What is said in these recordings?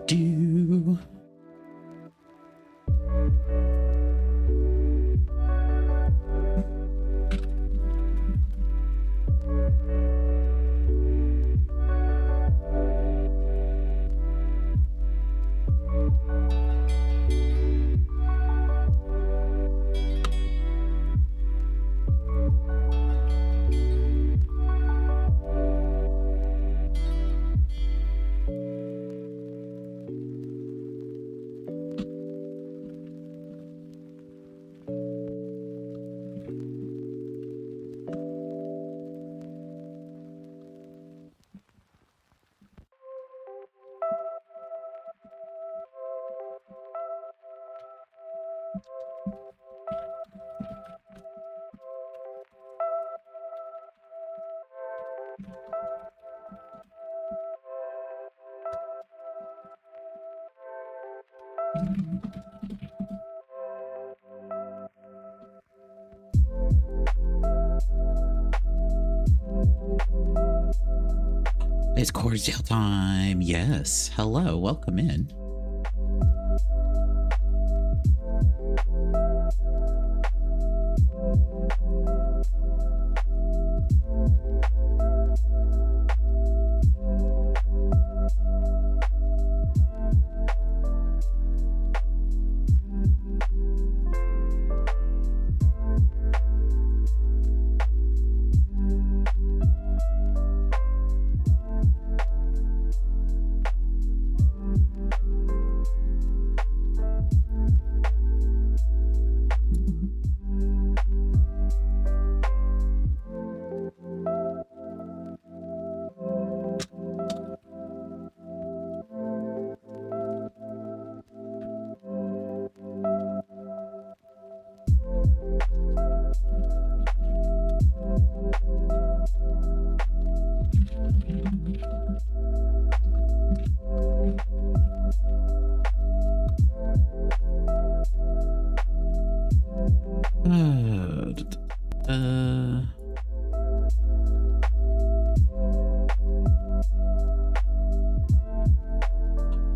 do. It's Corgsdale time. Yes. Hello. Welcome in.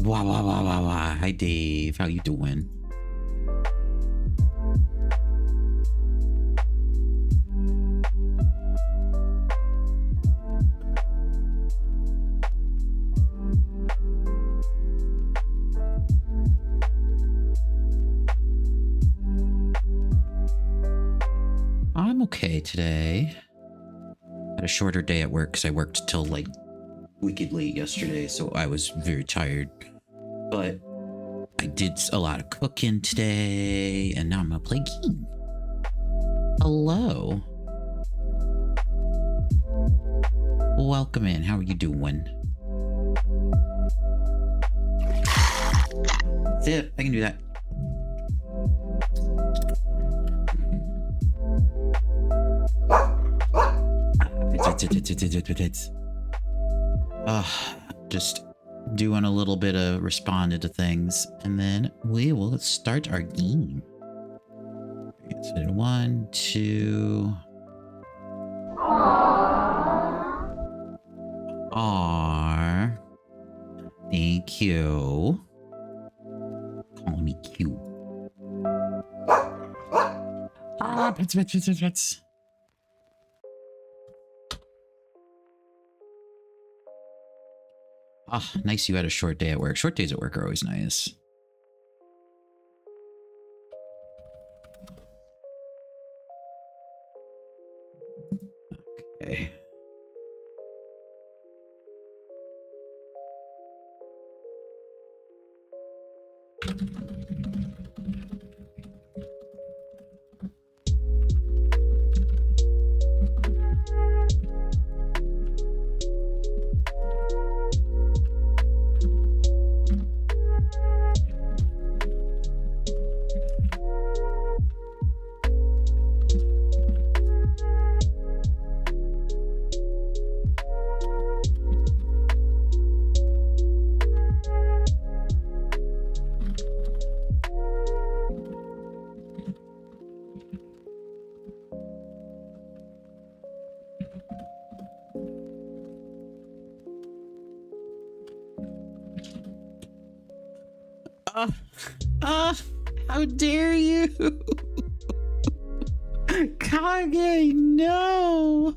Wow. Hi, Dave. How you doing? I'm okay today. Had a shorter day at work because I worked till like wicked late yesterday, so I was very tired. But I did a lot of cooking today, and now I'm gonna play a game. Hello. Welcome in. How are you doing? Zip, I can do that. Just doing a little bit of responding to things, and then we will start our game. So 1, 2. R. Thank you. Call me cute. Pets. Nice you had a short day at work. Short days at work are always nice. Okay. Uh, uh, how dare you? Kage, no!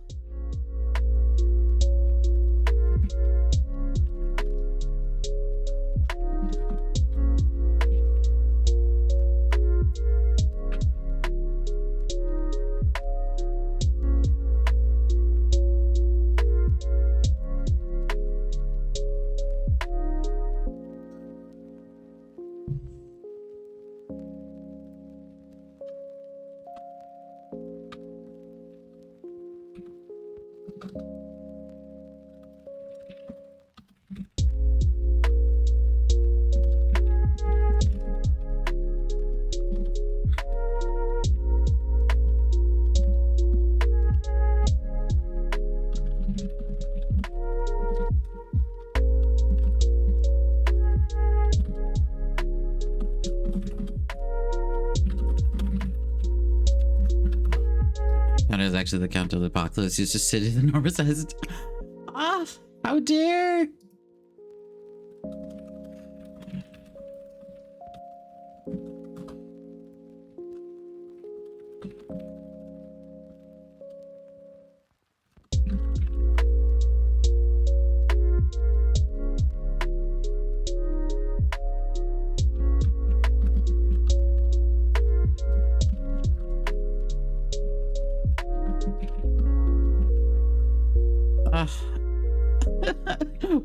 That is actually the Count of the Apocalypse. He's just sitting in enormous size. Ah, how dare!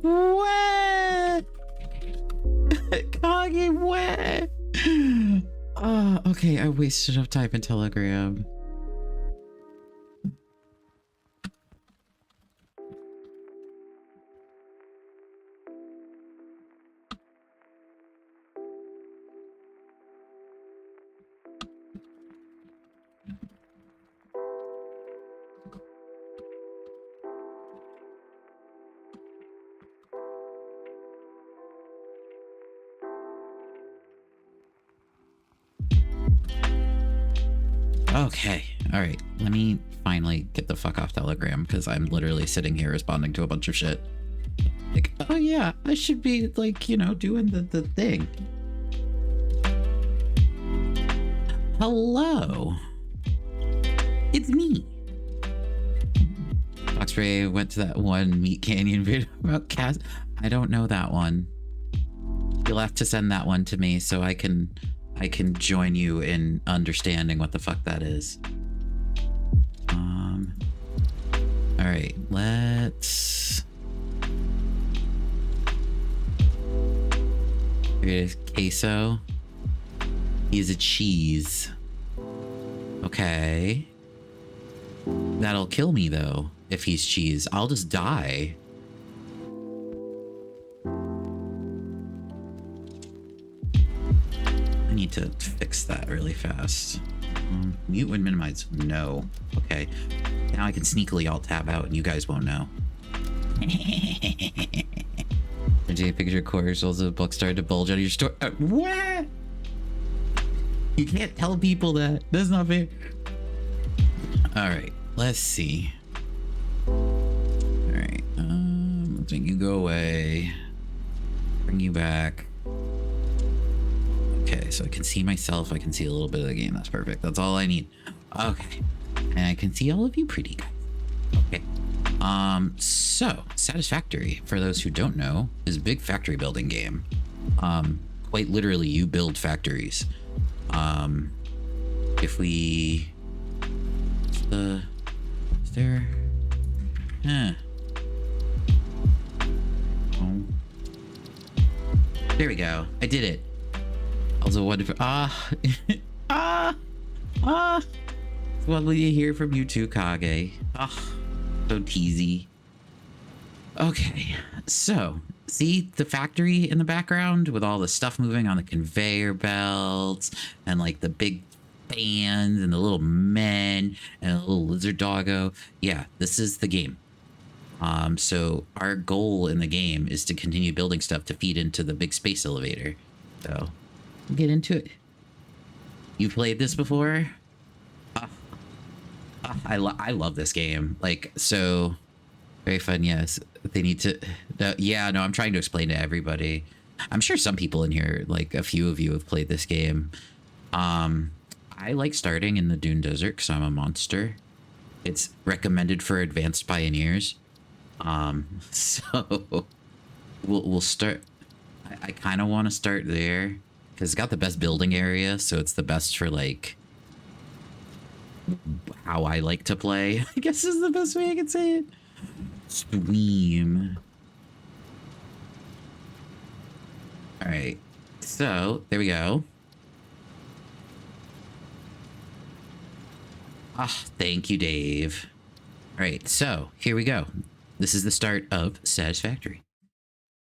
What? Kage, what? Oh, okay, I wasted enough time in Telegram. Okay, all right. Let me finally get the fuck off Telegram because I'm literally sitting here responding to a bunch of shit. Like, oh yeah, I should be like, you know, doing the thing. Hello. It's me. Foxray went to that one Meat Canyon video about cats. I don't know that one. You'll have to send that one to me so I can join you in understanding what the fuck that is. All right, let's create a queso. He's a cheese. Okay. That'll kill me though, if he's cheese. I'll just die. I need to fix that really fast. Mute when minimize. No. Okay. Now I can sneakily alt tab out and you guys won't know. Jay picture Corgsdale, the book started to bulge out of your store. What? You can't tell people that. That's not fair. All right. Let's see. All right. Let's make you go away. Bring you back. Okay, so I can see myself. I can see a little bit of the game. That's perfect. That's all I need. Okay. And I can see all of you pretty guys. Okay. So Satisfactory, for those who don't know, is a big factory building game. Quite literally, you build factories. If we... is there... Oh. There we go. I did it. Also wonderful. It's lovely to hear from you too, Kage. So teasy. Okay, so see the factory in the background with all the stuff moving on the conveyor belts and like the big fans and the little men and a little lizard doggo. Yeah, this is the game. So our goal in the game is to continue building stuff to feed into the big space elevator. So get into it. You played this before? I love this game. Like, so very fun. Yes, they need to. Yeah, no, I'm trying to explain to everybody. I'm sure some people in here, like a few of you, have played this game. I like starting in the Dune Desert because I'm a monster. It's recommended for advanced pioneers. So we'll start. I kind of want to start there because it's got the best building area, so it's the best for like how I like to play. I guess is the best way I can say it. Stream. All right, so there we go. Ah, thank you, Dave. All right, so here we go. This is the start of Satisfactory.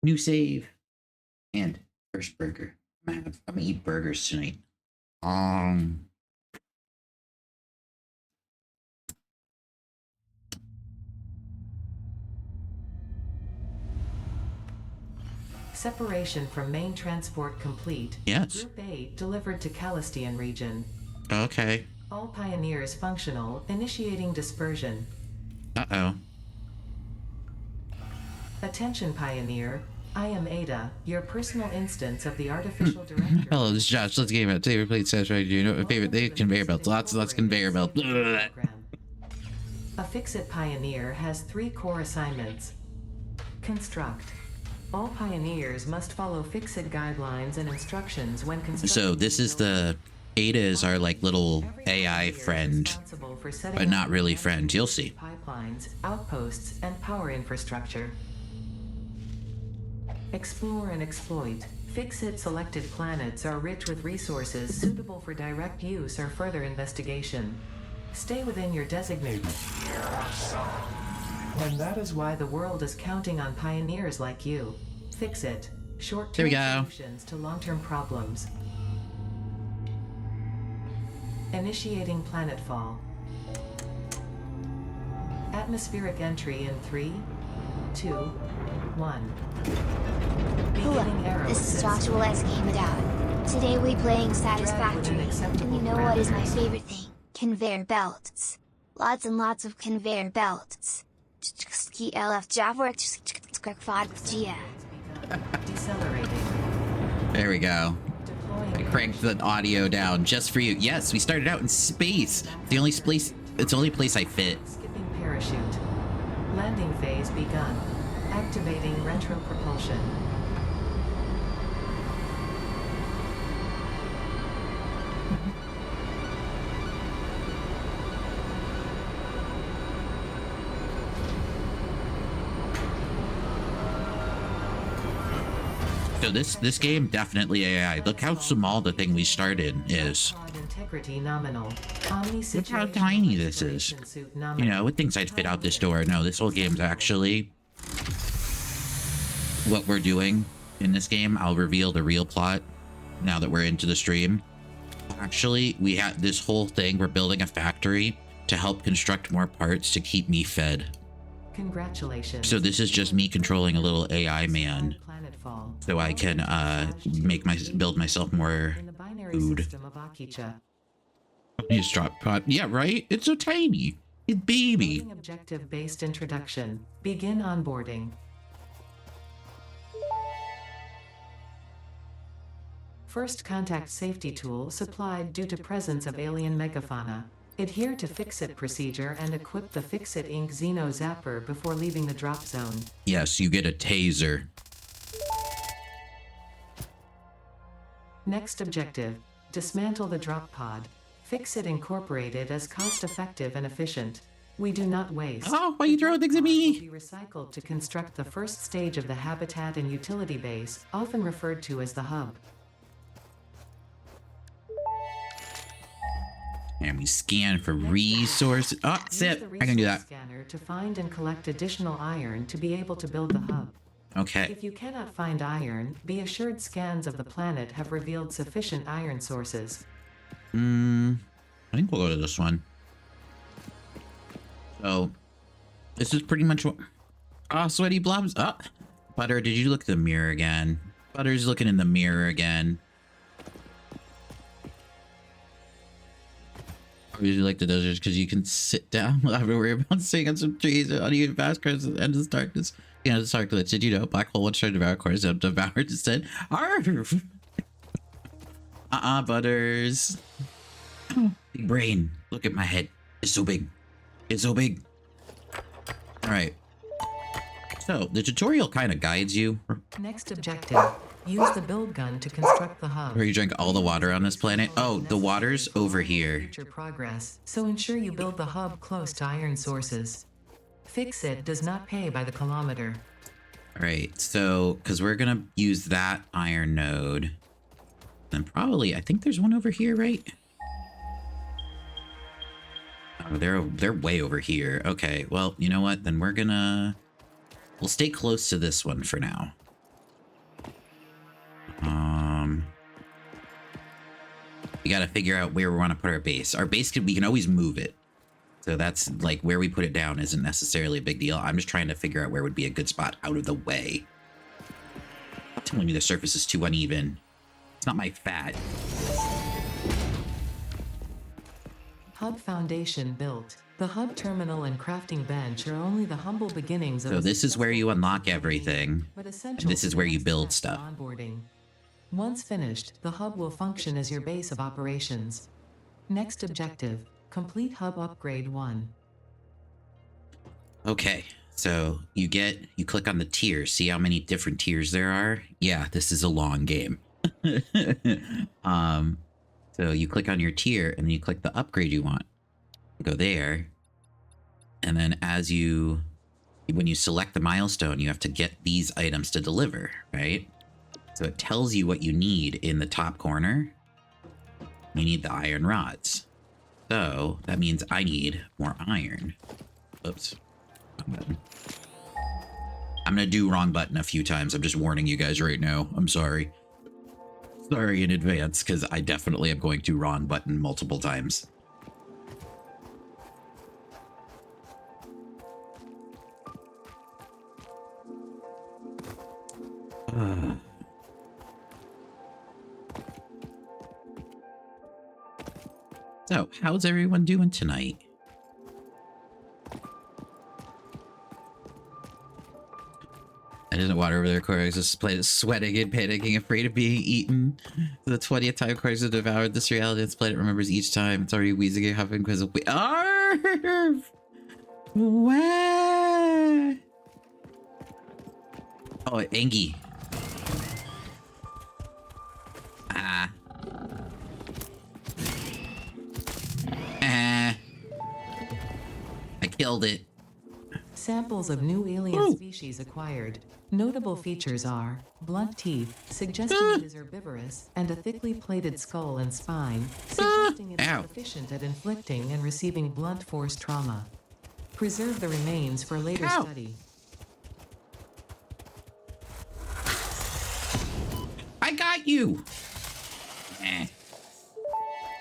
New save and first burger. I'm gonna eat burgers tonight. Separation from main transport complete. Yes. Group A delivered to Calistian region. Okay. All pioneers functional, initiating dispersion. Uh-oh. Attention pioneer, I am Ada, your personal instance of the artificial director. Hello, this is Josh. Let's game about favorite plate Satisfactory. Do you know my favorite? They have conveyor belts. Lots of conveyor belts. A Fix-It pioneer has 3 core assignments. Construct. All pioneers must follow Fix-It guidelines and instructions when constructing. So this is the Ada is our like little AI friend, but not really friend. You'll see. Pipelines, outposts, and power infrastructure. Explore and exploit. Fix-It selected planets are rich with resources suitable for direct use or further investigation. Stay within your designated. And that is why the world is counting on pioneers like you. Fix-It. Short-term solutions to long-term problems. Initiating planetfall. Atmospheric entry in 3, 2, 1. Hello, this is Joshua Let's Game It Out. Today we playing Satisfactory, and you know what is my favorite thing? Conveyor belts. Lots and lots of conveyor belts. There we go. I cranked the audio down just for you. Yes, we started out in space. It's the only place I fit. Skipping parachute. Landing phase begun. Activating retro propulsion. So this game definitely AI. Look how small the thing we started is. Integrity nominal. Look how tiny this is. You know, with things I'd fit out this door. No, this whole game's actually what we're doing in this game. I'll reveal the real plot now that we're into the stream. Actually, we had this whole thing. We're building a factory to help construct more parts to keep me fed. Congratulations. So this is just me controlling a little AI man, so I can build myself more food. Just drop pot. Yeah, right. It's so tiny. It's baby. Objective-based introduction. Begin onboarding. First contact safety tool supplied due to presence of alien megafauna. Adhere to Fix-It procedure and equip the Fix-It Inc. Xeno Zapper before leaving the drop zone. Yes, you get a taser. Next objective, dismantle the drop pod. Fix-It Incorporated as cost-effective and efficient. We do not waste. Oh, why are you throwing things at me? Will be recycled to construct the first stage of the habitat and utility base, often referred to as the hub. And we scan for resources. Oh, sip. I can do that. Scanner to find and collect additional iron to be able to build the hub. Okay. If you cannot find iron, be assured scans of the planet have revealed sufficient iron sources. I think we'll go to this one. So, this is pretty much what... Oh, sweaty blobs. Oh, Butter, did you look at the mirror again? Butter's looking in the mirror again. I usually like the deserts because you can sit down without having to worry about staying on some trees or uneven fast crest at the end of the darkness. You know, sorry, glitch. Did you know black hole once tried to devour cores and devoured instead? Arf! Butters. Big brain. Look at my head. It's so big. It's so big. All right. So the tutorial kind of guides you. Next objective. Use the build gun to construct the hub. Where you drink all the water on this planet. Oh, the water's over here. Future progress, so ensure you build the hub close to iron sources. Fix-It does not pay by the kilometer. All right, so because we're gonna use that iron node, then probably I think there's one over here, right? Oh, they're way over here. Okay, well, you know what? Then we'll stay close to this one for now. We got to figure out where we want to put our base. Our base we can always move it. So that's like where we put it down isn't necessarily a big deal. I'm just trying to figure out where would be a good spot out of the way. Stop telling me the surface is too uneven. It's not my fat. Hub foundation built. The hub terminal and crafting bench are only the humble beginnings of So this is where you unlock everything. but And essential this is for where the you next build step stuff. of onboarding. Once finished, the hub will function as your base of operations. Next objective, complete hub upgrade 1. Okay, so you click on the tiers. See how many different tiers there are? Yeah, this is a long game. So you click on your tier and then you click the upgrade you want. Go there. And then when you select the milestone, you have to get these items to deliver, right? So it tells you what you need in the top corner. You need the iron rods. So that means I need more iron. Oops. Wrong button. I'm gonna do wrong button a few times. I'm just warning you guys right now. I'm sorry. Sorry in advance, because I definitely am going to wrong button multiple times. So, how's everyone doing tonight? I didn't water over there. Corgs just played it sweating and panicking, afraid of being eaten. The 20th time Corgs has devoured this reality. It's played it remembers each time. It's already wheezing and huffing because of Arf! Wah! Oh, Angie. Ah. I killed it. Samples of new alien species acquired. Notable features are blunt teeth, suggesting it is herbivorous, and a thickly plated skull and spine, suggesting it is proficient at inflicting and receiving blunt force trauma. Preserve the remains for later study. I got you.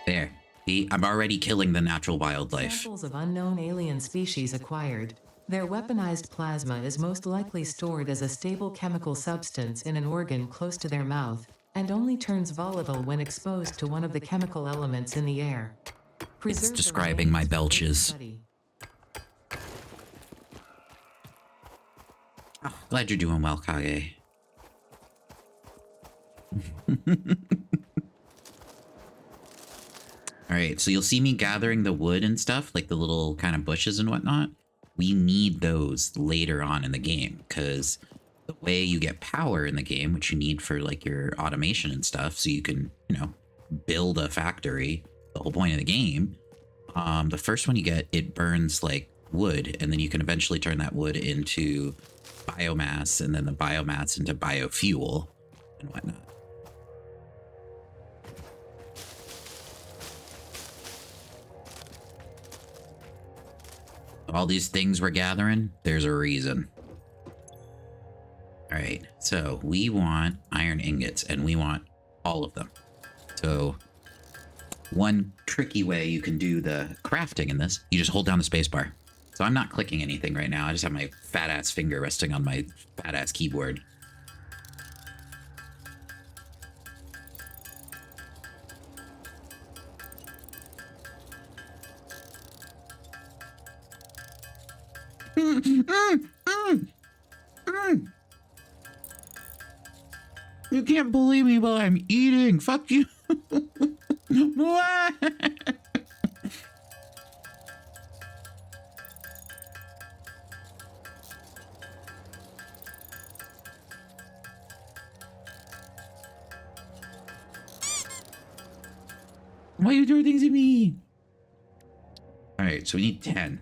There. See, I'm already killing the natural wildlife. Samples of unknown alien species acquired. Their weaponized plasma is most likely stored as a stable chemical substance in an organ close to their mouth, and only turns volatile when exposed to one of the chemical elements in the air. It's describing my belches. Oh, glad you're doing well, Kage. Alright, so you'll see me gathering the wood and stuff, like the little kind of bushes and whatnot. We need those later on in the game, because the way you get power in the game, which you need for like your automation and stuff, so you can, you know, build a factory, the whole point of the game, the first one you get, it burns like wood, and then you can eventually turn that wood into biomass, and then the biomass into biofuel and whatnot. All these things we're gathering, there's a reason. All right, so we want iron ingots, and we want all of them. So one tricky way you can do the crafting in this, you just hold down the space bar. So I'm not clicking anything right now. I just have my fat ass finger resting on my fat ass keyboard. You can't bully me while I'm eating. Fuck you. Why are you doing things to me? All right, so we need 10.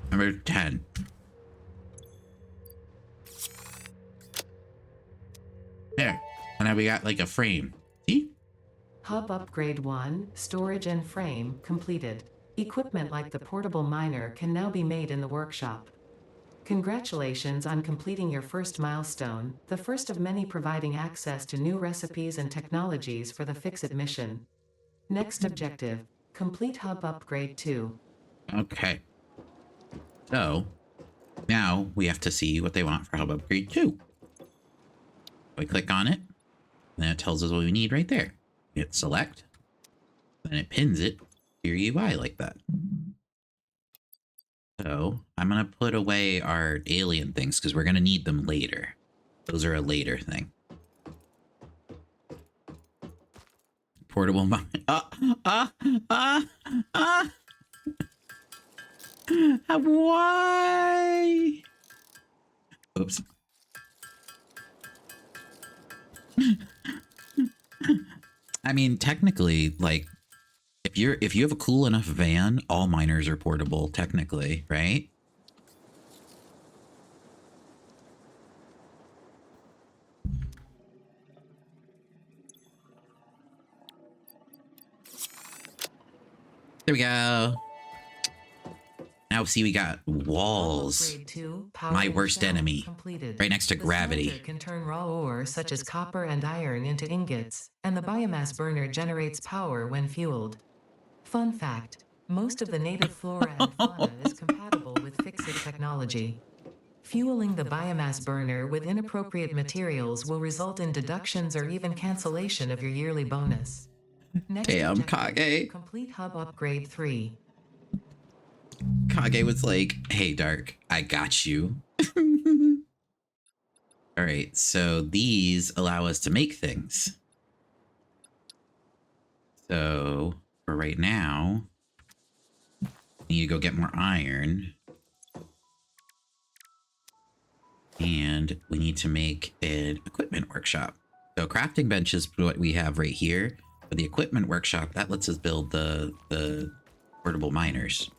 Number 10. There. And now we got like a frame. See? Hub upgrade 1, storage and frame, completed. Equipment like the portable miner can now be made in the workshop. Congratulations on completing your first milestone, the first of many providing access to new recipes and technologies for the Fix-It mission. Next objective, complete Hub Upgrade 2. Okay. So, now we have to see what they want for Hub Upgrade 2. We click on it, and it tells us what we need right there. Hit select, then it pins it to your UI like that. So I'm going to put away our alien things because we're going to need them later. Those are a later thing. Portable mine. Why? Oops. I mean, technically, like, if you have a cool enough van, all miners are portable, technically, right? There we go. Now see, we got walls. Upgrade 2, My worst cell, enemy. completed. Right next to The gravity. smelter can turn raw ore such as copper and iron into ingots, and the biomass burner generates power when fueled. Fun fact, most of the native flora and fauna is compatible with Fix-It technology. Fueling the biomass burner with inappropriate materials will result in deductions or even cancellation of your yearly bonus. Next Damn, objective, Kage. complete Hub Upgrade 3. Kage was like, hey, Dark, I got you. All right, so these allow us to make things. So for right now, we need to go get more iron. And we need to make an equipment workshop. So crafting bench is what we have right here. But the equipment workshop, that lets us build the portable miners.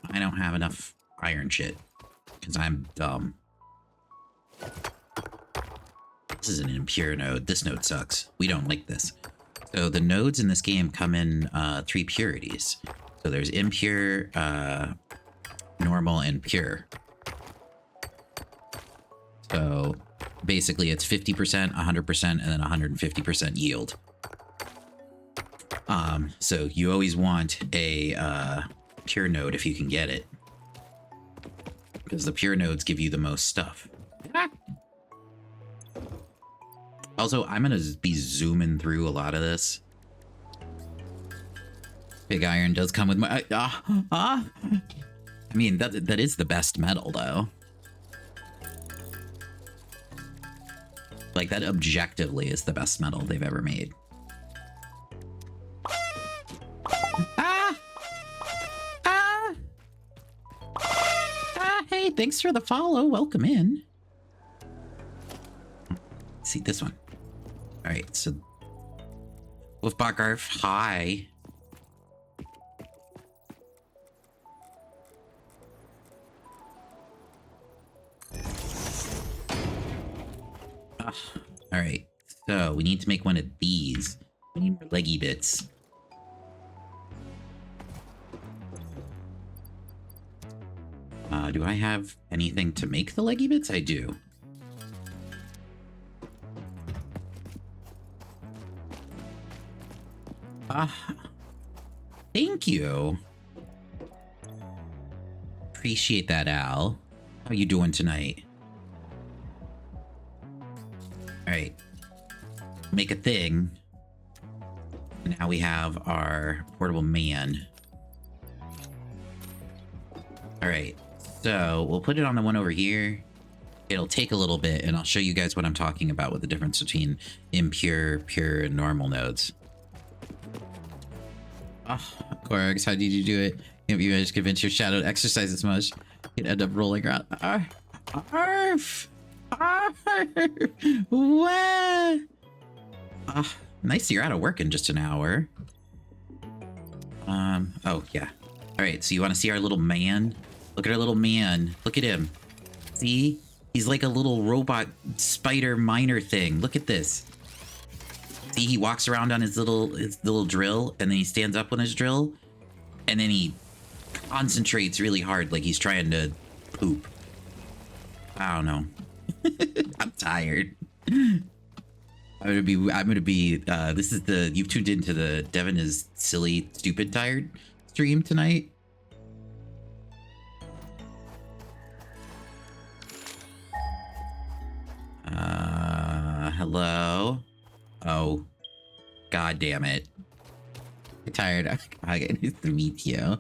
I don't have enough iron shit because I'm dumb. This is an impure node. This node sucks. We don't like this. So the nodes in this game come in 3 purities. So there's impure, normal, and pure. So basically it's 50%, 100%, and then 150% yield. So you always want a pure node if you can get it. Because the pure nodes give you the most stuff. Also, I'm going to be zooming through a lot of this. Big iron does come with my... I mean, that is the best metal, though. Like, that objectively is the best metal they've ever made. Hey, thanks for the follow. Welcome in. Let's see this one. All right, so Wolfbargarf, hi. All right, so we need to make one of these. We need more leggy bits. Do I have anything to make the leggy bits? I do. Thank you. Appreciate that, Al. How you doing tonight? All right. Make a thing. Now we have our portable man. All right. So we'll put it on the one over here. It'll take a little bit, and I'll show you guys what I'm talking about with the difference between impure, pure, and normal nodes. Oh, Corgs, how did you do it? Can't you guys convince your shadow to exercise this much? You'd end up rolling around. Arf! Arf! What? Nice you're out of work in just an hour. Oh, yeah. All right, so you want to see our little man? Look at our little man. Look at him. See? He's like a little robot spider miner thing. Look at this. See, he walks around on his little drill, and then he stands up on his drill, and then he concentrates really hard like he's trying to poop. I don't know. I'm tired. I'm gonna be this is you've tuned into the Devin is silly stupid tired stream tonight. Hello. Oh, god damn it. I'm tired. Okay, nice to meet you.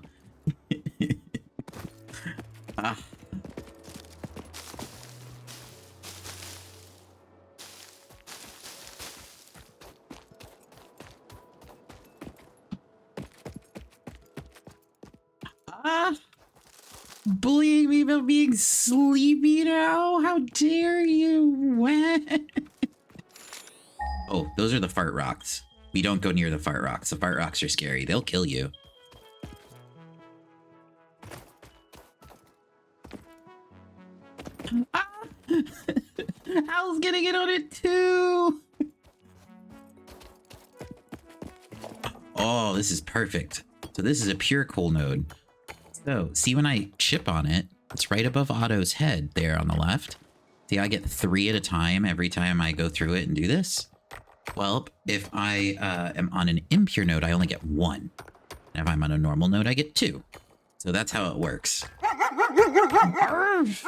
Bullying me about being sleepy now? How dare you? What? Oh, those are the fart rocks. We don't go near the fart rocks. The fart rocks are scary. They'll kill you. Al's getting it on it too. Oh, this is perfect. So this is a pure coal node. So see when I chip on it, it's right above Otto's head there on the left. See, I get 3 at a time every time I go through it and do this. Well, if I am on an impure node, I only get 1. And if I'm on a normal node, I get 2. So that's how it works. Arf.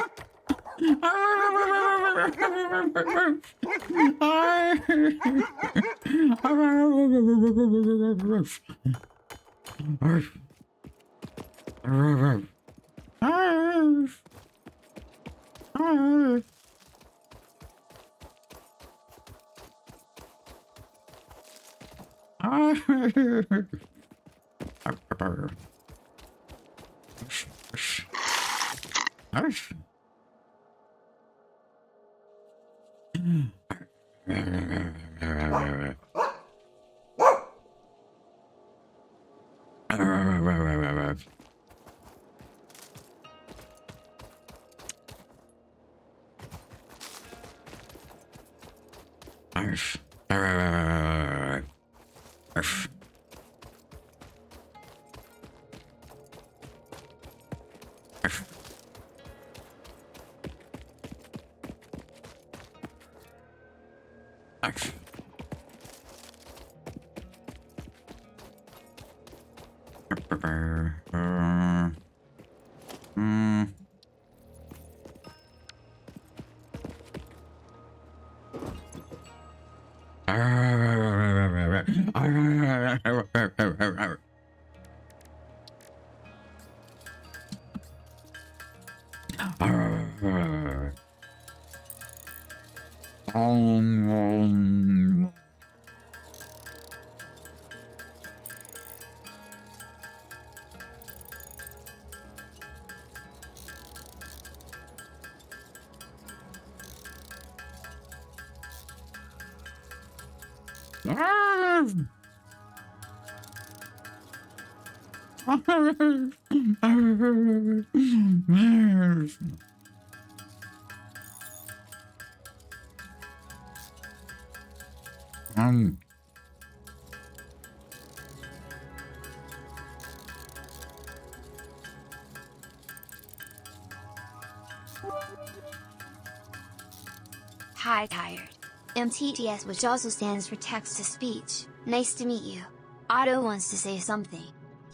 Arf. Arf. Arf. Arf. Hi, Tired. MTTS, which also stands for text to speech. Nice to meet you. Otto wants to say something.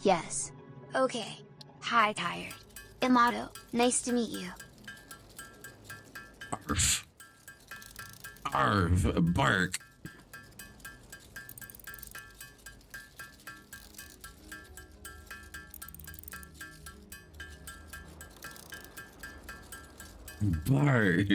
Yes. Okay. Hi, Tired. I'm Otto. Nice to meet you. Arf. Arf. Bark. Bark.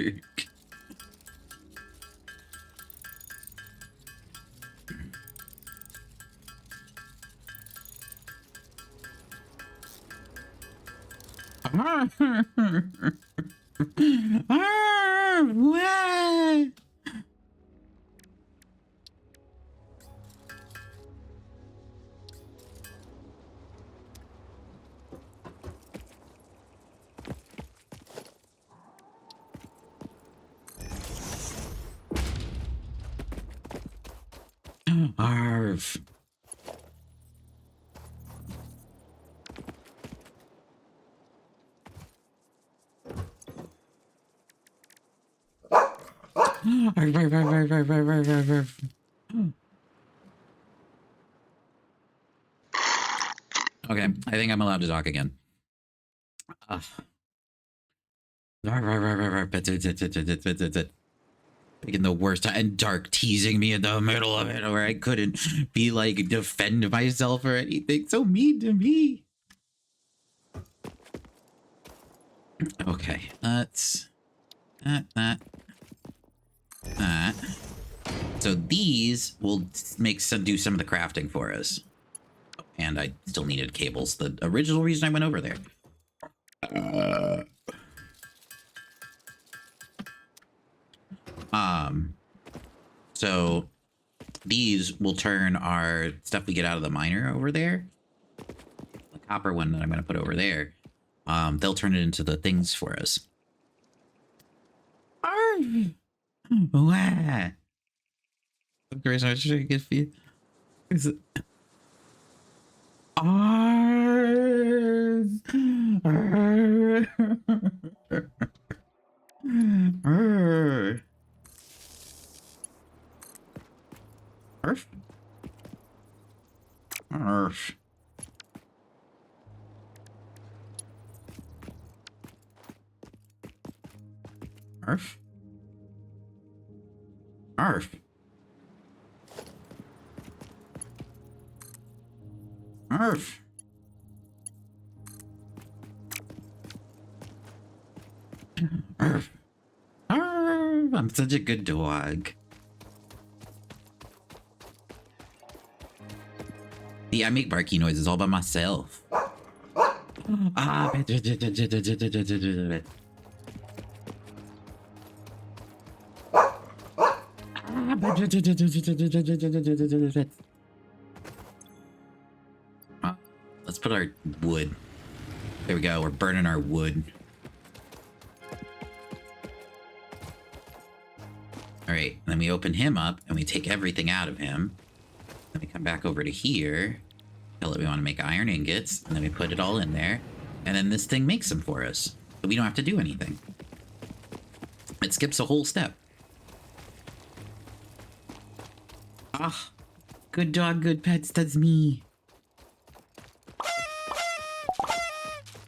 What? Arf. Arf, arf, arf, arf, arf, arf, arf, arf. Okay, I think I'm allowed to talk again. Picking the worst time, and Dark teasing me in the middle of it where I couldn't be like defend myself or anything. So mean to me. Okay, let's that. So these will do some of the crafting for us. And I still needed cables. The original reason I went over there. So these will turn our stuff we get out of the miner over there. The copper one that I'm going to put over there. They'll turn it into the things for us. Wow. Of course, I'm sure you can feel. Is it? Arf. Arf. Arf. Arf. Arf. Arf. Arf. Arf. I'm such a good dog. See, I make barky noises all by myself. Ah, let's put our wood. There we go. We're burning our wood. All right. Then we open him up and we take everything out of him. Then we come back over to here. Tell it we want to make iron ingots. And then we put it all in there. And then this thing makes them for us. So we don't have to do anything. It skips a whole step. Ah, good dog, good pets. That's me.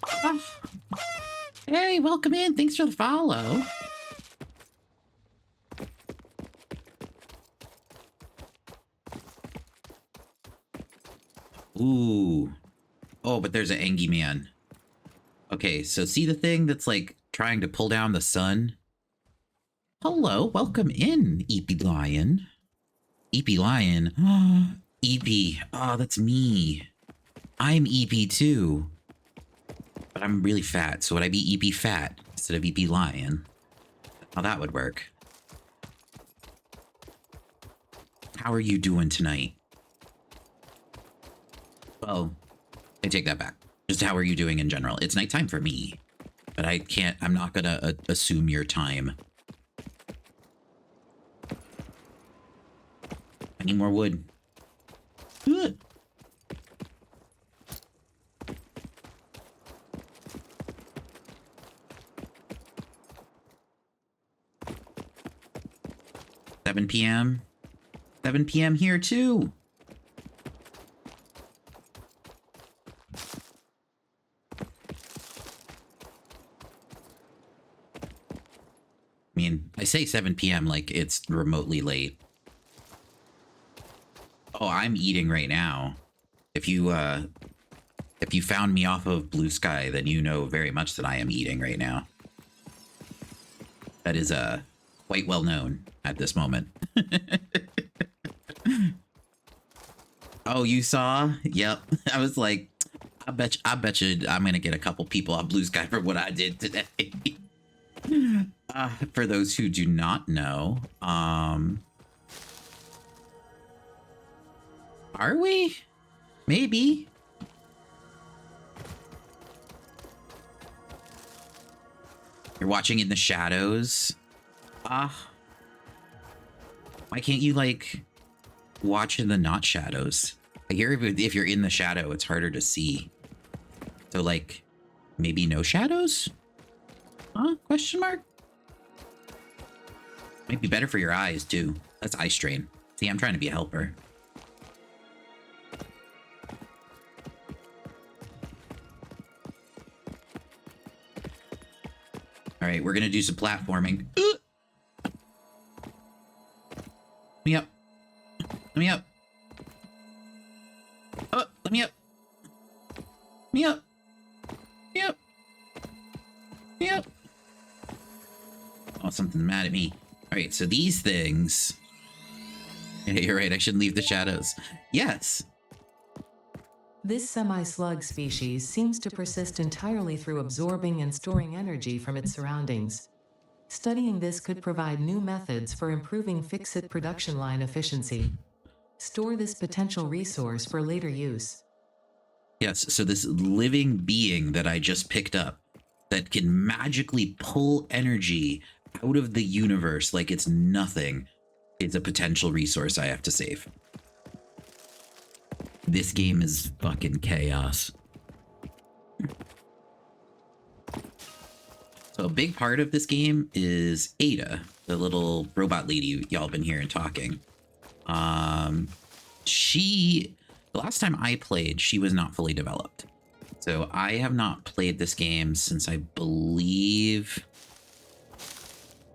Ah. Hey, welcome in. Thanks for the follow. Ooh. Oh, but there's an Angie man. Okay, so see the thing that's like trying to pull down the sun? Hello, welcome in, Eepy Lion. Eepy Lion. Eepy. Oh, that's me. I'm Eepy too. But I'm really fat, so would I be Eepy Fat instead of Eepy Lion? How that would work. How are you doing tonight? Well, I take that back. Just how are you doing in general? It's nighttime for me, but I'm not gonna assume your time. I need more wood. Ugh. $7 p.m. 7 p.m. here too. I mean, I say 7 p.m. like it's remotely late. Oh, I'm eating right now. If you found me off of Blue Sky, then you know very much that I am eating right now. That is quite well known at this moment. Oh, you saw? Yep. I was like, I bet you I'm gonna get a couple people on Blue Sky for what I did today. For those who do not know, are we? Maybe. You're watching in the shadows. Why can't you like watch in the not shadows? I hear if you're in the shadow, it's harder to see. So like, maybe no shadows? Huh? Question mark? Might be better for your eyes too. That's eye strain. See, I'm trying to be a helper. All right, we're gonna do some platforming. Let me up. Let me up. Oh, let me up. Let me up. Let me up. Let me up. Oh, something's mad at me. All right, so these things. Yeah, you're right. I shouldn't leave the shadows. Yes. This semi-slug species seems to persist entirely through absorbing and storing energy from its surroundings. Studying this could provide new methods for improving fix-it production line efficiency. Store this potential resource for later use. Yes, so this living being that I just picked up that can magically pull energy out of the universe like it's nothing is a potential resource I have to save. This game is fucking chaos. So a big part of this game is Ada, the little robot lady y'all been hearing talking. The last time I played, she was not fully developed. So I have not played this game since I believe,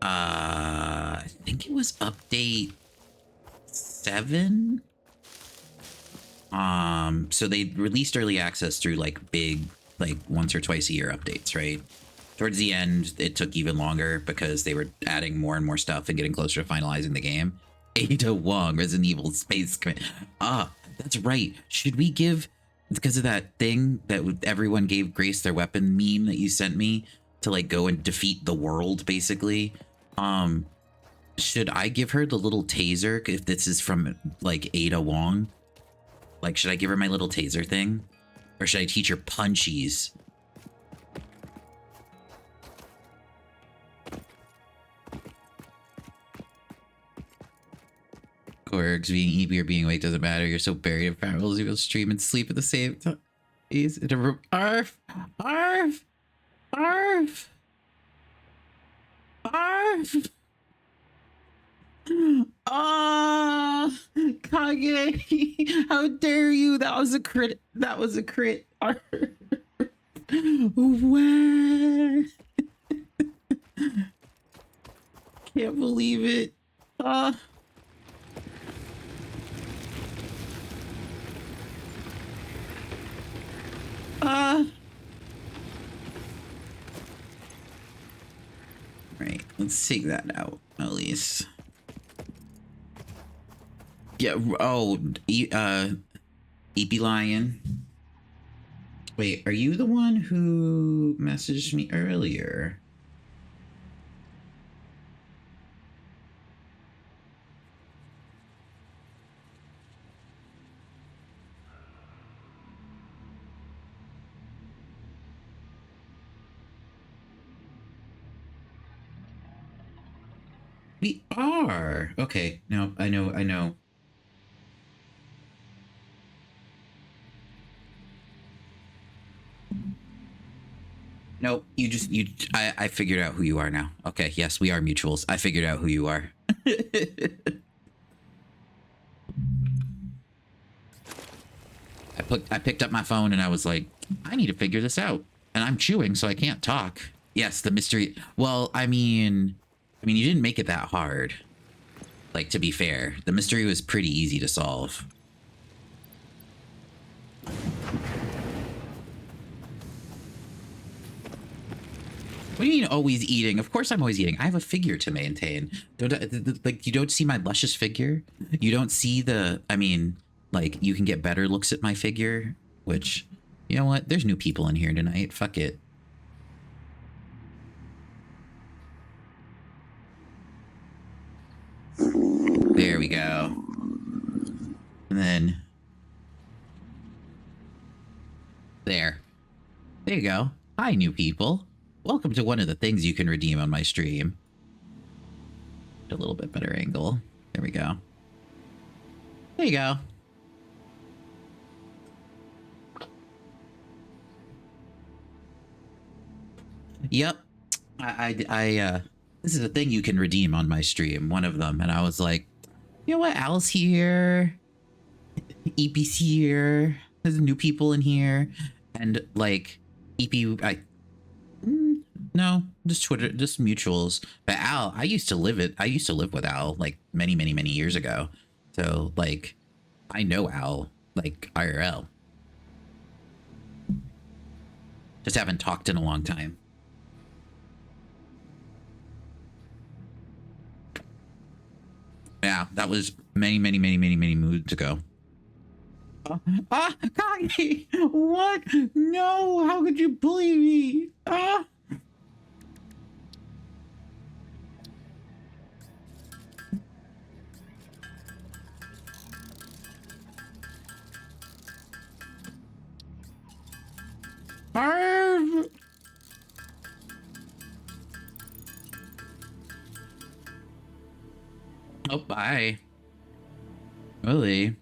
I think it was update 7. So they released early access through like big, like once or twice a year updates, right? Towards the end, it took even longer because they were adding more and more stuff and getting closer to finalizing the game. Ada Wong, Resident Evil Space Command. That's right. Should we give, because of that thing that everyone gave Grace their weapon meme that you sent me to like go and defeat the world, basically? Should I give her the little taser if this is from like Ada Wong? Like, should I give her my little taser thing? Or should I teach her punchies? Corgs, being EP or being awake doesn't matter. You're so buried in fat rolls, you will stream and sleep at the same time. He's in a room. Arf! Arf! Arf! Arf! Kage! How dare you? That was a crit. That was a crit. Arf! What? Can't believe it. Right, let's take that out at least. Yeah. Oh, EP Lion. Wait, are you the one who messaged me earlier? We are. Okay. No, I know. No, I figured out who you are now. Okay. Yes, we are mutuals. I figured out who you are. I picked up my phone and I was like, I need to figure this out. And I'm chewing, so I can't talk. Yes, the mystery. Well, I mean, you didn't make it that hard. Like, to be fair, the mystery was pretty easy to solve. do you mean always eating? Of course I'm always eating. I have a figure to maintain. Like, you don't see my luscious figure? You don't see the, I mean, like, you can get better looks at my figure, which, you know what? There's new people in here tonight. Fuck it. There we go. And then there you go. Hi, new people. Welcome to one of the things you can redeem on my stream. A little bit better angle. There we go. There you go. Yep. This is a thing you can redeem on my stream, one of them. And I was like, you know what? Al's here. EP's here. There's new people in here. And like, no, just Twitter, just mutuals. But Al, I used to live with Al like many years ago. So like, I know Al like IRL. Just haven't talked in a long time. Yeah, that was many moons ago. Kagi! What? No, how could you bully me? Oh, bye. Really?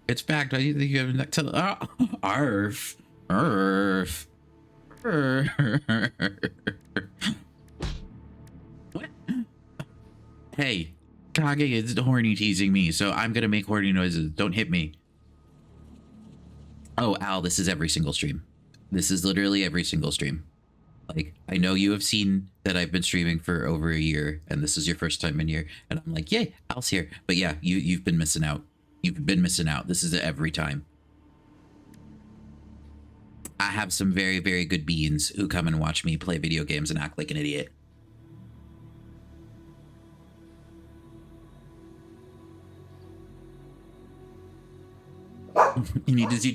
It's back. Do you think you have to? Arf. Arf. What? Hey, Kage is horny teasing me, so I'm gonna make horny noises. Don't hit me. Oh, Al, this is every single stream. This is literally every single stream. Like, I know you have seen that I've been streaming for over a year, and this is your first time in here, and I'm like, yay, Al's here. But yeah, you've been missing out. You've been missing out. This is every time. I have some very good beans who come and watch me play video games and act like an idiot. You need to see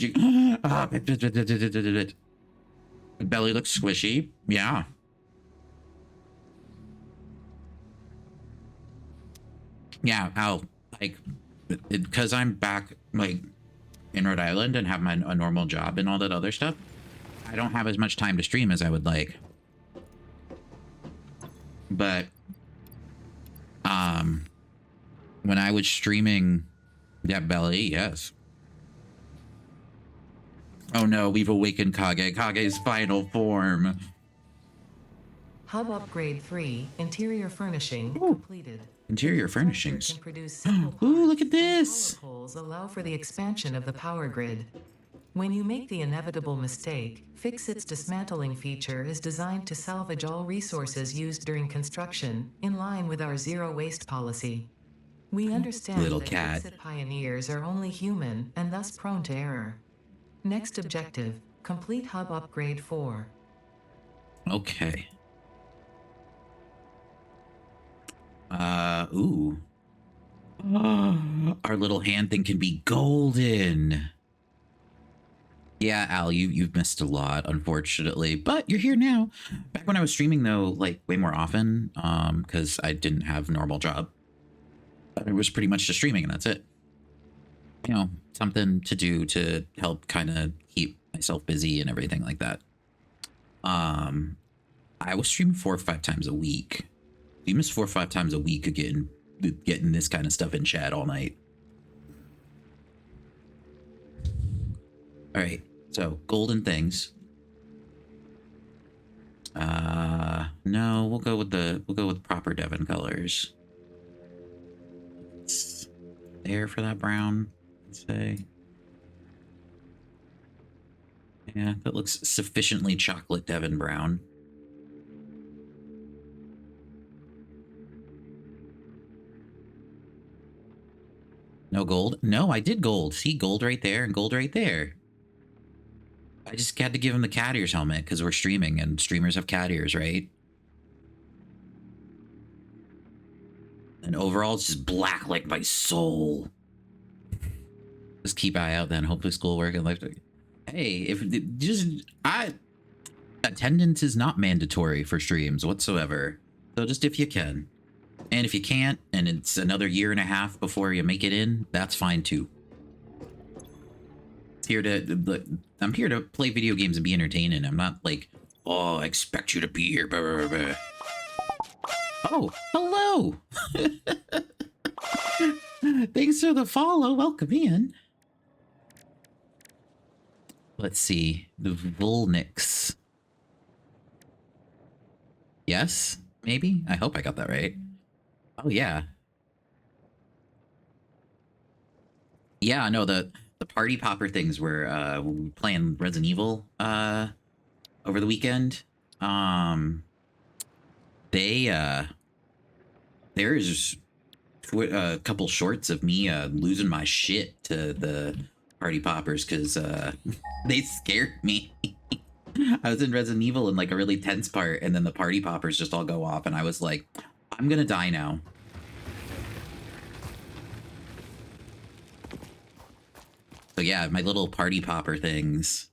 belly looks squishy. Yeah. Yeah, Al, like, because I'm back, like, in Rhode Island and have a normal job and all that other stuff, I don't have as much time to stream as I would like. But, when I was streaming that belly, yes. Oh no, we've awakened Kage. Kage's final form. Hub upgrade 3, interior furnishing completed. Interior furnishings. Can produce simple Ooh, look at parts, and this. power poles allow for the expansion of the power grid. When you make the inevitable mistake, Fix-It's dismantling feature is designed to salvage all resources used during construction, in line with our zero waste policy. We understand Little that cat. Fix-It pioneers are only human and thus prone to error. Next objective, complete hub upgrade 4. Okay. Ooh. Our little hand thing can be golden. Yeah, Al, you've missed a lot, unfortunately, but you're here now. Back when I was streaming, though, like, way more often, because I didn't have a normal job. It was pretty much just streaming, and that's it. You know, something to do to help kind of keep myself busy and everything like that. I was streaming 4 or 5 times a week. You miss 4 or 5 times a week of getting this kind of stuff in chat all night. All right, so golden things. No, we'll go with proper Devon colors. It's there for that brown, let's say. Yeah, that looks sufficiently chocolate Devon brown. No gold? No, I did gold. See, gold right there and gold right there. I just had to give him the cat ears helmet because we're streaming and streamers have cat ears, right? And overall, it's just black like my soul. Just keep eye out then. Hopefully schoolwork and life. Hey, if attendance is not mandatory for streams whatsoever. So just if you can. And if you can't, and it's another year and a half before you make it in, that's fine too. I'm here to play video games and be entertaining. I'm not like, oh, I expect you to be here. Blah, blah, blah. Oh, hello. Thanks for the follow. Welcome in. Let's see. The Volnix. Yes? Maybe? I hope I got that right. Oh, yeah. Yeah, no, the party popper things were playing Resident Evil over the weekend. There's a couple shorts of me losing my shit to the party poppers because they scared me. I was in Resident Evil in like a really tense part, and then the party poppers just all go off, and I was like, I'm gonna die now. So yeah, my little party popper things,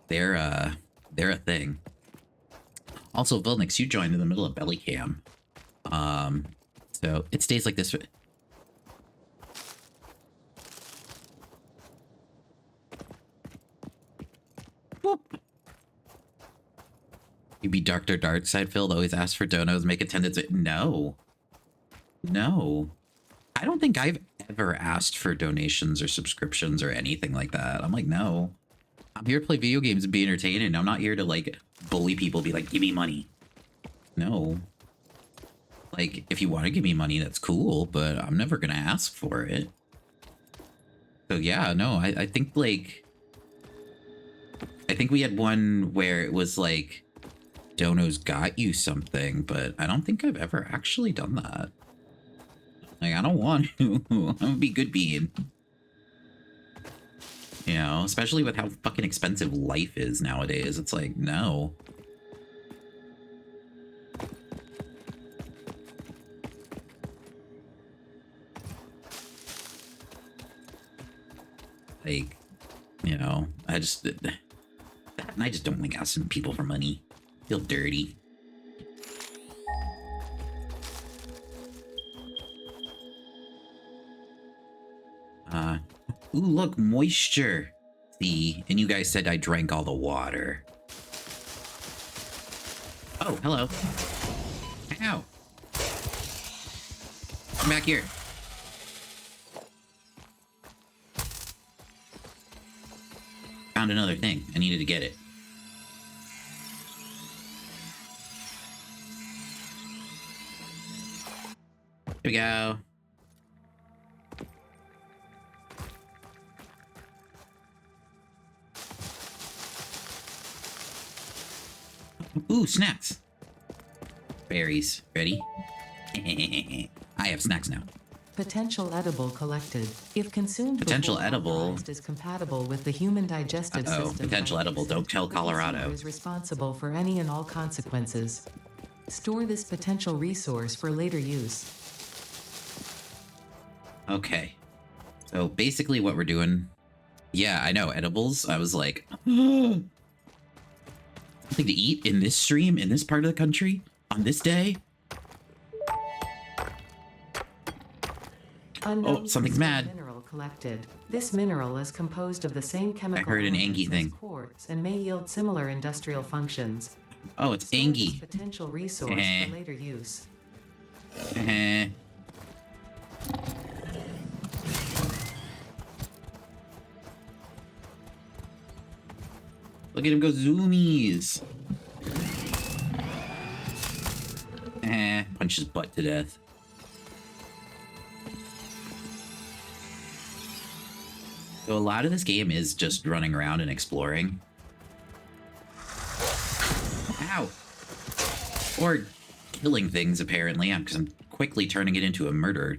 they're a thing. Also, Vilnix, you joined in the middle of belly cam. So it stays like this. Whoop. You be Dr. Darkside filled, always ask for donos, make attendance. No. No. I don't think I've ever asked for donations or subscriptions or anything like that. I'm like, no. I'm here to play video games and be entertaining. I'm not here to like bully people, be like, give me money. No. Like, if you want to give me money, that's cool, but I'm never gonna ask for it. So yeah, no, I think like, I think we had one where it was like, donos got you something, but I don't think I've ever actually done that. Like, I don't want to. I'm gonna be good being. You know, especially with how fucking expensive life is nowadays. It's like, no. Like, you know, I just don't like asking people for money. I feel dirty. Ooh, look, moisture. See, and you guys said I drank all the water. Oh, hello. Ow. Come back here. Found another thing. I needed to get it. Here we go. Ooh, snacks. Berries. Ready? I have snacks now. Potential edible collected. If consumed Potential before edible. authorized, is compatible with the human digestive system. Potential by edible. usage, Don't tell the Colorado. consumer is responsible for any and all consequences. Store this potential resource for later use. Okay. So basically what we're doing... Yeah, I know, edibles. I was like... something to eat in this stream, in this part of the country, on this day? Unknown something's crystal mad. Mineral collected. This mineral is composed of the same chemical heard an elements Angie as thing. quartz and may yield similar industrial functions. Oh, it's Store this Angie. potential resource Eh. for later use. Eh. Look at him go zoomies. Punch his butt to death. So a lot of this game is just running around and exploring. Ow! Or killing things, apparently, because I'm quickly turning it into a murder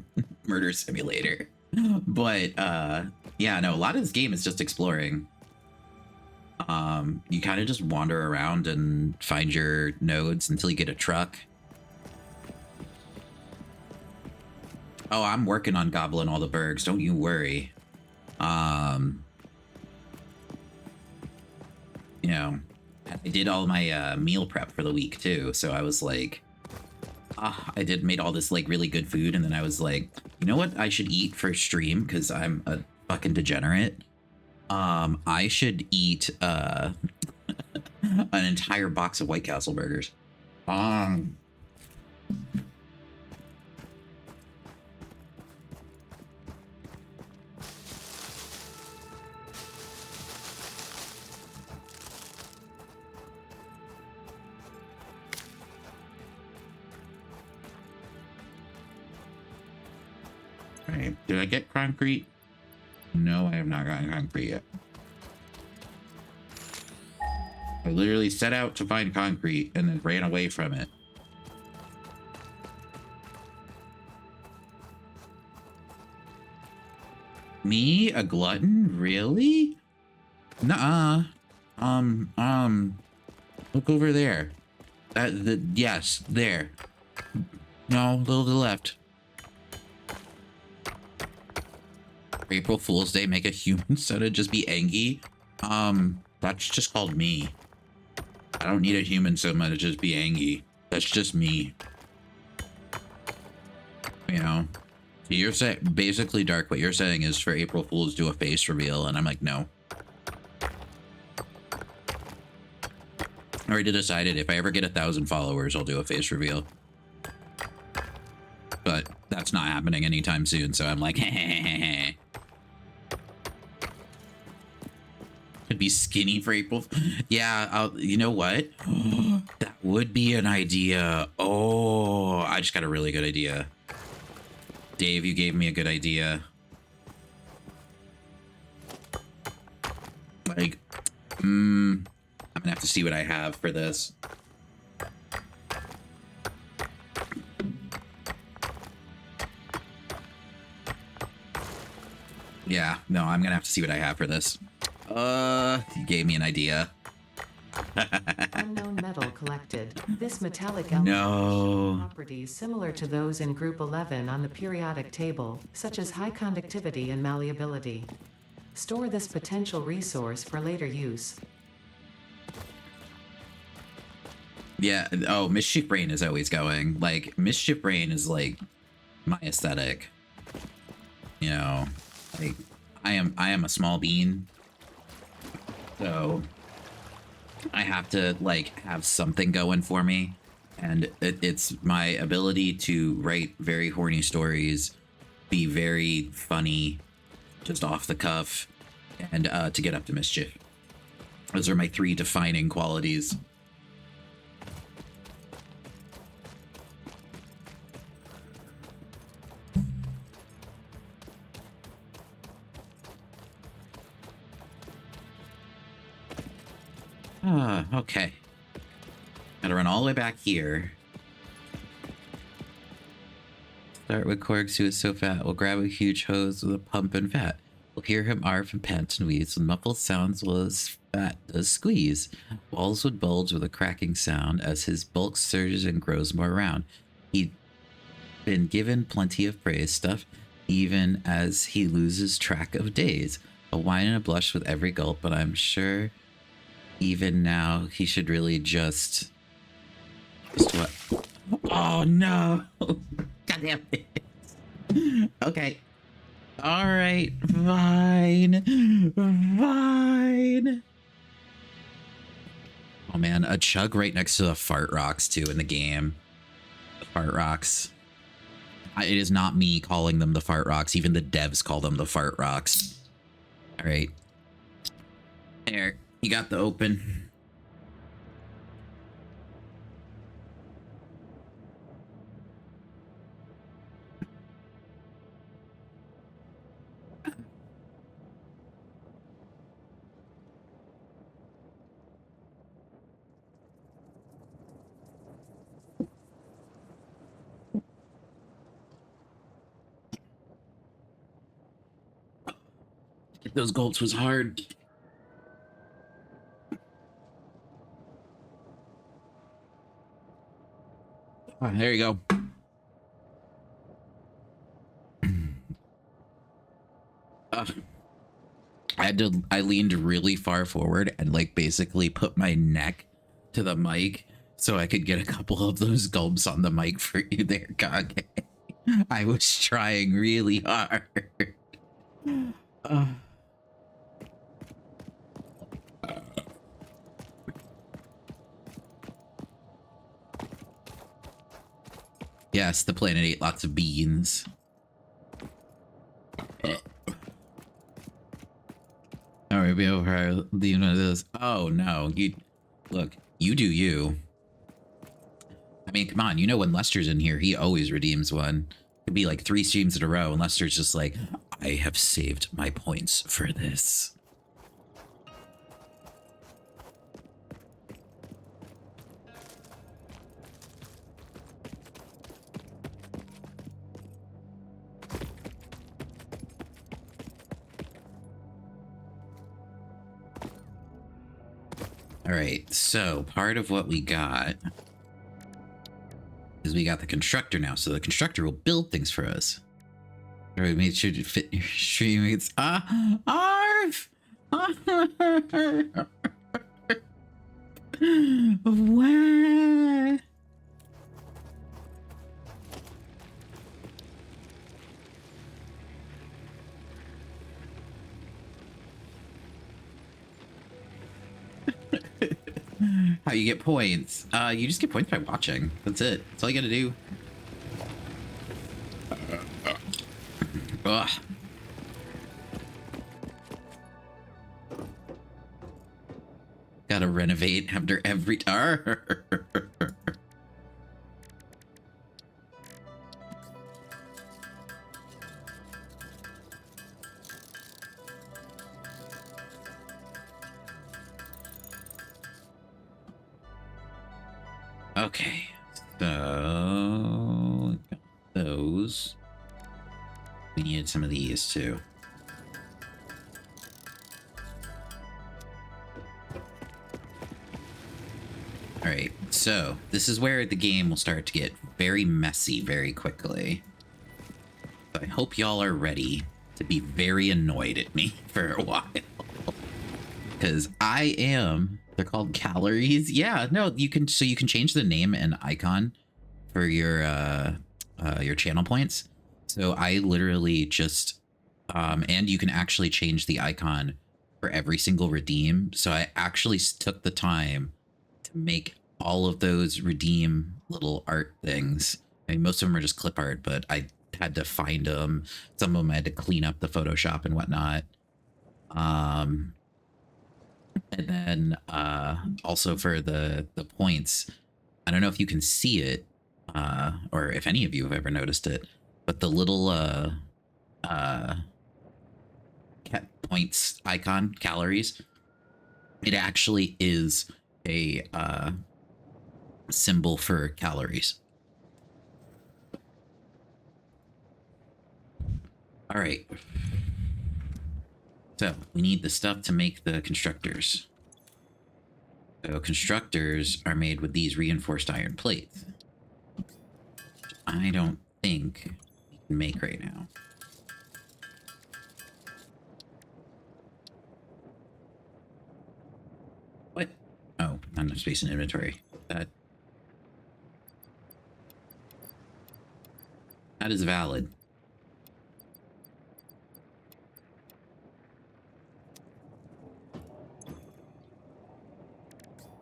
simulator. But, yeah, no, a lot of this game is just exploring. You kind of just wander around and find your nodes until you get a truck. Oh, I'm working on gobbling all the bergs. Don't you worry. You know, I did all my meal prep for the week too. So I was like, made all this like really good food, and then I was like, you know what I should eat for stream because I'm a fucking degenerate. I should eat an entire box of White Castle burgers. Right. Did I get concrete? No, I have not gotten concrete yet. I literally set out to find concrete and then ran away from it. Me? A glutton? Really? Nuh-uh. Look over there. Yes, there. No, a little to the left. April Fool's Day, make a human soda just be Angie. That's just called me. I don't need a human soda to just be Angie. That's just me. You know? So you're saying, basically, Dark, what you're saying is for April Fool's do a face reveal, and I'm like, no. I already decided if I ever get 1,000 followers, I'll do a face reveal. But that's not happening anytime soon, so I'm like, hehehehe. Could be skinny for April. Yeah, you know what? That would be an idea. Oh, I just got a really good idea. Dave, you gave me a good idea. Like, I'm gonna have to see what I have for this. Yeah, no, I'm gonna have to see what I have for this. You gave me an idea. Unknown metal collected. This metallic element has properties similar to those in Group 11 on the periodic table, such as high conductivity and malleability. Store this potential resource for later use. Yeah, oh, Mischief Brain is always going. Like, Mischief Brain is like my aesthetic. You know, like I am a small bean. So I have to like have something going for me, and it's my ability to write very horny stories, be very funny, just off the cuff, and to get up to mischief. Those are my 3 defining qualities. Okay. Gotta run all the way back here. Start with Corgs, who is so fat. We'll grab a huge hose with a pump and fat. We'll hear him arf and pant and wheeze with muffled sounds while his fat does squeeze. Walls would bulge with a cracking sound as his bulk surges and grows more round. He'd been given plenty of praise stuff, even as he loses track of days. A whine and a blush with every gulp, but I'm sure even now he should really just what? Oh no! God damn it! Okay. All right. Fine. Fine. Oh man, a chug right next to the fart rocks too in the game. The fart rocks. It is not me calling them the fart rocks. Even the devs call them the fart rocks. All right. There, you got the open. Those gulps was hard. Oh, there you go. I leaned really far forward and like basically put my neck to the mic so I could get a couple of those gulps on the mic for you there, Kage. I was trying really hard. Yes, the planet ate lots of beans. All right, be over. Leave one of those. Oh no, you look. You do you. I mean, come on. You know when Lester's in here, he always redeems one. Could be like 3 streams in a row, and Lester's just like, I have saved my points for this. All right, so part of what we got is we got the constructor now, so the constructor will build things for us. All right, make sure to fit your stream. It's Arf! What? How you get points? You just get points by watching. That's it. That's all you gotta do. Ugh. Gotta renovate after every turn. Okay, so got those. We needed some of these too. All right, so this is where the game will start to get very messy very quickly. So I hope y'all are ready to be very annoyed at me for a while. Because I am... They're called calories. Yeah, no, you can. So you can change the name and icon for your channel points. So I literally just, and you can actually change the icon for every single redeem. So I actually took the time to make all of those redeem little art things. I mean, most of them are just clip art, but I had to find them. Some of them I had to clean up the Photoshop and whatnot. And then also for the points, I don't know if you can see it, or if any of you have ever noticed it, but the little points icon, calories, it actually is a symbol for calories. All right. So we need the stuff to make the constructors. So constructors are made with these reinforced iron plates. I don't think we can make right now. What? Oh, not enough space in inventory. That is valid.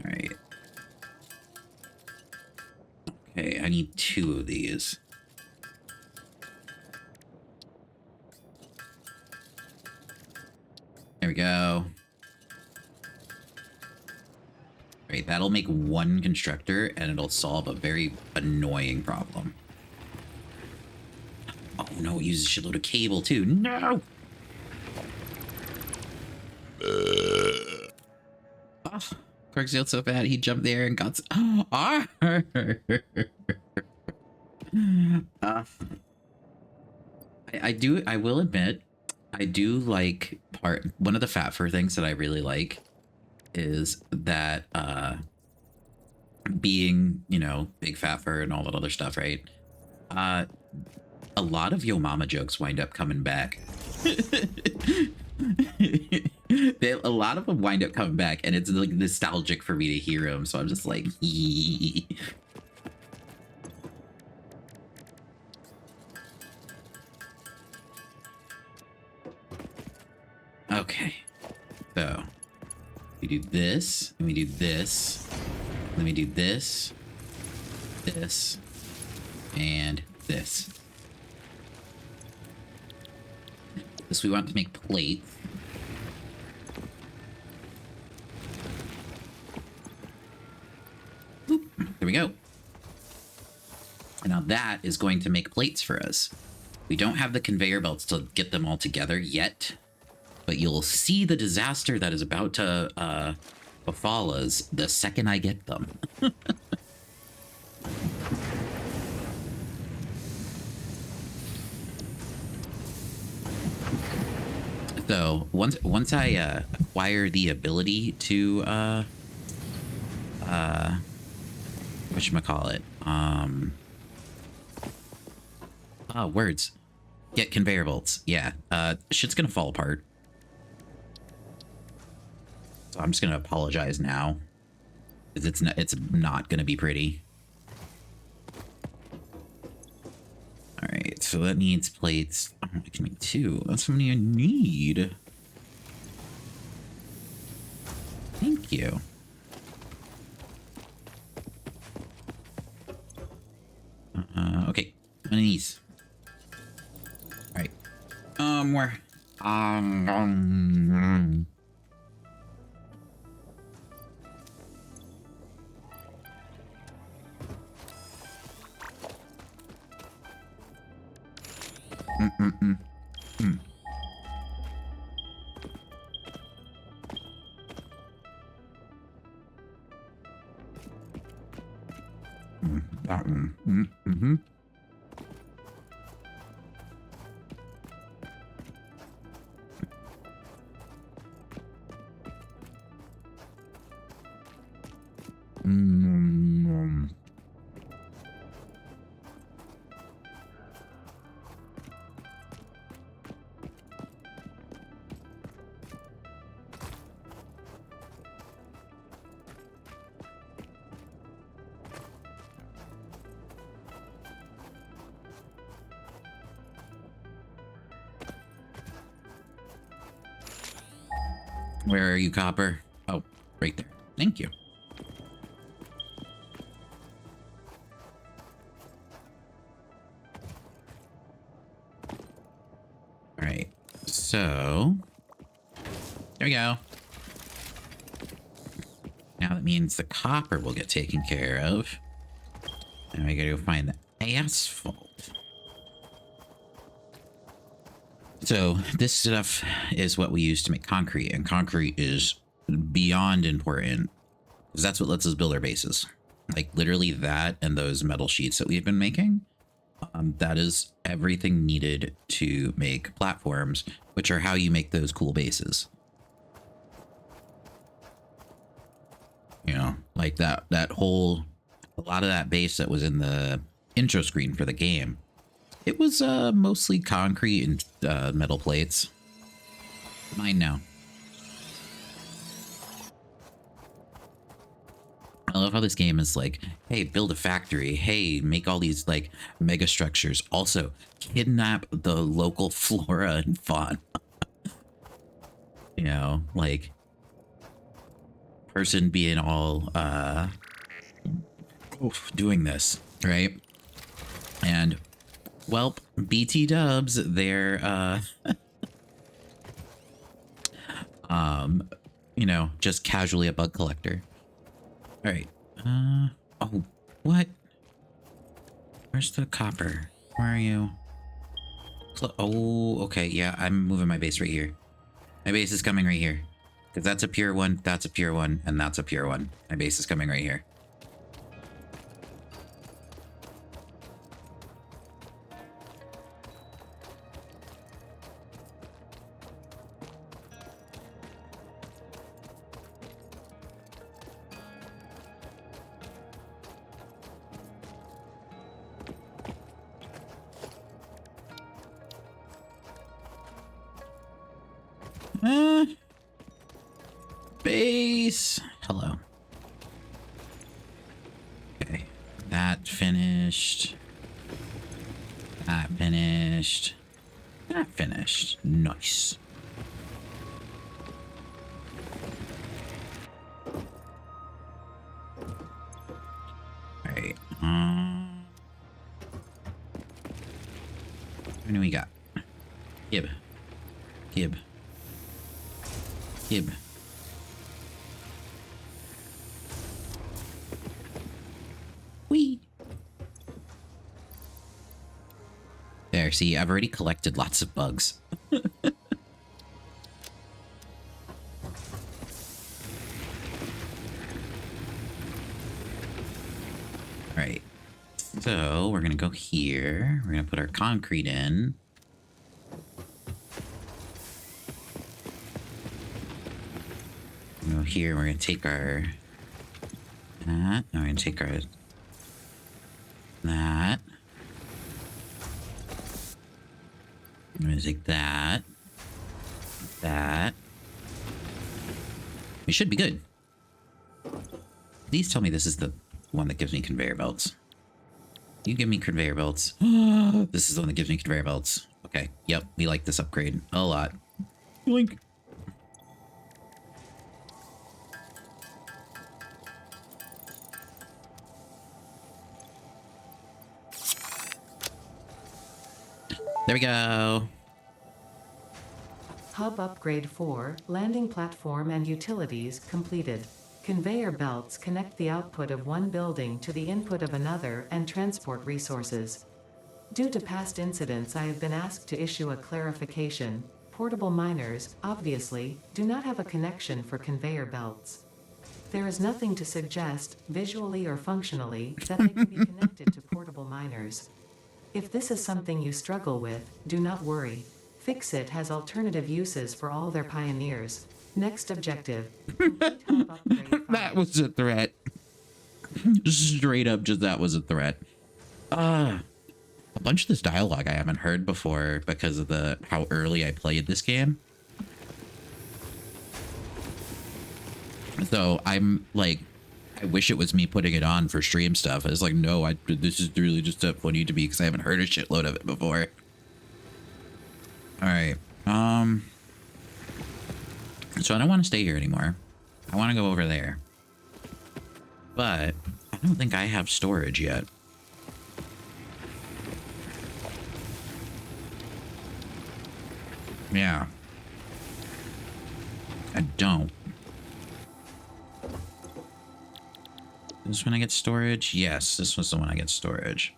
All right. Okay, I need 2 of these. There we go. All right, that'll make 1 constructor, and it'll solve a very annoying problem. Oh no, it uses a shitload of cable too. No! Oh, Corgsdale so bad he jumped there and got. I will admit, I do like one of the fat fur things that I really like is that being, you know, big fat fur and all that other stuff, right? A lot of Yo Mama jokes wind up coming back A lot of them wind up coming back, and it's like nostalgic for me to hear them. So I'm just like, okay. So we do this, and we do this. Let me do this, this, and this. This we want to make plates. Boop. There we go. And now that is going to make plates for us. We don't have the conveyor belts to get them all together yet, but you'll see the disaster that is about to befall us the second I get them. So once I acquire the ability to whatchamacallit, words, get conveyor belts. Yeah, shit's gonna fall apart. So I'm just gonna apologize now, because it's not gonna be pretty. All right, so that needs plates. Oh, I can make 2. That's how many I need. Thank you. Okay, one of these. All right. Where? That one. Mm-hmm. Where are you, Copper? Oh, right there. Thank you. All right. So there we go. Now that means the copper will get taken care of. And we gotta go find the asphalt. So this stuff is what we use to make concrete, and concrete is beyond important because that's what lets us build our bases. Like literally that and those metal sheets that we've been making. That is everything needed to make platforms, which are how you make those cool bases. You know, like that whole, a lot of that base that was in the intro screen for the game. It was mostly concrete and metal plates. Mine now. I love how this game is like, hey, build a factory. Hey, make all these like mega structures. Also, kidnap the local flora and fauna. You know, like person being all doing this, right? And well, BT dubs, they're you know, just casually a bug collector. All right. Oh, what? Where's the copper? Where are you? Oh, okay. Yeah, I'm moving my base right here. My base is coming right here. Because that's a pure one, that's a pure one, and that's a pure one. My base is coming right here. Base. Hello. Okay. That finished. That finished. That finished. Nice. Alright. What do we got? Gib. Gib. Gib. Whee! There, see, I've already collected lots of bugs. Alright. So, we're gonna go here. We're gonna put our concrete in. Go here, we're gonna take our... That. We're gonna take our... That. I'm gonna take that. That. We should be good. Please tell me this is the one that gives me conveyor belts. You give me conveyor belts. This is the one that gives me conveyor belts. Okay. Yep. We like this upgrade a lot. Blink. There we go. Hub upgrade 4, landing platform and utilities completed. Conveyor belts connect the output of one building to the input of another and transport resources. Due to past incidents, I have been asked to issue a clarification. Portable miners, obviously, do not have a connection for conveyor belts. There is nothing to suggest, visually or functionally, that they can be connected to portable miners. If this is something you struggle with, do not worry. Fixit has alternative uses for all their pioneers. Next objective. Complete hub upgrade 5. That was a threat. Straight up, just that was a threat. A bunch of this dialogue I haven't heard before because of how early I played this game. So I'm like, I wish it was me putting it on for stream stuff. I was like, no, this is really just stuff I need to be because I haven't heard a shitload of it before. All right. So I don't want to stay here anymore. I want to go over there. But I don't think I have storage yet. Yeah. I don't. This one I get storage? Yes, this was the one I get storage.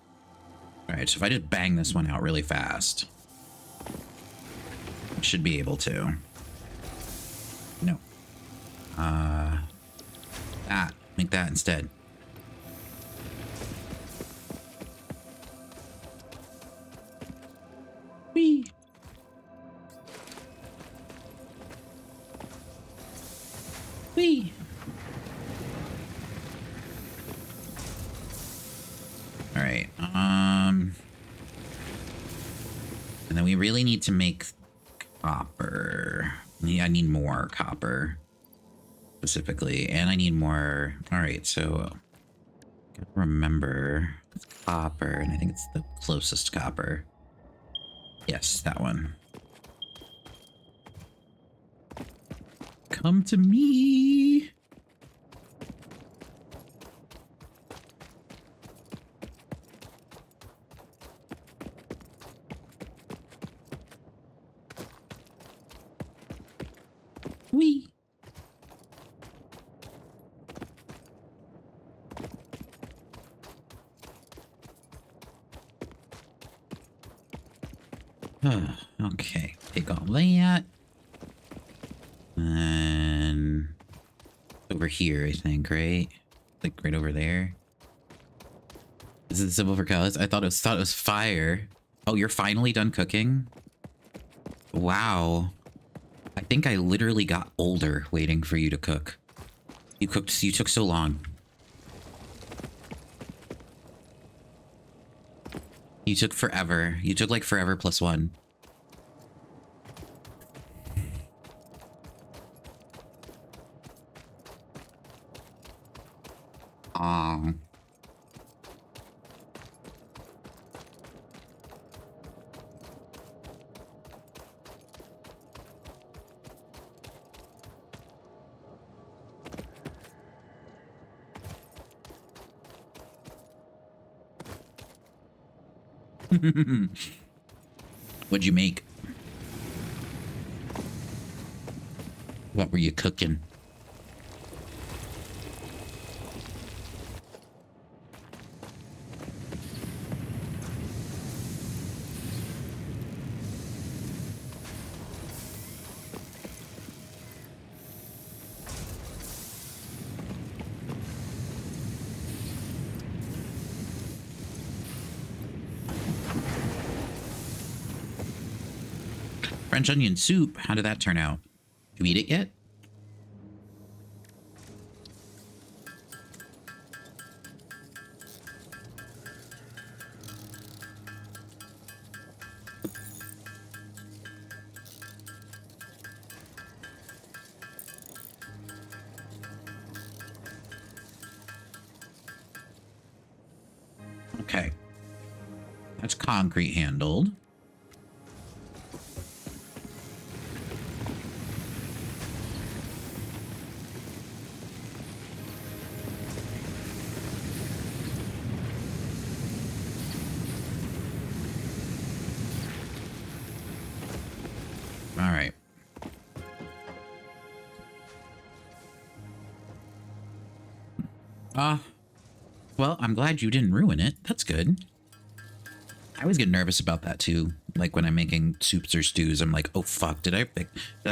Alright, so if I just bang this one out really fast, I should be able to. No. That. Make that instead. Whee! Whee! Alright, and then we really need to make copper. I need more copper, specifically, and I need more. Alright, so gotta remember it's copper, and I think it's the closest copper. Yes, that one. Come to me! Whee! Okay, take all that. And over here, I think, right? Like right over there. Is it the symbol for colors? I thought it was fire. Oh, you're finally done cooking? Wow. I think I literally got older waiting for you to cook. You took so long. You took forever. You took like forever plus one. Um. What'd you make? What were you cooking? French onion soup. How did that turn out? Did you eat it yet? Okay. That's concrete handled. All right. Well, I'm glad you didn't ruin it. That's good. I always get nervous about that too. Like when I'm making soups or stews, I'm like, oh fuck, did I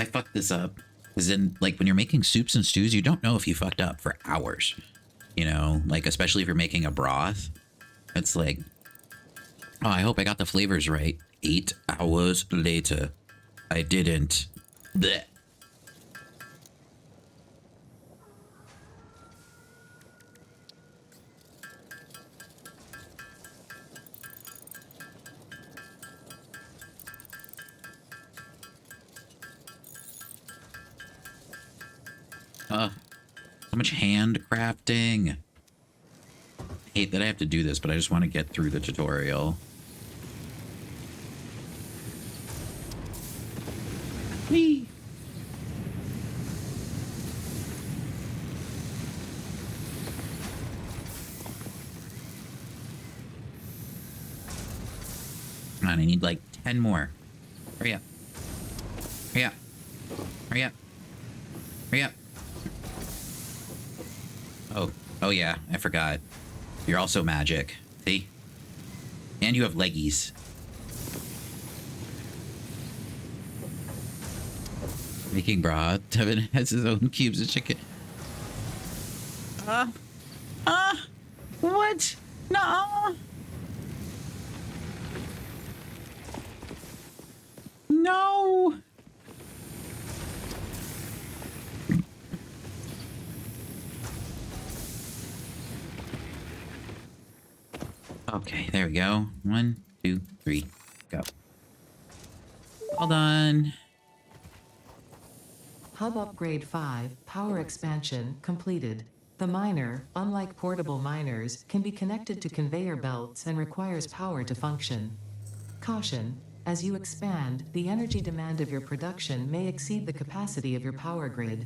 fuck this up? Because then, like when you're making soups and stews, you don't know if you fucked up for hours. You know, like especially if you're making a broth. It's like, oh, I hope I got the flavors right. 8 hours later, I didn't. Blech. So much hand crafting. I hate that I have to do this, but I just want to get through the tutorial. Whee! Come on, I need like 10 more. Hurry up. Hurry up. Hurry up. Hurry up. Oh yeah, I forgot. You're also magic. See? And you have leggies. Making broth. Devin has his own cubes of chicken. What? No. No. Okay, there we go. 1, 2, 3, go. All done. Hub upgrade 5, power expansion, completed. The miner, unlike portable miners, can be connected to conveyor belts and requires power to function. Caution: as you expand, the energy demand of your production may exceed the capacity of your power grid.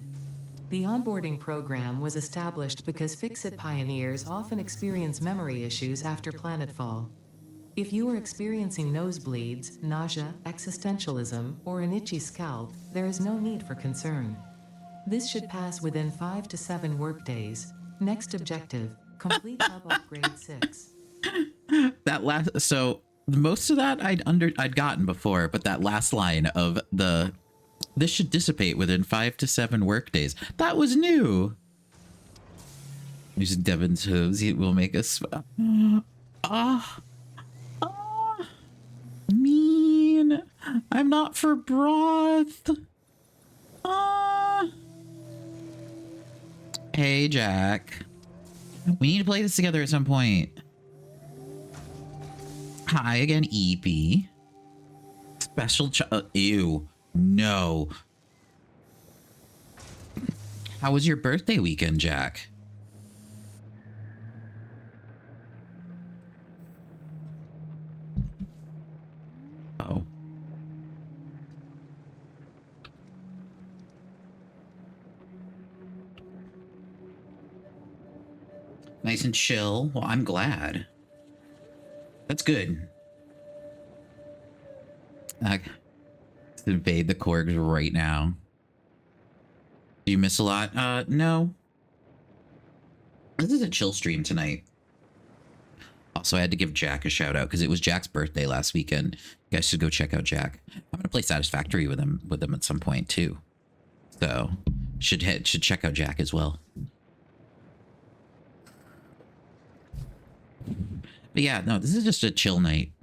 The onboarding program was established because Fix-It pioneers often experience memory issues after planetfall. If you are experiencing nosebleeds, nausea, existentialism, or an itchy scalp, there is no need for concern. This should pass within 5 to 7 workdays. Next objective: complete hub upgrade 6. That last, so most of that I'd gotten before, but that last line of this should dissipate within 5 to 7 workdays. That was new. Using Devin's hooves, he will make us. Mean. I'm not for broth. Hey, Jack. We need to play this together at some point. Hi again, EP. Special ew. No. How was your birthday weekend, Jack? Nice and chill. Well, I'm glad. That's good. Let's invade the Corgs right now. Do you miss a lot? No. This is a chill stream tonight. Also, I had to give Jack a shout out because it was Jack's birthday last weekend. You guys should go check out Jack. I'm gonna play Satisfactory with him at some point too. So should check out Jack as well. But yeah, no, this is just a chill night.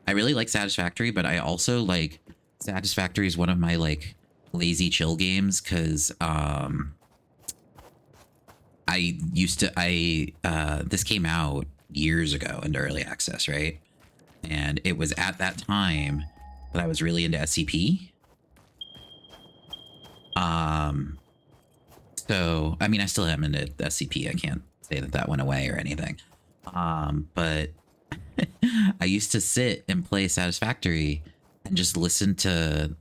I really like Satisfactory, but I also like Satisfactory is one of my like lazy chill games because this came out years ago into early access, right? And it was at that time that I was really into SCP. So I mean, I still am into SCP. I can't say that went away or anything. But I used to sit and play Satisfactory and just listen to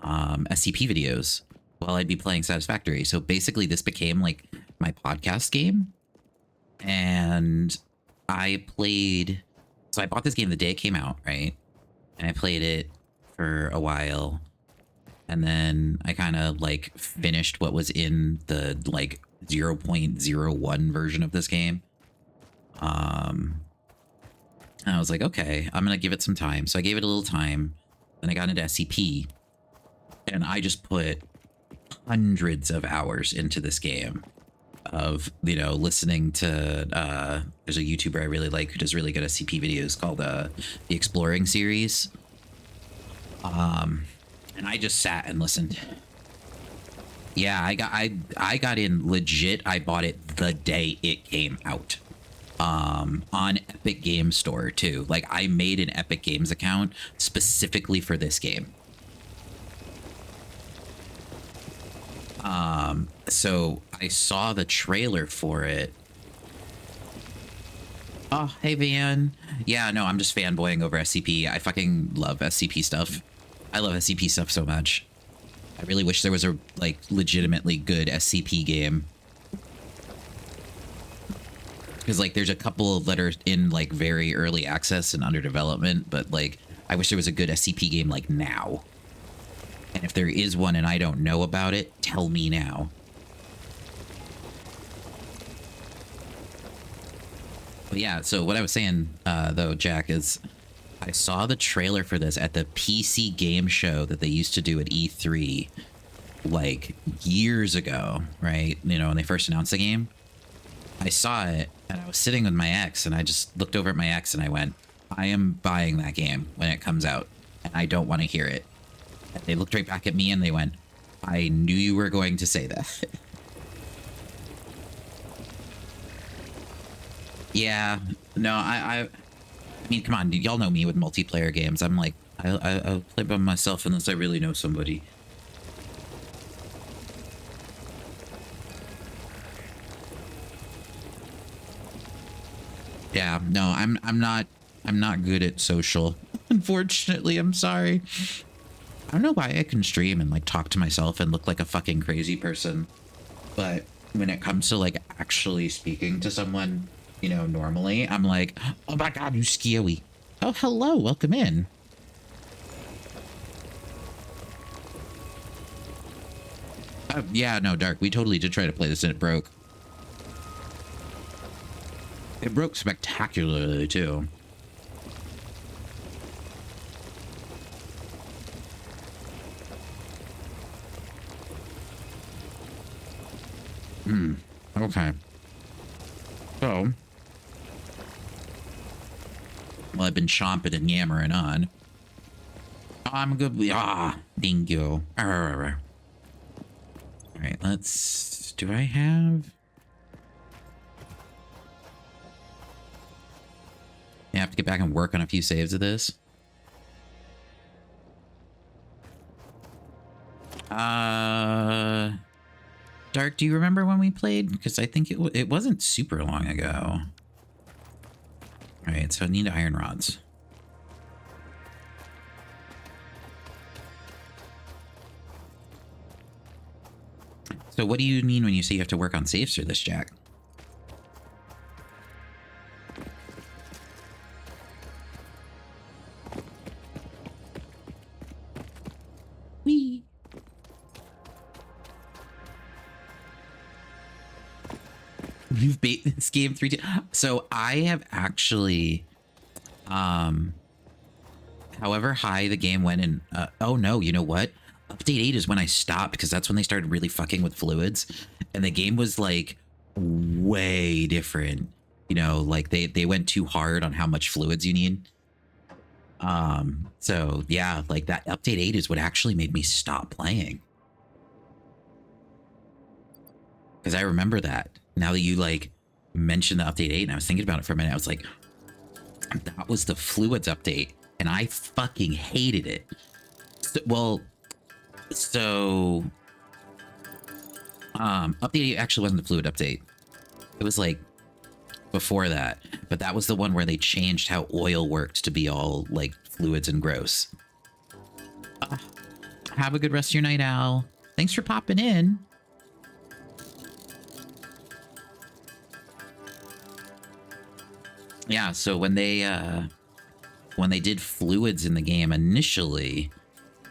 SCP videos while I'd be playing Satisfactory. So basically this became like my podcast game. And I bought this game the day it came out, right? And I played it for a while. And then I kind of like finished what was in the like 0.01 version of this game. And I was like, okay, I'm going to give it some time. So I gave it a little time. Then I got into SCP. And I just put hundreds of hours into this game of, you know, listening to, there's a YouTuber I really like who does really good SCP videos called the Exploring series. And I just sat and listened. Yeah, I got in legit. I bought it the day it came out. On Epic Games Store too. Like I made an Epic Games account specifically for this game. So I saw the trailer for it. Oh, hey Van. Yeah, no, I'm just fanboying over SCP. I fucking love SCP stuff. I love SCP stuff so much. I really wish there was a like legitimately good SCP game. Because like there's a couple that are in like very early access and under development, but like I wish there was a good SCP game like now. And if there is one and I don't know about it, tell me now. But yeah, so what I was saying though, Jack, is I saw the trailer for this at the PC game show that they used to do at E3 like years ago, right? You know, when they first announced the game. I saw it and I was sitting with my ex and I just looked over at my ex and I went, I am buying that game when it comes out and I don't want to hear it. And they looked right back at me and they went, I knew you were going to say that. Yeah, no, I mean, come on, y'all know me with multiplayer games. I'm like, I'll play by myself unless I really know somebody. Yeah, no, I'm not good at social. Unfortunately, I'm sorry. I don't know why I can stream and like talk to myself and look like a fucking crazy person. But when it comes to like actually speaking to someone, you know, normally, I'm like, oh my God, you scary. Oh, hello, welcome in. Yeah, no, Dark, we totally did try to play this and it broke. It broke spectacularly, too. Okay. So, well, I've been chomping and yammering on. I'm good. Thank you. All right, let's... Do I have... I have to get back and work on a few saves of this. Dark, do you remember when we played? Because I think it wasn't super long ago. All right, so I need iron rods. So what do you mean when you say you have to work on saves for this, Jack? Wee. You've beat this game 3 times. So I have actually, however high the game went in, oh no, you know what? Update 8 is when I stopped because that's when they started really fucking with fluids. And the game was like way different. You know, like they went too hard on how much fluids you need. So yeah, like that update 8 is what actually made me stop playing. Because I remember that. Now that you like mentioned the update 8 and I was thinking about it for a minute, I was like, that was the fluids update and I fucking hated it. So update 8 actually wasn't the fluid update. It was like before that, but that was the one where they changed how oil worked to be all like fluids and gross. Have a good rest of your night, Al. Thanks for popping in. Yeah, so when they did fluids in the game initially,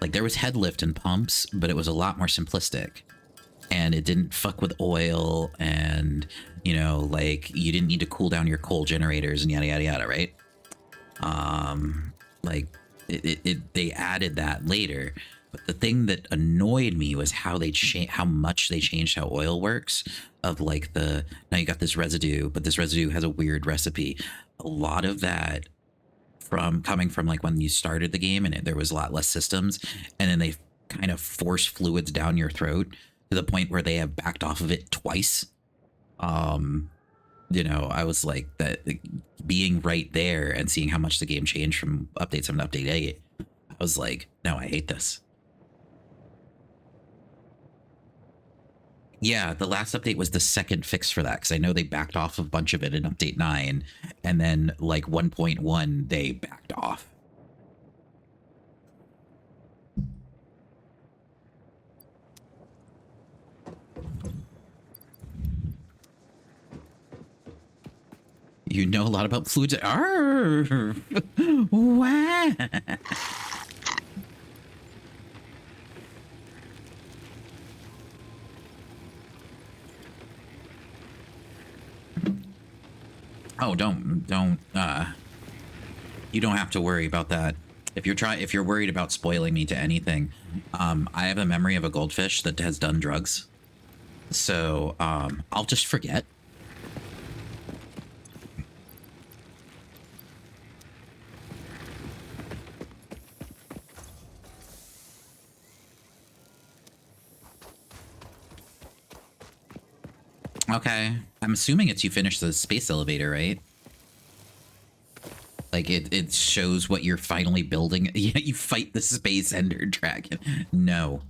like there was head lift and pumps, but it was a lot more simplistic. And it didn't fuck with oil and, you know, like you didn't need to cool down your coal generators and yada yada yada, right? Like they added that later. But the thing that annoyed me was how much they changed how oil works. Of like now you got this residue, but this residue has a weird recipe. A lot of that coming from like when you started the game and there was a lot less systems, and then they kind of force fluids down your throat to the point where they have backed off of it twice. You know, I was like that being right there and seeing how much the game changed from update 7 to update 8. I was like, no, I hate this. Yeah, the last update was the second fix for that because I know they backed off a bunch of it in update 9, and then like 1.1 they backed off. You know a lot about fluids. Arr! Wow. Oh, don't you don't have to worry about that. If you're worried about spoiling me to anything, I have a memory of a goldfish that has done drugs. So, I'll just forget. Okay, I'm assuming it's you finished the space elevator, right? Like it shows what you're finally building. Yeah, you fight the space ender dragon. No,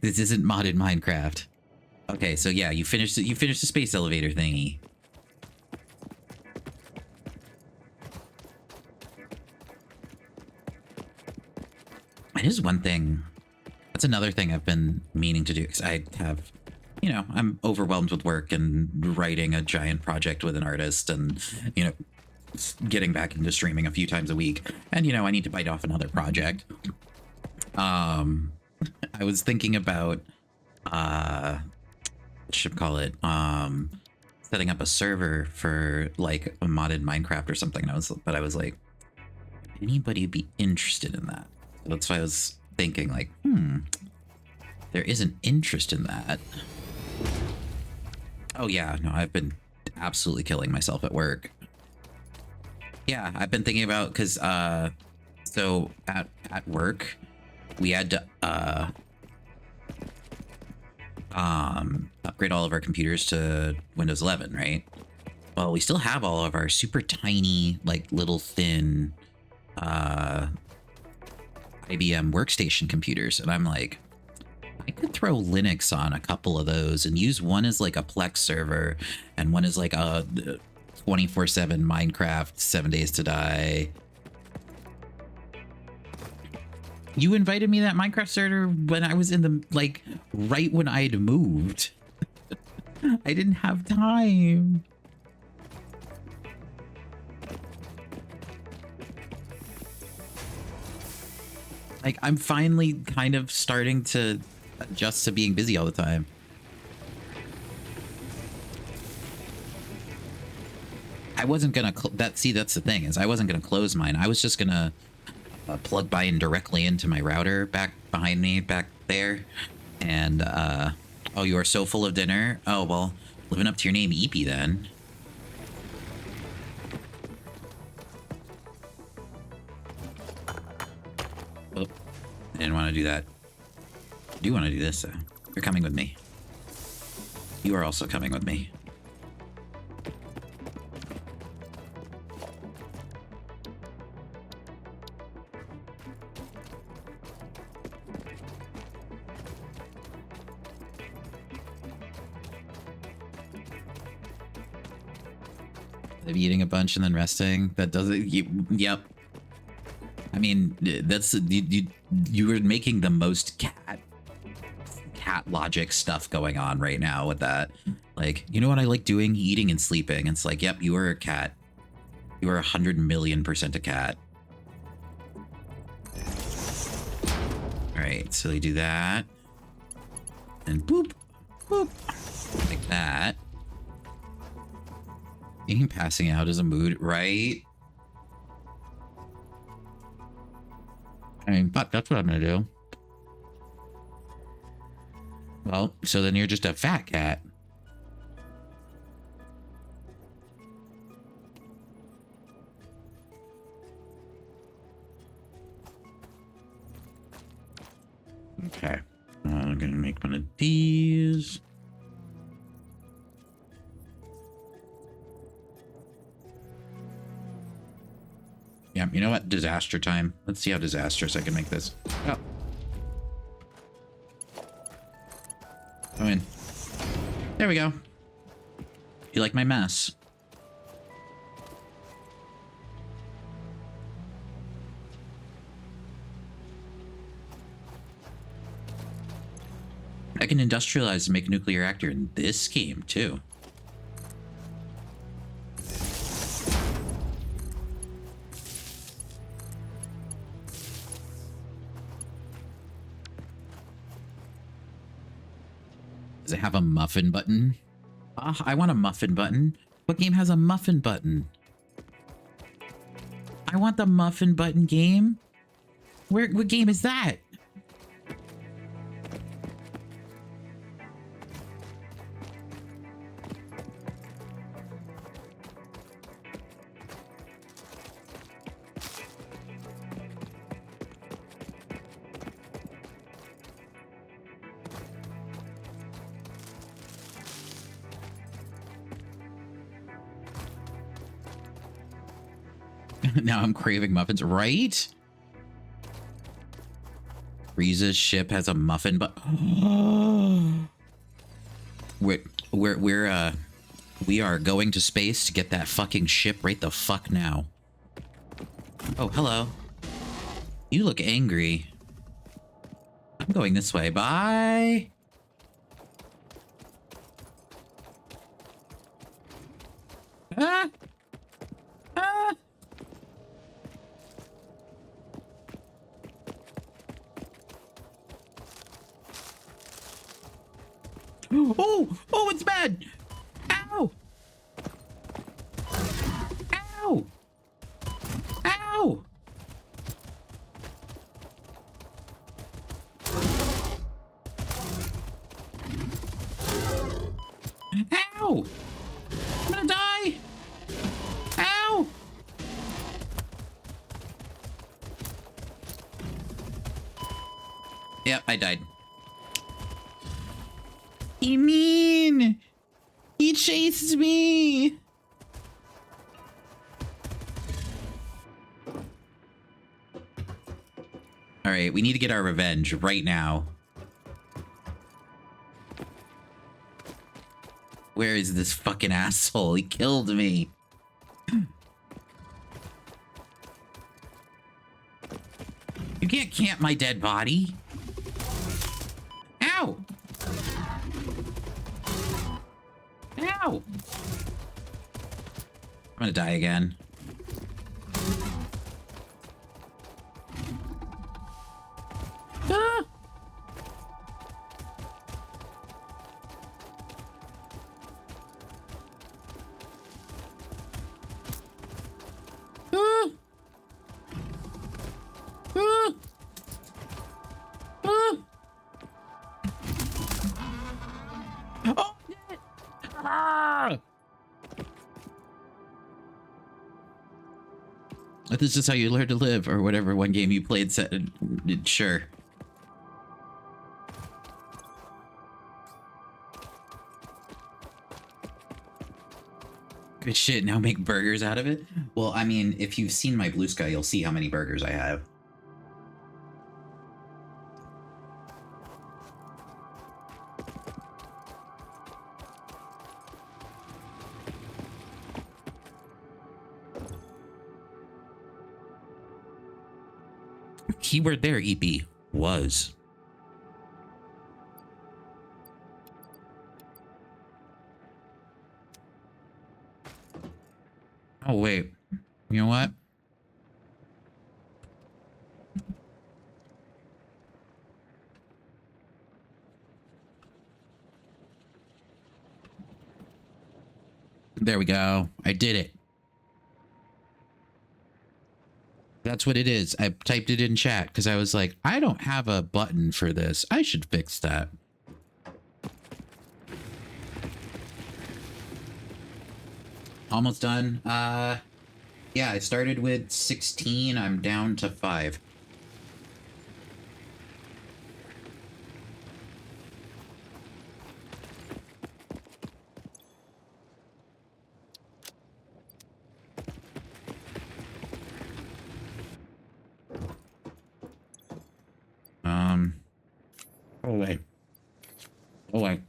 this isn't modded Minecraft. Okay, so yeah, you finished the space elevator thingy. It is one thing. That's another thing I've been meaning to do because I have. You know, I'm overwhelmed with work and writing a giant project with an artist and, you know, getting back into streaming a few times a week. And, you know, I need to bite off another project. I was thinking about, what should I call it? Setting up a server for like a modded Minecraft or something. But I was like, anybody be interested in that? That's why I was thinking like, there is an interest in that. Oh yeah, no, I've been absolutely killing myself at work. Yeah, I've been thinking about because so at work we had to upgrade all of our computers to Windows 11, right? Well, we still have all of our super tiny, like little thin IBM workstation computers, and I'm like, I could throw Linux on a couple of those and use one as like a Plex server and one as like a 24/7 Minecraft 7 Days to Die. You invited me that Minecraft server when I was in the, like, right when I'd moved. I didn't have time. Like, I'm finally kind of starting to adjust to being busy all the time. I wasn't gonna that's the thing, is I wasn't gonna close mine. I was just gonna plug in directly into my router back behind me back there. And oh, you are so full of dinner. Oh, well, living up to your name, Eepy, then. Oh, I didn't want to do that. I do want to do this, though. You're coming with me. You are also coming with me. Of eating a bunch and then resting. That doesn't. Yep. I mean, that's you were making the most cat logic stuff going on right now with that. Like, you know what I like doing? Eating and sleeping. It's like, yep, you are a cat. You are 100,000,000% a cat. All right, so you do that, and boop, boop, like that. Even passing out is a mood, right? I mean, but that's what I'm gonna do. Well, so then you're just a fat cat. Okay. I'm gonna make one of these. Yeah, you know what? Disaster time. Let's see how disastrous I can make this. Oh. Come in. There we go. You like my mess? I can industrialize and make a nuclear reactor in this game, too. Does it have a muffin button? I want a muffin button. What game has a muffin button? I want the muffin button game. What game is that? Now I'm craving muffins, right? Riza's ship has a muffin, but we are going to space to get that fucking ship right the fuck now. Oh, hello. You look angry. I'm going this way. Bye. Ah. Ah. Oh, it's bad. Ow. Ow. Ow. Ow. I'm gonna die. Ow. Yep, I died. You mean? He chased me. All right, we need to get our revenge right now. Where is this fucking asshole? He killed me. You can't camp my dead body. Ow! Ow! I'm gonna die again. Ah! Ah! Ah! Ah! Oh, shit! Ah! This is how you learn to live, or whatever one game you played said. Sure. Good shit, now make burgers out of it? Well, I mean, if you've seen my Blue Sky, you'll see how many burgers I have. Keyword there, EP, was. Oh, wait. You know what? There we go. I did it. That's what it is. I typed it in chat because I was like, I don't have a button for this. I should fix that. Almost done. Yeah, I started with 16. I'm down to 5. Oh wait. Oh wait.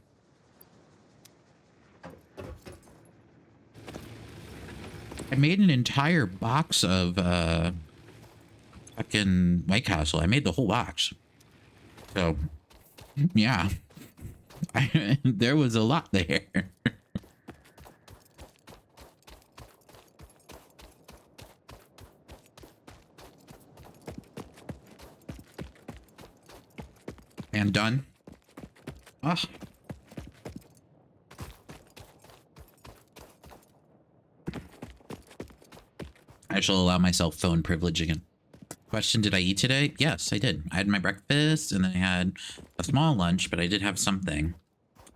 I made an entire box of fucking White Castle. I made the whole box. So yeah. There was a lot there. And done. Ah. I shall allow myself phone privilege again. Question, did I eat today? Yes, I did. I had my breakfast and then I had a small lunch, but I did have something.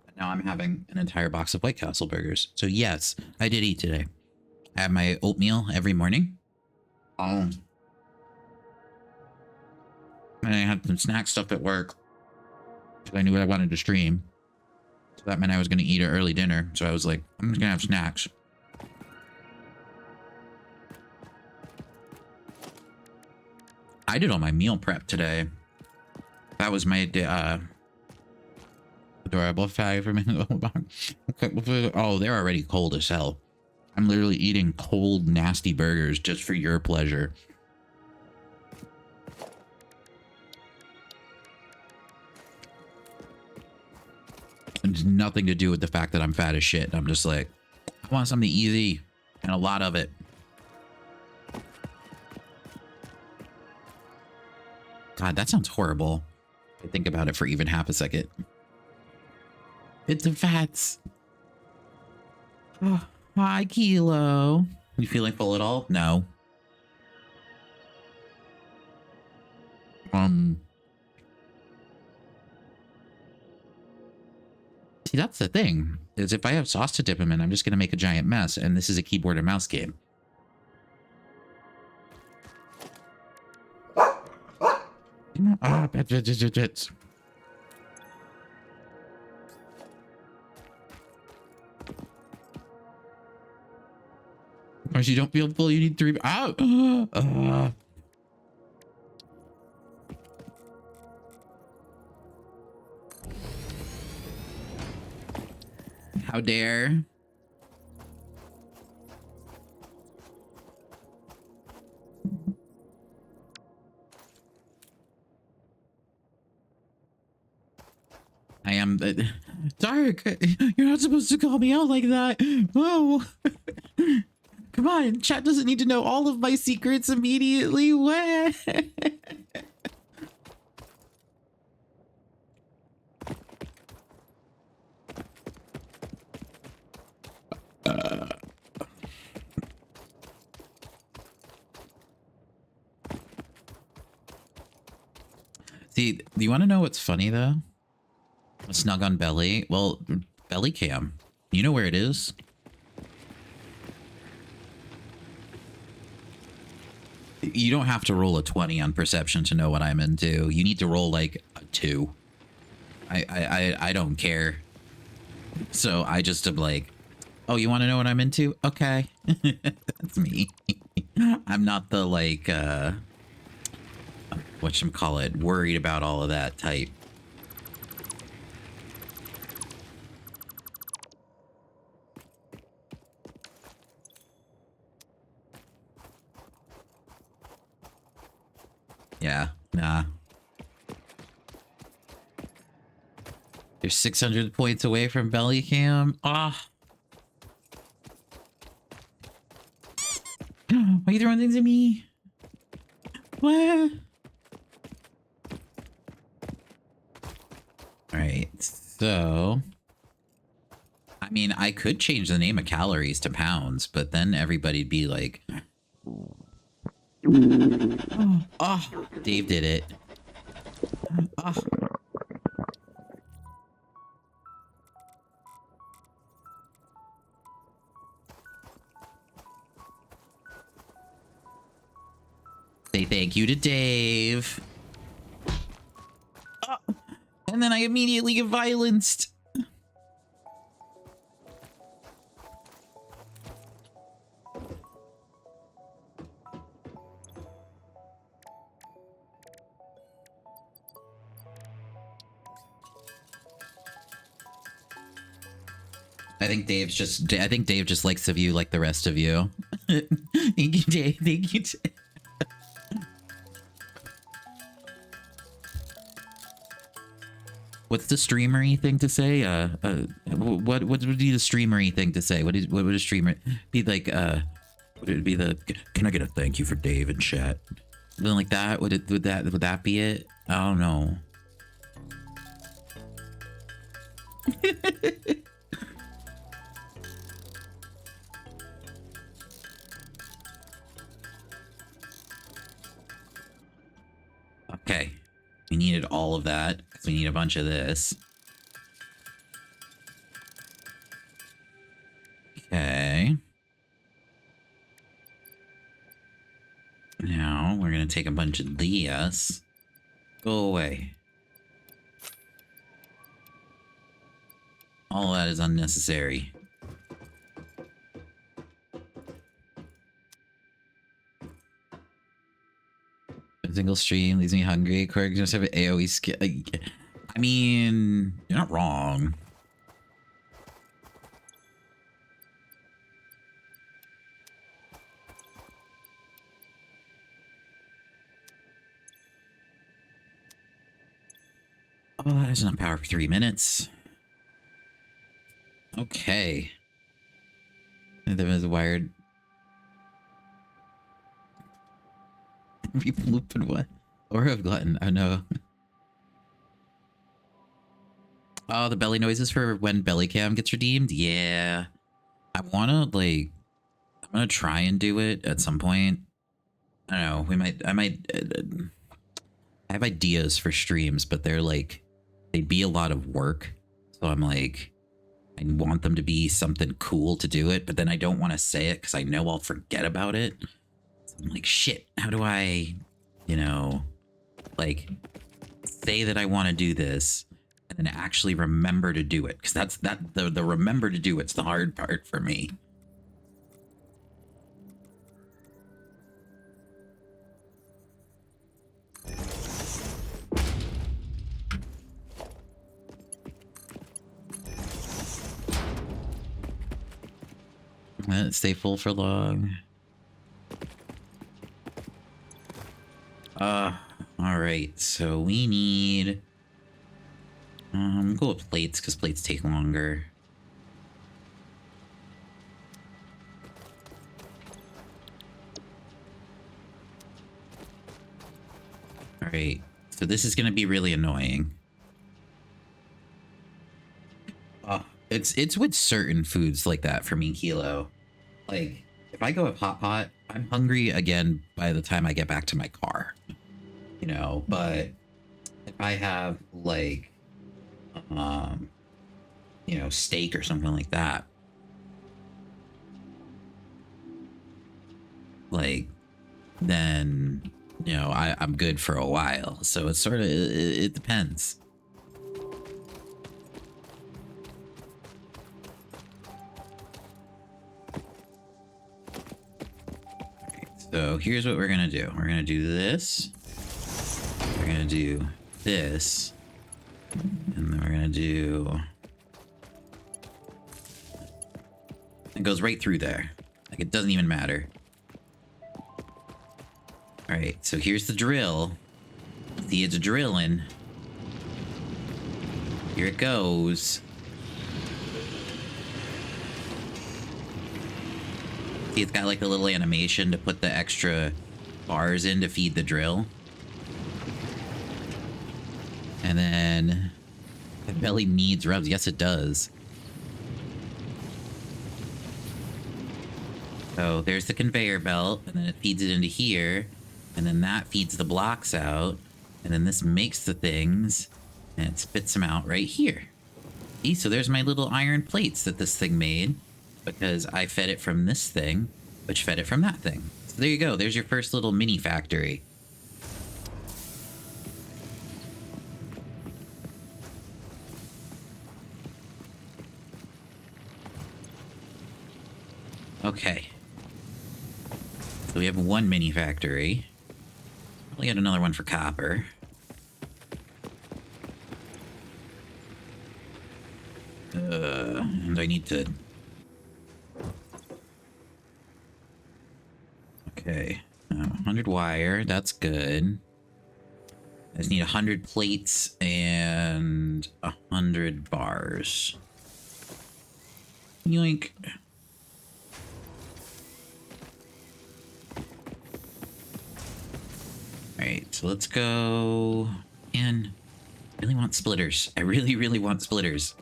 And now I'm having an entire box of White Castle burgers. So yes, I did eat today. I have my oatmeal every morning. And I had some snack stuff at work. I knew I wanted to stream. So that meant I was going to eat an early dinner. So I was like, I'm just going to have snacks. I did all my meal prep today. That was my adorable 5 minutes. Oh, they're already cold as hell. I'm literally eating cold, nasty burgers just for your pleasure. It's nothing to do with the fact that I'm fat as shit. I'm just like, I want something easy and a lot of it. God, that sounds horrible. I think about it for even half a second. It's the fats. Oh, hi, Kilo. You feeling full at all? No. See, that's the thing, is if I have sauce to dip them in, I'm just going to make a giant mess, and this is a keyboard and mouse game. Because you don't feel full, you need 3. Ow! How dare? I am Dark. You're not supposed to call me out like that. Oh, come on. Chat doesn't need to know all of my secrets immediately. What? See, do you want to know what's funny though? Snug on belly. Well, belly cam. You know where it is? You don't have to roll a 20 on perception to know what I'm into. You need to roll like a 2. I don't care. So I just am like, oh, you want to know what I'm into? Okay. That's me. I'm not the like whatchamacallit, worried about all of that type. Yeah, nah. You're 600 points away from belly cam. Ah. Why are you throwing things at me? What? Alright, so... I mean, I could change the name of calories to pounds, but then everybody'd be like... Oh, Dave did it. Oh. Say thank you to Dave. Oh. And then I immediately get violenced. I think Dave just likes of you like the rest of you. Thank you, Dave. Thank you, Dave. What's the streamery thing to say? What would be the streamery thing to say? What would a streamer be like? Would it be the? Can I get a thank you for Dave in chat? Something like that. Would that be it? I don't know. Okay, we needed all of that because we need a bunch of this. Okay. Now we're gonna take a bunch of these. Go away. All of that is unnecessary. A single stream leaves me hungry. Corg just have an AoE skill. I mean, you're not wrong. Oh, that is enough power for 3 minutes. Okay. There was wired. Loop and what? Aura of Glutton. Oh no. Oh, the belly noises for when belly cam gets redeemed. Yeah. I wanna like. I'm gonna try and do it at some point. I don't know. I have ideas for streams, but they're like, they'd be a lot of work. So I'm like, I want them to be something cool to do it, but then I don't want to say it because I know I'll forget about it. So I'm like, shit, how do I, you know, like say that I want to do this and then actually remember to do it? Because that's the remember to do it's the hard part for me. Stay full for long. All right, so we need Go with plates because plates take longer. All right, so this is going to be really annoying. It's with certain foods like that for me, Kilo. Like, if I go with hot pot, I'm hungry again by the time I get back to my car. You know, but if I have like, you know, steak or something like that, like, then, you know, I'm good for a while. So it's sort of, it depends. So here's what we're gonna do. We're gonna do this. We're gonna do this. And then we're gonna do... It goes right through there. Like, it doesn't even matter. Alright, so here's the drill. See, it's drilling. Here it goes. See, it's got like a little animation to put the extra bars in to feed the drill. And then the belly needs rubs. Yes, it does. So there's the conveyor belt, and then it feeds it into here, and then that feeds the blocks out, and then this makes the things, and it spits them out right here. See, so there's my little iron plates that this thing made, because I fed it from this thing, which fed it from that thing. So there you go. There's your first little mini factory. Okay. So we have one mini factory. Probably got another one for copper. And I need to... Okay. 100 wire. That's good. I just need 100 plates and 100 bars. Yoink. Alright, so let's go... And I really want splitters. I really, really want splitters.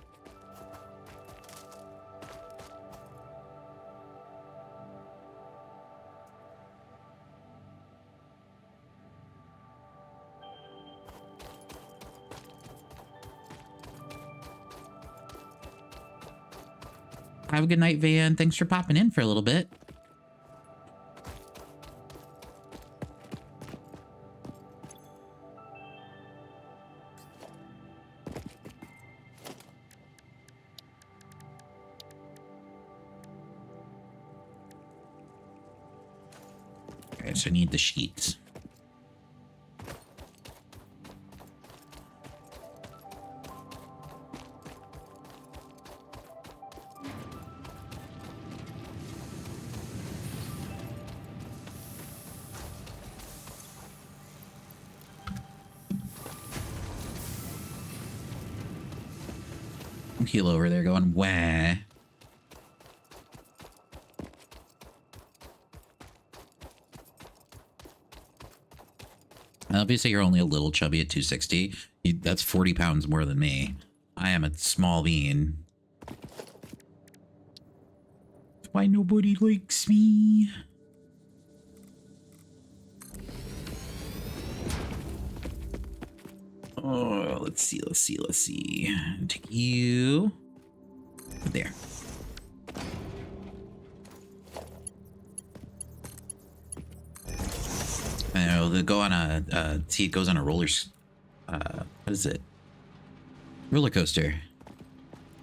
Have a good night, Van. Thanks for popping in for a little bit. Okay, so I need the sheets. Heel over there going, wah. Obviously, you're only a little chubby at 260. That's 40 pounds more than me. I am a small bean. That's why nobody likes me. Oh, let's see. Take you there. I know they go on a see, it goes on a roller. What is it? Roller coaster.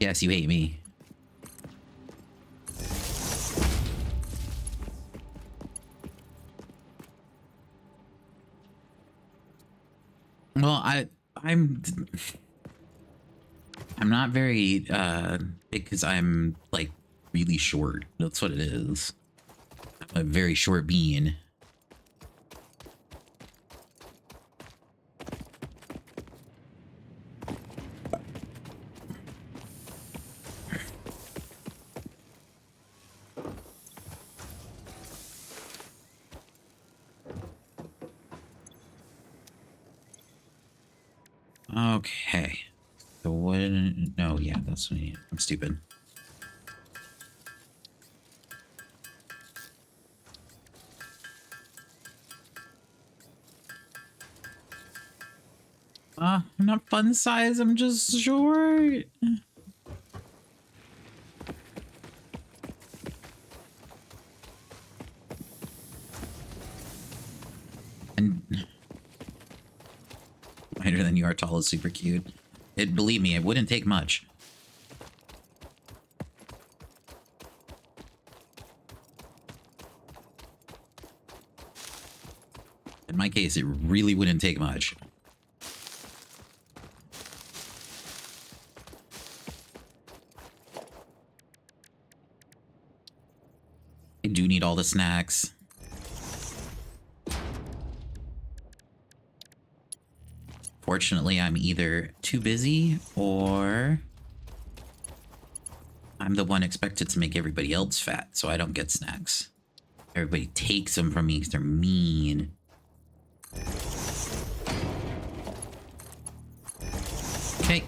Yes, you hate me. Well, I'm not very big because I'm like really short. That's what it is. I'm a very short bean. Okay. So what? No, yeah, that's me. I'm stupid. I'm not fun size. I'm just short. And wider than you are, tall is super cute. Believe me, it wouldn't take much. In my case, it really wouldn't take much. I do need all the snacks. Fortunately, I'm either too busy or I'm the one expected to make everybody else fat, so I don't get snacks. Everybody takes them from me because they're mean. Okay.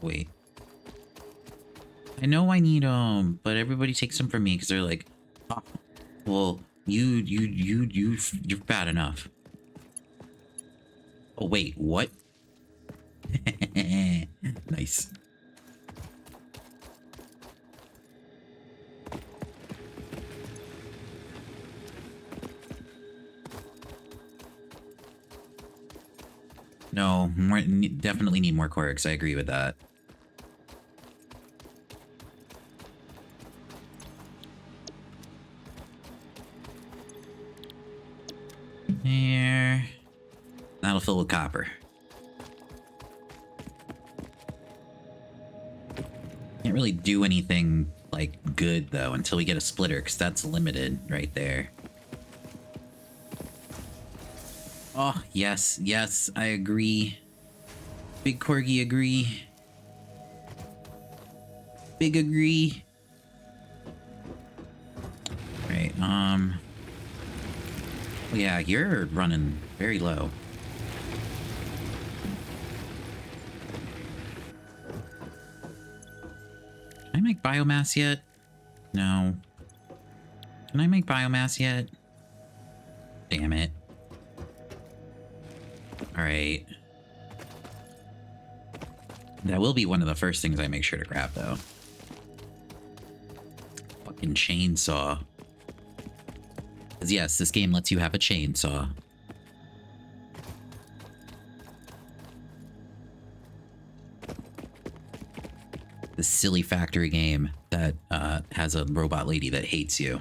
Wait. I know I need but everybody takes them from me because they're like, oh, well, you're fat enough. Oh wait, what? Nice. No, definitely need more Corgs. I agree with that. Here. That'll fill with copper. Can't really do anything, like, good, though, until we get a splitter, because that's limited right there. Oh, yes, yes, I agree. Big Corgi agree. Big agree. Right, oh yeah, you're running very low. Can I make biomass yet? No. Can I make biomass yet? Damn it. Alright. That will be one of the first things I make sure to grab, though. Fucking chainsaw. Because yes, this game lets you have a chainsaw. The silly factory game that has a robot lady that hates you.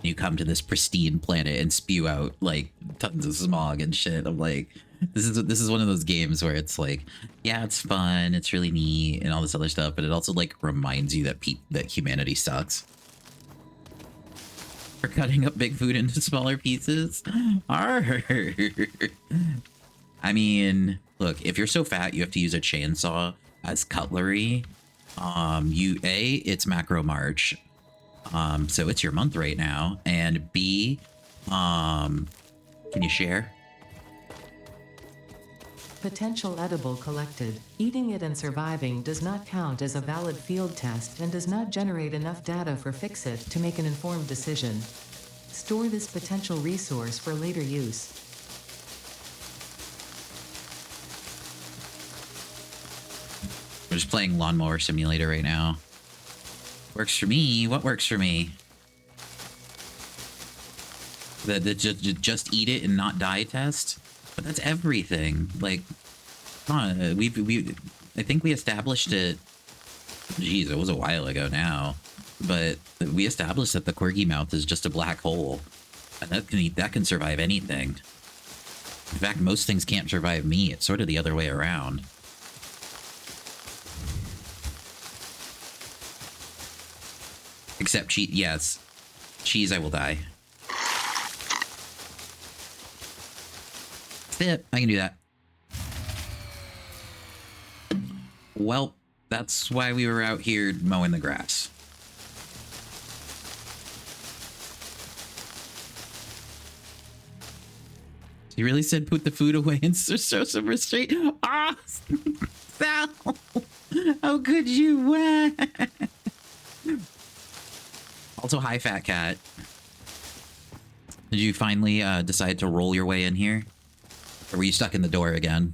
You come to this pristine planet and spew out like tons of smog and shit. I'm like, this is one of those games where it's like, yeah, it's fun, it's really neat, and all this other stuff, but it also like reminds you that that humanity sucks. For cutting up big food into smaller pieces. Arr. I mean, look, if you're so fat you have to use a chainsaw as cutlery, it's macro March. So it's your month right now. And B, can you share? Potential edible collected. Eating it and surviving does not count as a valid field test and does not generate enough data for Fixit to make an informed decision. Store this potential resource for later use. We're just playing Lawnmower Simulator right now. Works for me. What works for me? The just eat it and not die test? But that's everything. Like, come on, I think we established it. Geez, it was a while ago now. But we established that the Corgi mouth is just a black hole. And that can survive anything. In fact, most things can't survive me. It's sort of the other way around. Except cheese. Yes. Cheese, I will die. That's it. I can do that. Well, That's why we were out here mowing the grass. He really said put the food away and show some restraint. Ah, Sal! How could you? Also, hi, Fat Cat. Did you finally decide to roll your way in here? Or were you stuck in the door again?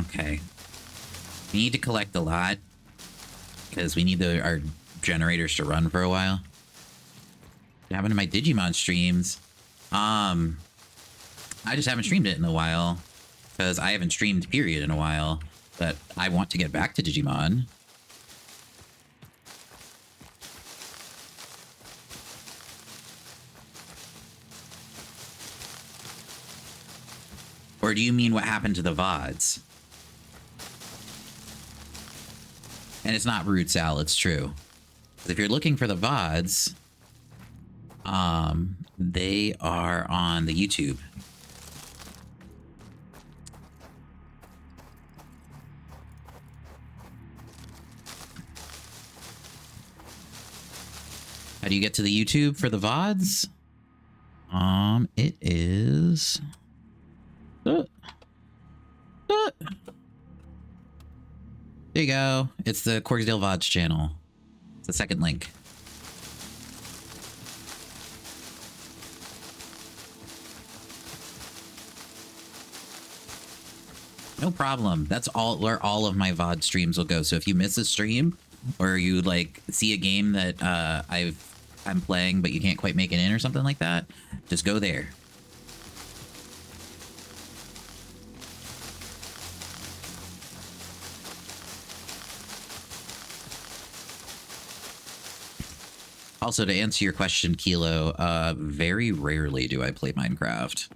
Okay. We need to collect a lot because we need our generators to run for a while. What happened to my Digimon streams? I just haven't streamed it in a while because I haven't streamed period in a while, but I want to get back to Digimon. Or do you mean what happened to the VODs? And it's not rude, Sal, it's true. If you're looking for the VODs, they are on the YouTube. How do you get to the YouTube for the VODs? It is... There you go. It's the Corgsdale VODs channel. It's the second link. No problem. That's all where all of my VOD streams will go. So if you miss a stream or you like see a game that I'm playing but you can't quite make it in or something like that, just go there. Also, to answer your question, Kilo, very rarely do I play Minecraft.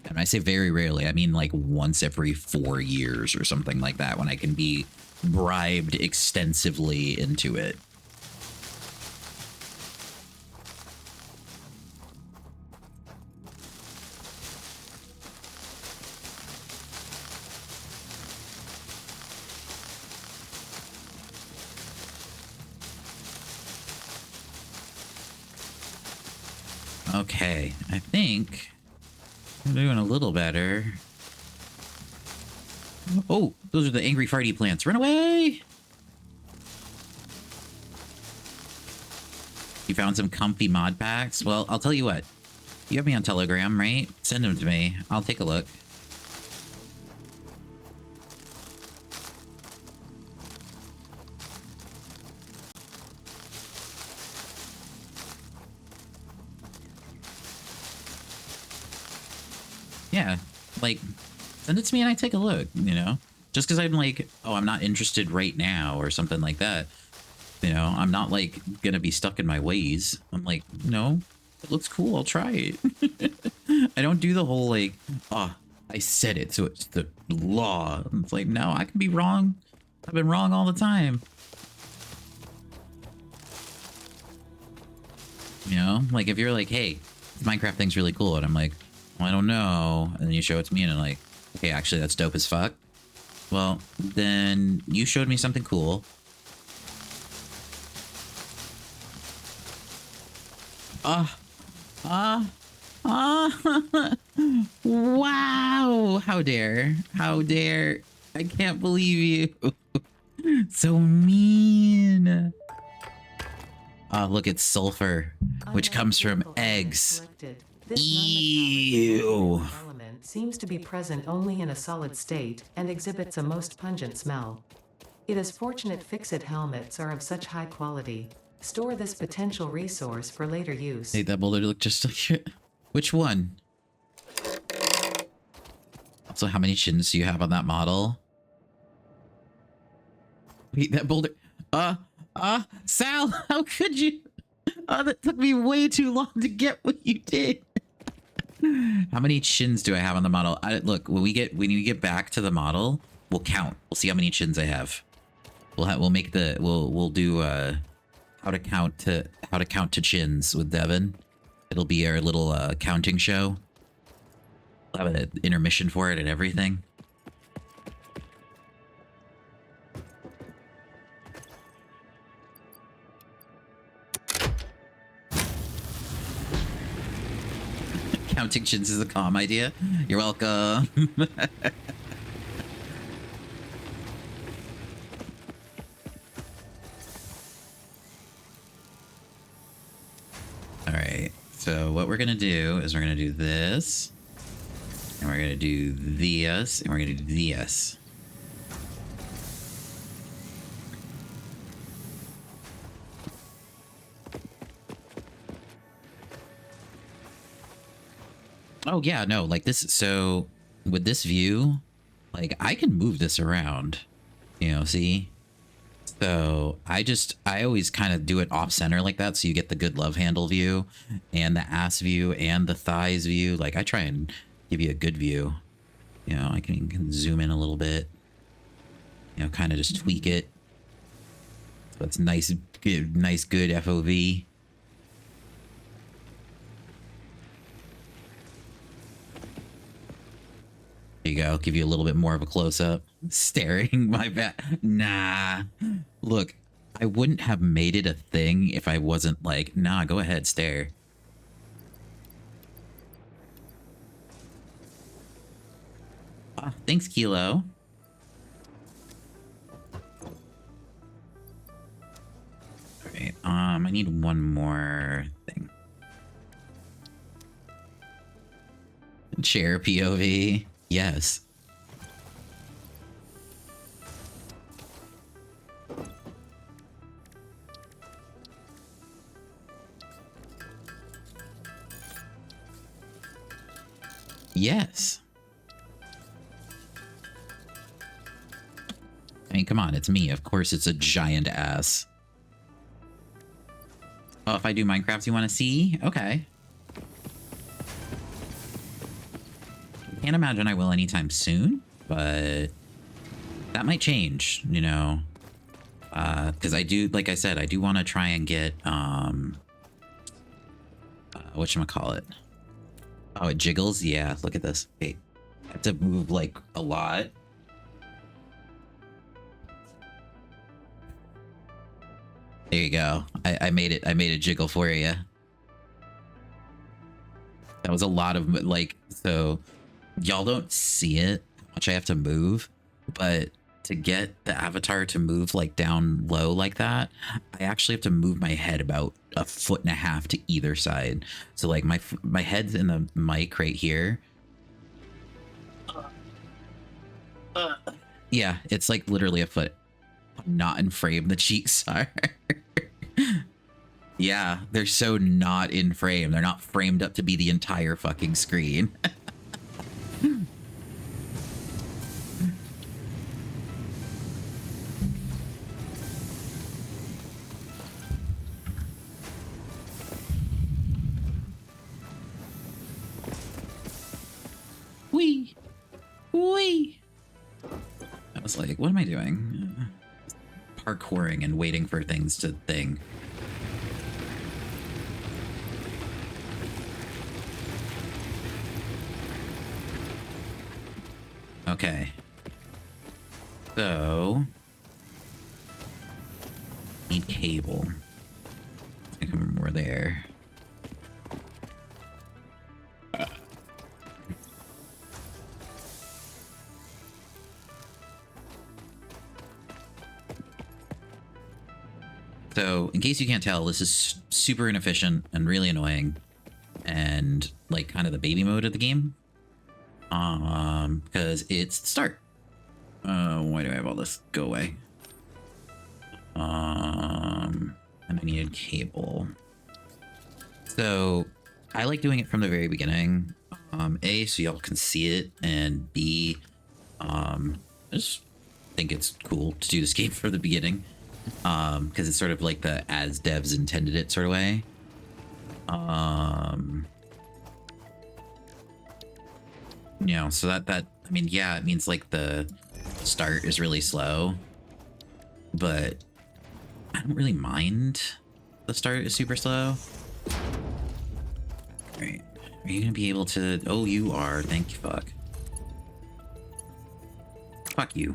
And when I say very rarely, I mean like once every 4 years or something like that, when I can be bribed extensively into it. Okay, I think I'm doing a little better. Oh, those are the angry farty plants. Run away! You found some comfy mod packs? Well, I'll tell you what. You have me on Telegram, right? Send them to me. I'll take a look. Yeah, like, send it to me and I take a look, you know? Just because I'm like, oh, I'm not interested right now or something like that. You know, I'm not, like, gonna be stuck in my ways. I'm like, no, it looks cool, I'll try it. I don't do the whole, like, oh, I said it, so it's the law. It's like, no, I can be wrong. I've been wrong all the time. You know, like, if you're like, hey, this Minecraft thing's really cool, and I'm like, I don't know, and then you show it to me and I'm like, okay, actually that's dope as fuck. Well, then you showed me something cool. Wow, how dare, I can't believe you. So mean. Oh, look, it's sulfur, which comes from eggs. Ew. Element seems to be present only in a solid state and exhibits a most pungent smell. It is fortunate fix-it helmets are of such high quality. Store this potential resource for later use. Hey, that boulder looked just like it. Which one? Also, how many chins do you have on that model? Wait, that boulder. Sal, how could you? Oh, that took me way too long to get what you did. How many chins do I have on the model? Look, when we get back to the model, we'll count. We'll see how many chins I have. We'll do how to count to chins with Devin. It'll be our little counting show. We'll have an intermission for it and everything. Counting chins is a calm idea. You're welcome. All right. So what we're going to do is we're going to do this. And we're going to do this. And we're going to do this. Oh, yeah, no, like this. So with this view, like I can move this around, you know, see? So I always kind of do it off center like that. So you get the good love handle view and the ass view and the thighs view. Like I try and give you a good view. You know, I can zoom in a little bit, you know, kind of just tweak it. So it's nice, good FOV. There you go. Give you a little bit more of a close-up. Staring my back. Nah. Look, I wouldn't have made it a thing if I wasn't like, nah, go ahead, stare. Thanks, Kilo. All right. I need one more thing. Chair POV. Yes. Yes. I mean, come on, it's me. Of course it's a giant ass. Oh, if I do Minecraft, you want to see? Okay. Can't imagine I will anytime soon, but that might change, you know, because I do, like I said, I do want to try and get, whatchamacallit? Oh, it jiggles? Yeah, look at this. Wait, I have to move, like, a lot. There you go. I made it. I made it jiggle for you. That was a lot of, like, so... Y'all don't see it, how much I have to move, but to get the avatar to move like down low like that, I actually have to move my head about 1.5 feet to either side. So like my head's in the mic right here. Yeah, it's like literally a foot. Not in frame, the cheeks are. Yeah, they're so not in frame. They're not framed up to be the entire fucking screen. Wee! Wee! I was like, what am I doing? Parkouring and waiting for things to thing. Okay. So... need cable. I think we're there. So, in case you can't tell, this is super inefficient and really annoying. And, like, kind of the baby mode of the game. Because it's the start. Why do I have all this? Go away. And I needed cable. So, I like doing it from the very beginning. A, so y'all can see it, and B, I just think it's cool to do this game from the beginning. Because it's sort of like the as devs intended it sort of way. You know, so that I mean, yeah, it means like the start is really slow, but I don't really mind. the start is super slow. Alright. Are you gonna be able to... Oh, you are. Thank you, fuck. Fuck you.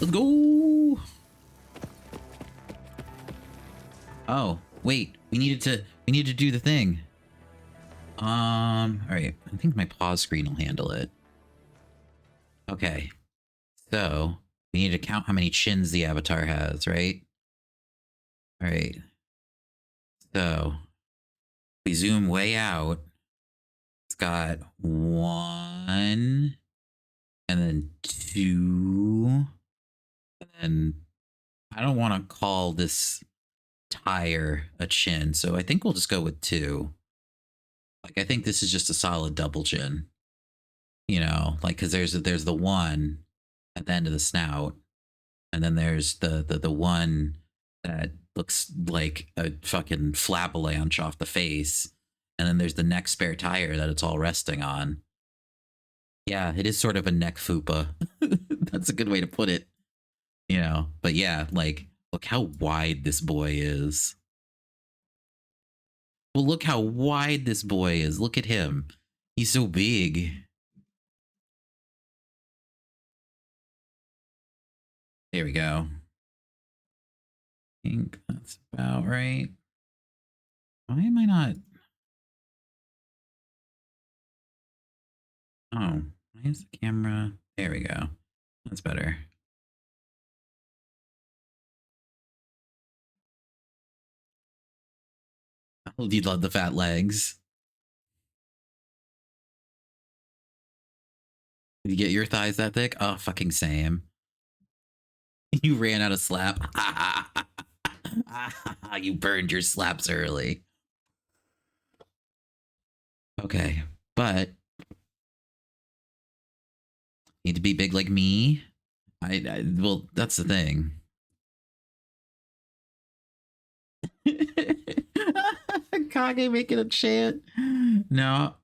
Let's go. Oh, wait. We needed to do the thing. All right. I think my pause screen will handle it. Okay. So, we need to count how many chins the avatar has, right? All right. So, we zoom way out. It's got 1 and then 2. And I don't want to call this tire a chin, so I think we'll just go with 2. Like, I think this is just a solid double chin. You know, like, because there's the 1 at the end of the snout, and then there's the one that looks like a fucking flap-a-lanche off the face, and then there's the neck spare tire that it's all resting on. Yeah, it is sort of a neck fupa. That's a good way to put it. You know, but yeah, like, look how wide this boy is. Well, look how wide this boy is. Look at him. He's so big. There we go. I think that's about right. Why am I not? Oh, why is the camera? There we go. That's better. Oh, you'd love the fat legs. Did you get your thighs that thick? Oh, fucking same. You ran out of slap. You burned your slaps early. Okay, but need to be big like me. Well, that's the thing. Kage making a chant. No.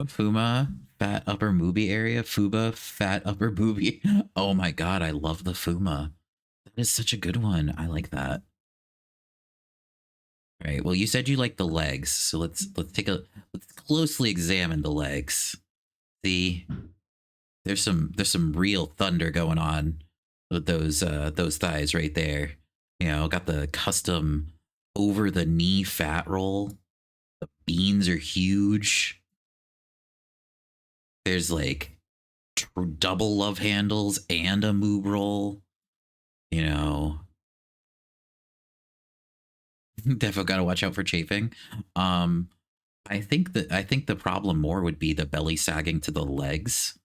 Fuma, fat upper boobie area. Fuba, fat upper boobie. Oh my god, I love the Fuma. That is such a good one. I like that. All right. Well, you said you like the legs, so let's closely examine the legs. See, there's some real thunder going on with those thighs right there. You know, got the custom over the knee fat roll. The beans are huge. There's like double love handles and a moob roll. You know, defo gotta watch out for chafing. I think the problem more would be the belly sagging to the legs.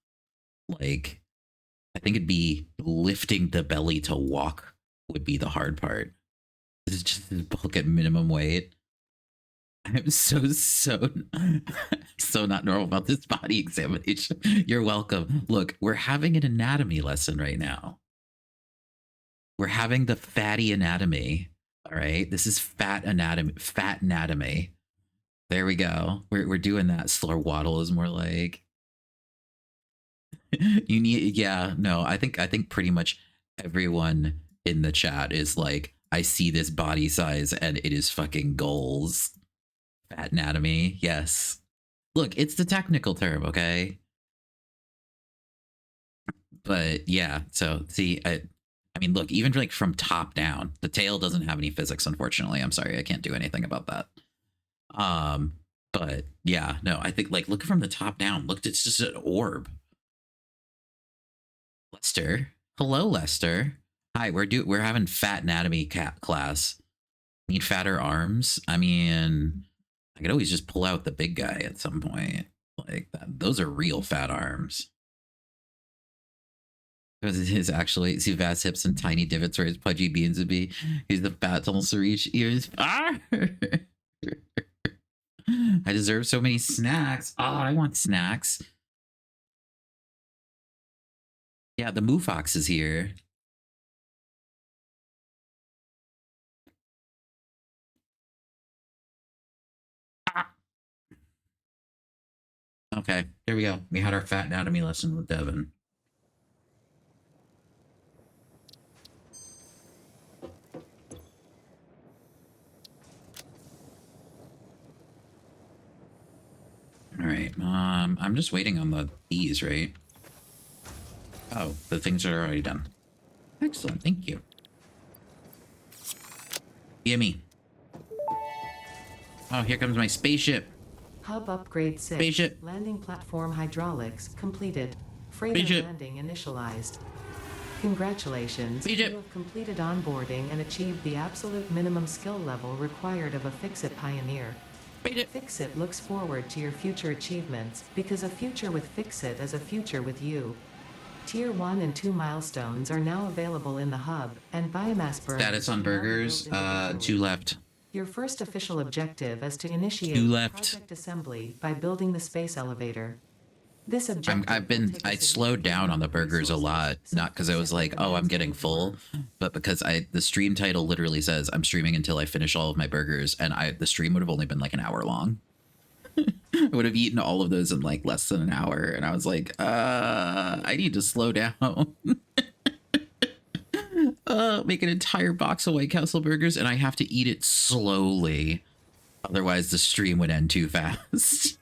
Like, I think it'd be lifting the belly to walk would be the hard part. It's just bulk at minimum weight. I'm so not normal about this body examination. You're welcome. Look, we're having an anatomy lesson right now. We're having the fatty anatomy. All right, this is fat anatomy. There we go. We're doing that. Slow waddle is more like. You need, yeah, no, I think pretty much everyone in the chat is like, I see this body size and it is fucking goals. Fat anatomy, yes. Look, it's the technical term, okay? But yeah, so see, I mean, look, even like from top down, the tail doesn't have any physics, unfortunately. I'm sorry, I can't do anything about that. But yeah, no, I think like look from the top down. Look, it's just an orb. Lester, hello, Lester. Hi, we're having fat anatomy class. Need fatter arms? I mean, I could always just pull out the big guy at some point. Like that. Those are real fat arms. Because his actually see vast hips and tiny divots where his pudgy beans would be. He's the fat tunnels to reach ears. Ah! I deserve so many snacks. Oh, I want snacks. Yeah, the Moo Fox is here. Okay, here we go. We had our fat anatomy lesson with Devin. All right, I'm just waiting on the bees, right? Oh, the things are already done. Excellent, thank you. Gimme. Oh, here comes my spaceship. Hub upgrade 6. Spaceship. Landing platform hydraulics completed. Freighter Spaceship. landing initialized. Congratulations. Spaceship. You have completed onboarding and achieved the absolute minimum skill level required of a Fix-It pioneer. Spaceship. Fix-It looks forward to your future achievements, because a future with Fix-It is a future with you. Tier 1 and 2 milestones are now available in the hub, and biomass burn. Status on burgers. 2 left. Your first official objective is to initiate 2 left. project assembly by building the space elevator. This objective I slowed down on the burgers a lot, not because I was like, oh, I'm getting full, but because the stream title literally says I'm streaming until I finish all of my burgers, and the stream would have only been like an hour long. I would have eaten all of those in like less than an hour, and I was like, I need to slow down. Make an entire box of White Castle burgers, and I have to eat it slowly, otherwise the stream would end too fast.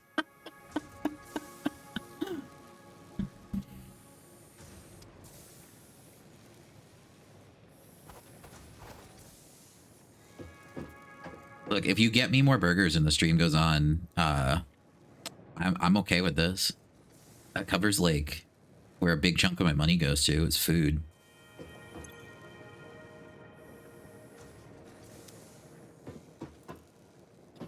Look, if you get me more burgers and the stream goes on, I'm okay with this. That covers like where a big chunk of my money goes to. It's food.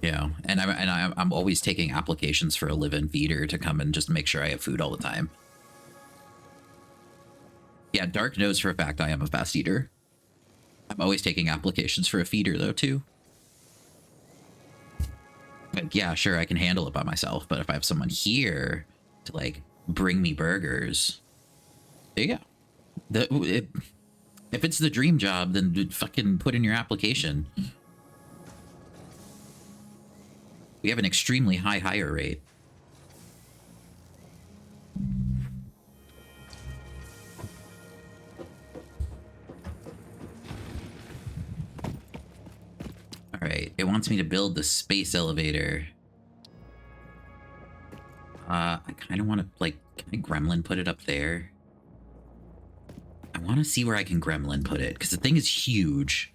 Yeah, and I'm always taking applications for a live-in feeder to come and just make sure I have food all the time. Yeah, Dark knows for a fact I am a fast eater. I'm always taking applications for a feeder though too. Like, yeah, sure, I can handle it by myself, but if I have someone here to like bring me burgers, there you go. If it's the dream job, then fucking put in your application. We have an extremely high hire rate. All right, it wants me to build the space elevator. I kind of want to, like, can I gremlin put it up there? I want to see where I can gremlin put it, because the thing is huge.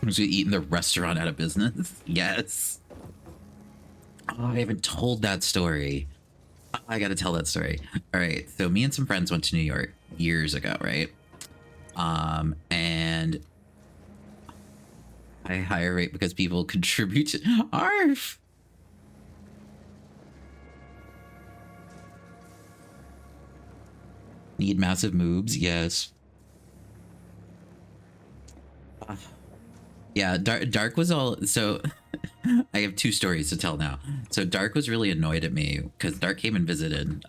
Was we eating the restaurant out of business? Yes. Oh, I haven't told that story. I gotta tell that story. All right, so me and some friends went to New York years ago, right? And I hire rate because people contribute to ARF. Need massive moves, yes. Yeah, Dark was all so. I have 2 stories to tell now. So Dark was really annoyed at me because Dark came and visited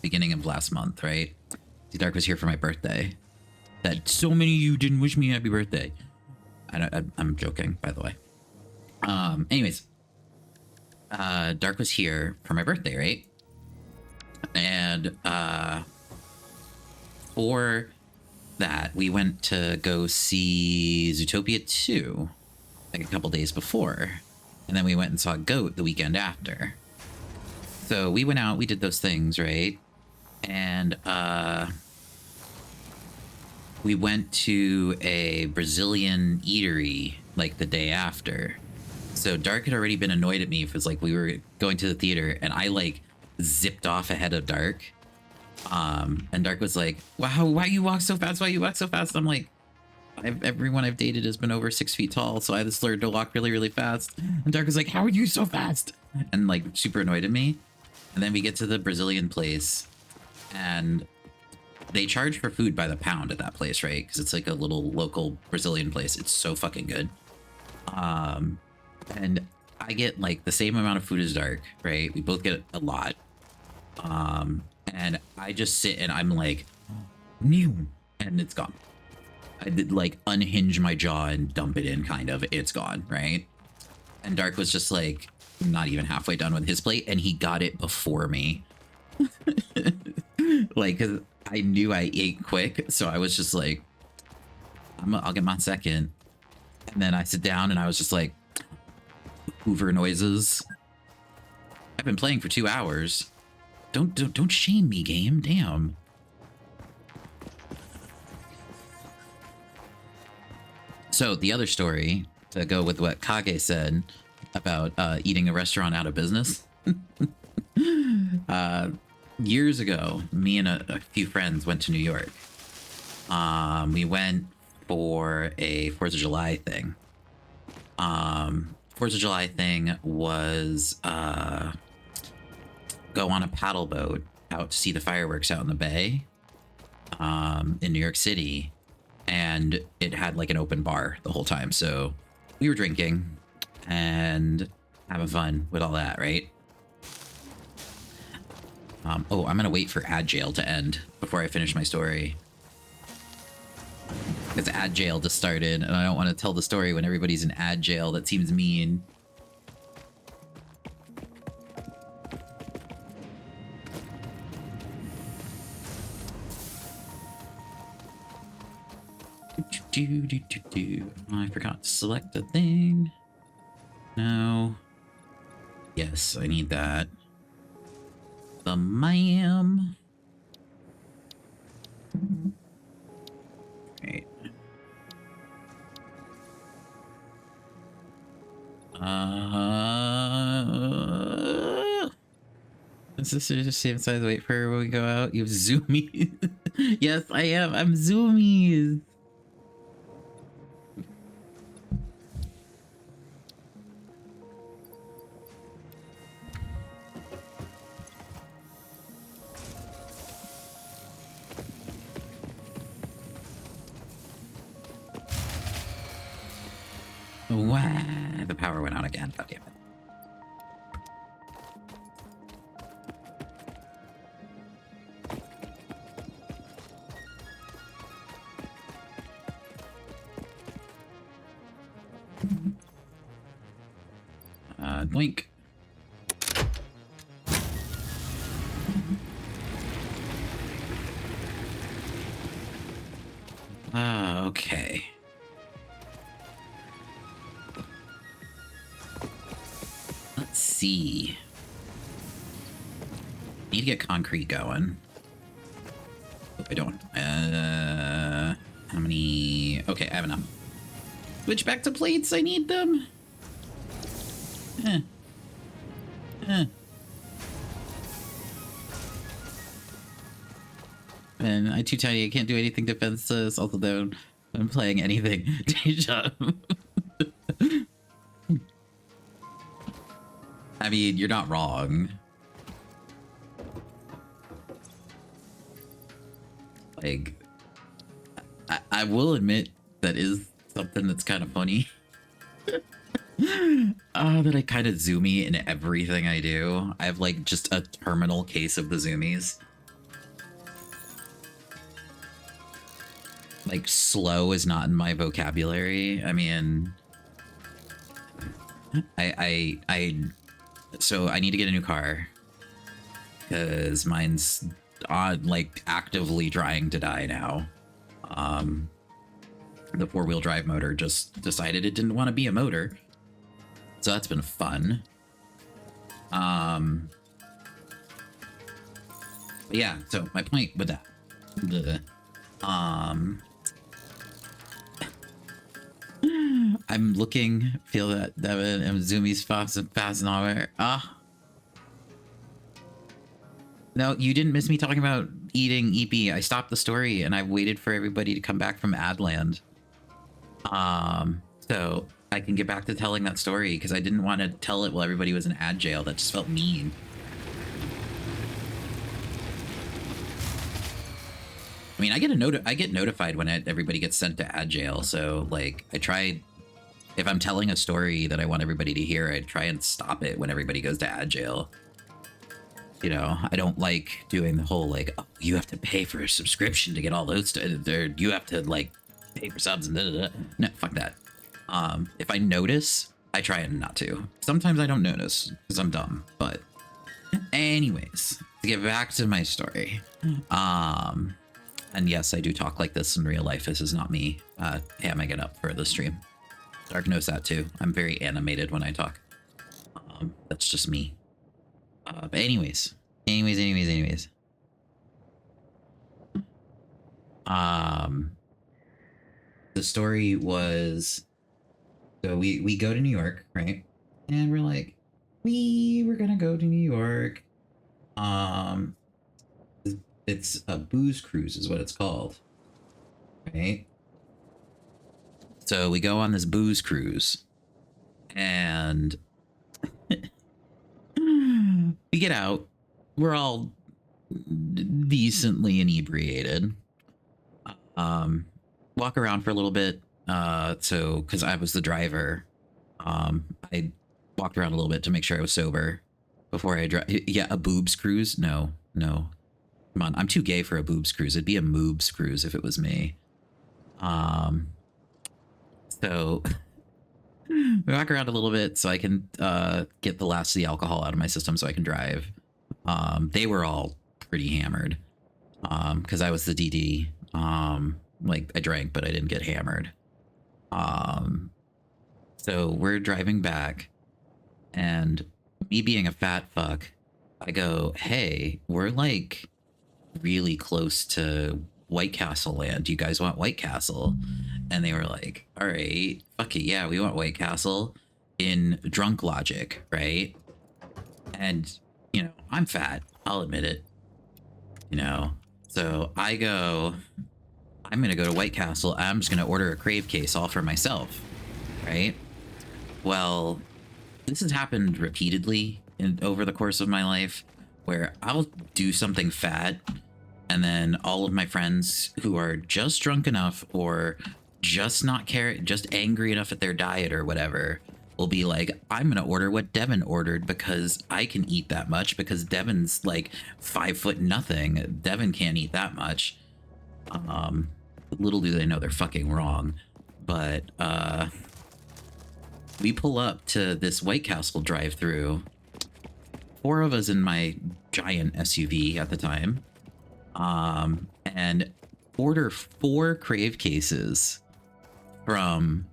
beginning of last month, right? See, Dark was here for my birthday. That so many of you didn't wish me happy birthday. I'm joking, by the way. Anyways, Dark was here for my birthday, right? And for that, we went to go see Zootopia 2 like a couple days before, and then we went and saw Goat the weekend after. So we went out, we did those things, right? And we went to a Brazilian eatery like the day after. So Dark had already been annoyed at me because like we were going to the theater and I like zipped off ahead of Dark. And Dark was like, wow, why you walk so fast? Why you walk so fast? I'm like, everyone I've dated has been over 6 feet tall, so I just learned to walk really, really fast. And Dark was like, how are you so fast? And like super annoyed at me. And then we get to the Brazilian place and they charge for food by the pound at that place, right? Because it's like a little local Brazilian place. It's so fucking good. And I get like the same amount of food as Dark, right? We both get a lot. And I just sit and I'm like, new, and it's gone. I did like unhinge my jaw and dump it in, kind of. It's gone, right? And Dark was just like, not even halfway done with his plate, and he got it before me. Like, 'cause I knew I ate quick, so I was just like, I'll get my second. And then I sit down and I was just like, Hoover noises. I've been playing for 2 hours. Don't shame me, game. Damn. So the other story, to go with what Kage said about eating a restaurant out of business. Years ago, me and a few friends went to New York. We went for a 4th of July thing. 4th of July thing was go on a paddle boat out to see the fireworks out in the bay in New York City. And it had like an open bar the whole time. So we were drinking and having fun with all that, right? Oh, I'm going to wait for ad jail to end before I finish my story. Because ad jail just started, and I don't want to tell the story when everybody's in ad jail. That seems mean. I forgot to select a thing. No. Yes, I need that. The ma'am. Right. Is this just same size? Wait for her when we go out. You have zoomies. Yes, I am. I'm zoomies. Wow, the power went out again. God damn it. Doink. Okay. Let's see. Need to get concrete going. Hope I don't. How many? Okay, I have enough. Switch back to plates. I need them. And I'm too tiny. I can't do anything defenseless. Also, though, I'm playing anything. Deja. I mean, you're not wrong. Like, I will admit that is something that's kind of funny. That I kind of zoomy in everything I do. I have like just a terminal case of the zoomies. Like, slow is not in my vocabulary. I mean, so I need to get a new car because mine's like actively trying to die now. The 4-wheel drive motor just decided it didn't want to be a motor. So that's been fun. But yeah, so my point with that. I'm looking, feel that Devin and Zoomies fast and over. No, you didn't miss me talking about eating EP. I stopped the story and I waited for everybody to come back from Adland. So I can get back to telling that story because I didn't want to tell it while everybody was in ad jail. That just felt mean. I mean, I get notified when everybody gets sent to ad jail. So like, I try, if I'm telling a story that I want everybody to hear, I try and stop it when everybody goes to ad jail. You know, I don't like doing the whole like, oh, you have to pay for a subscription to get all those. You have to like pay for subs and da, da, da. No, fuck that. If I notice I try not to. Sometimes I don't notice because I'm dumb. But anyways, to get back to my story. And yes, I do talk like this in real life. This is not me hamming it up for the stream. Dark knows that too. I'm very animated when I talk. That's just me. But anyways. The story was, so we go to New York, right? And we're like, we were gonna go to New York. It's a booze cruise is what it's called, right? So we go on this booze cruise and we get out. We're all decently inebriated. Walk around for a little bit. So because I was the driver, I walked around a little bit to make sure I was sober before I drive. Yeah, a boobs cruise? No. Come on, I'm too gay for a boobs cruise. It'd be a moobs cruise if it was me. So we walk around a little bit so I can get the last of the alcohol out of my system so I can drive. They were all pretty hammered because I was the DD. Like I drank, but I didn't get hammered. So we're driving back, and me being a fat fuck, I go, hey, we're like really close to White Castle land. Do you guys want White Castle? And they were like, all right, fuck it, yeah, we want White Castle in drunk logic, right? And, you know, I'm fat, I'll admit it, you know? So I go, I'm gonna go to White Castle, I'm just gonna order a crave case all for myself, right? Well, this has happened repeatedly over the course of my life, where I'll do something fat, and then all of my friends who are just drunk enough or just just angry enough at their diet or whatever will be like, I'm gonna order what Devin ordered because I can eat that much, because Devin's like 5'0". Devin can't eat that much. Little do they know they're fucking wrong. But we pull up to this White Castle drive-through. 4 of us in my giant SUV at the time, and order 4 crave cases from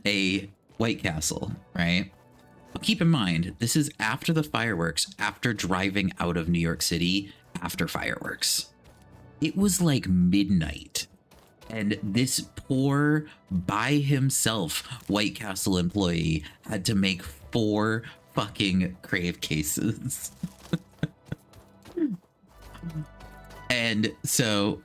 a White Castle, right? But keep in mind, this is after the fireworks, after driving out of New York City, after fireworks. It was like midnight, and this poor, by himself, White Castle employee had to make 4 fucking crave cases. And so,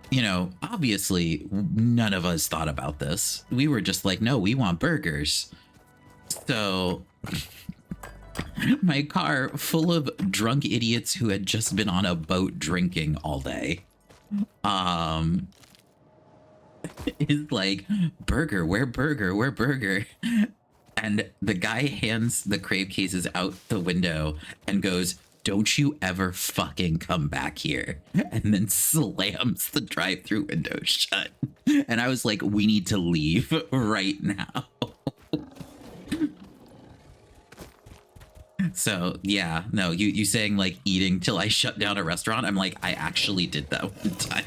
you know, obviously none of us thought about this. We were just like, no, we want burgers. So my car full of drunk idiots who had just been on a boat drinking all day is like, burger, where burger? And the guy hands the crave cases out the window and goes, don't you ever fucking come back here, and then slams the drive-through window shut. And I was like, we need to leave right now. So yeah, no, you saying like eating till I shut down a restaurant, I'm like, I actually did that one time.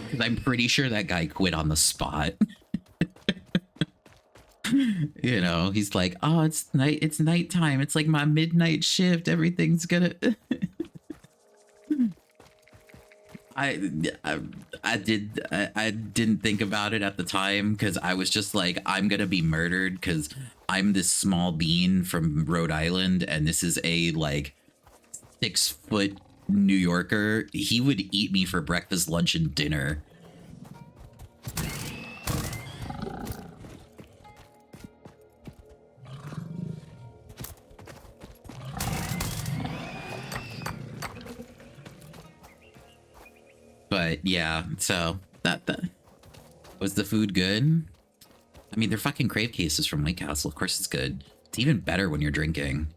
Because I'm pretty sure that guy quit on the spot. You know, he's like, oh, it's nighttime, it's like my midnight shift, everything's gonna I didn't think about it at the time, because I was just like, I'm gonna be murdered because I'm this small bean from Rhode Island and this is a like 6-foot New Yorker. He would eat me for breakfast, lunch, and dinner. But yeah, so that was the food good? I mean, they're fucking crave cases from White Castle. Of course it's good. It's even better when you're drinking.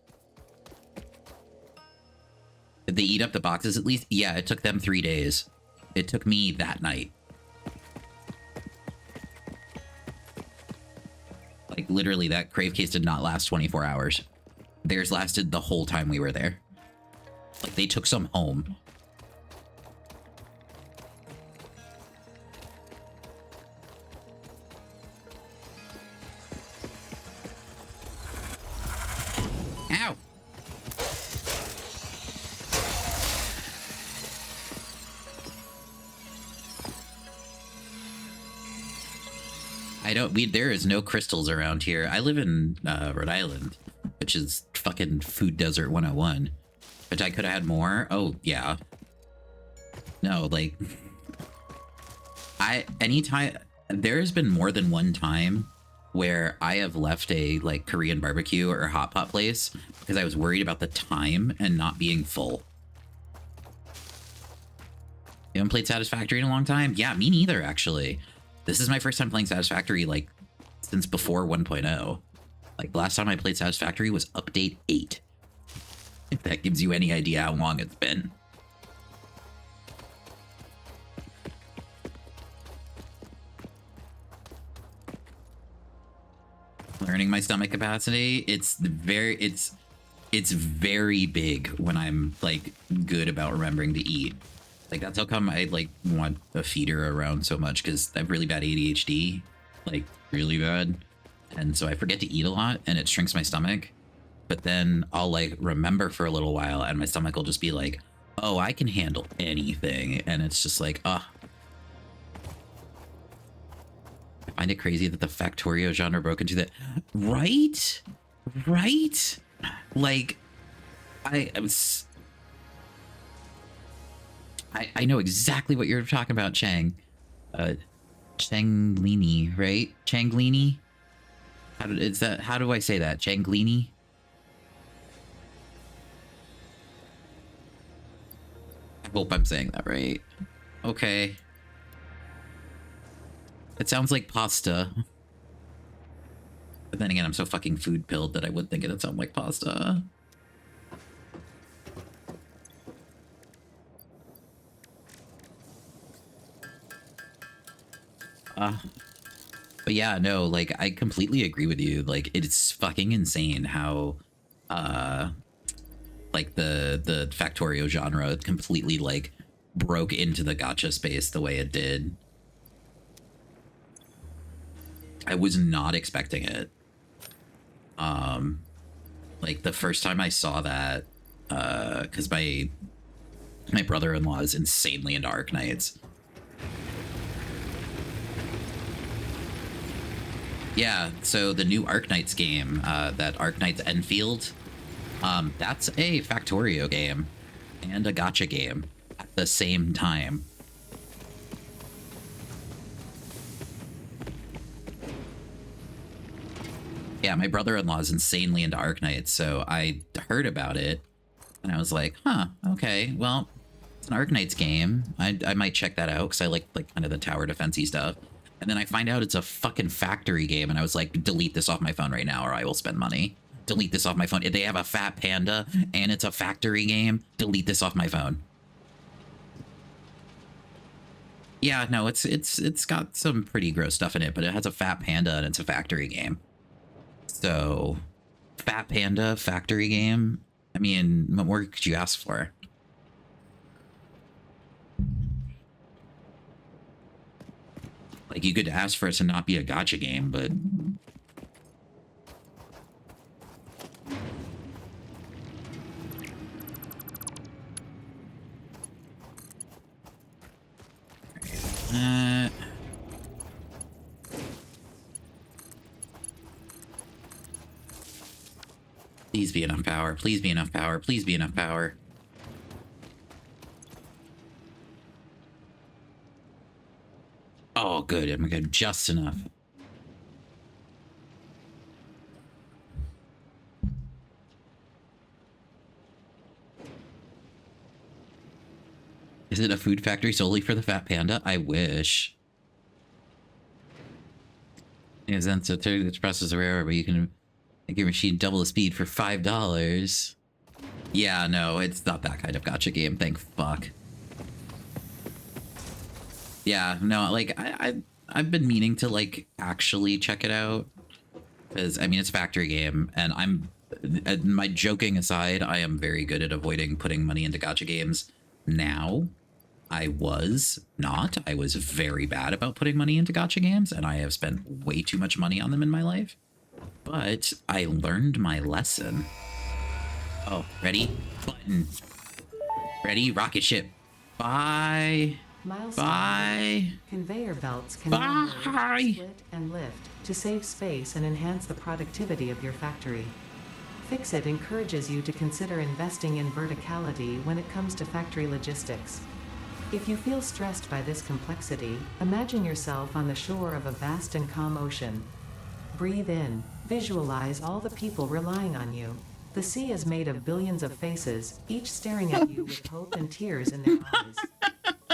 Did they eat up the boxes at least? Yeah, it took them 3 days. It took me that night. Like, literally, that crave case did not last 24 hours. Theirs lasted the whole time we were there. Like, they took some home. Ow! There is no crystals around here. I live in Rhode Island, which is fucking food desert 101. But I could have had more. Oh, yeah. No, like, there's been more than one time where I have left a like Korean barbecue or hot pot place because I was worried about the time and not being full. You haven't played Satisfactory in a long time? Yeah, me neither, actually. This is my first time playing Satisfactory, like, since before 1.0. Like, last time I played Satisfactory was update 8. If that gives you any idea how long it's been. Learning my stomach capacity, it's very big when I'm, like, good about remembering to eat. Like, that's how come I, like, want a feeder around so much, because I have really bad ADHD. Like, really bad. And so I forget to eat a lot, and it shrinks my stomach. But then I'll, like, remember for a little while, and my stomach will just be like, oh, I can handle anything. And it's just like, I find it crazy that the Factorio genre broke into that. Right? Right? Like, I know exactly what you're talking about, Chang. Changlini, right? Changlini? How do I say that? Changlini? I hope I'm saying that right. Okay. It sounds like pasta. But then again, I'm so fucking food pilled that I would think it'd sound like pasta. But yeah, no, like, I completely agree with you. Like, it's fucking insane how, like, the Factorio genre completely, like, broke into the gacha space the way it did. I was not expecting it. Like, the first time I saw that, because my brother-in-law is insanely into Arknights. Yeah, so the new Arknights game, that Arknights Enfield, that's a Factorio game and a gacha game at the same time. Yeah, my brother-in-law is insanely into Arknights, so I heard about it, and I was like, huh, okay, well, it's an Arknights game. I might check that out, because I like kind of the tower defense-y stuff. And then I find out it's a fucking factory game, and I was like, delete this off my phone right now, or I will spend money. Delete this off my phone. If they have a fat panda, and it's a factory game, delete this off my phone. Yeah, no, it's got some pretty gross stuff in it, but it has a fat panda, and it's a factory game. So, fat panda, factory game, I mean, what more could you ask for? Like, you could ask for it to not be a gacha game, but... Please be enough power. Please be enough power. Please be enough power. Oh, good. I'm good. Just enough. Is it a food factory solely for the fat panda? I wish. Yeah, then so the process are rare, but you can make your machine double the speed for $5. Yeah, no, it's not that kind of gacha game. Thank fuck. Yeah, no, like I've been meaning to like actually check it out, Because, I mean, it's a factory game, and my joking aside, I am very good at avoiding putting money into gacha games now. I was not. I was very bad about putting money into gacha games, and I have spent way too much money on them in my life. But I learned my lesson. Oh, ready? Button. Ready? Rocket ship. Bye. Milestone. Bye. Conveyor belts can Bye. load, split, and lift to save space and enhance the productivity of your factory. Fix-It encourages you to consider investing in verticality when it comes to factory logistics. If you feel stressed by this complexity, imagine yourself on the shore of a vast and calm ocean. Breathe in. Visualize all the people relying on you. The sea is made of billions of faces, each staring at you with hope and tears in their eyes.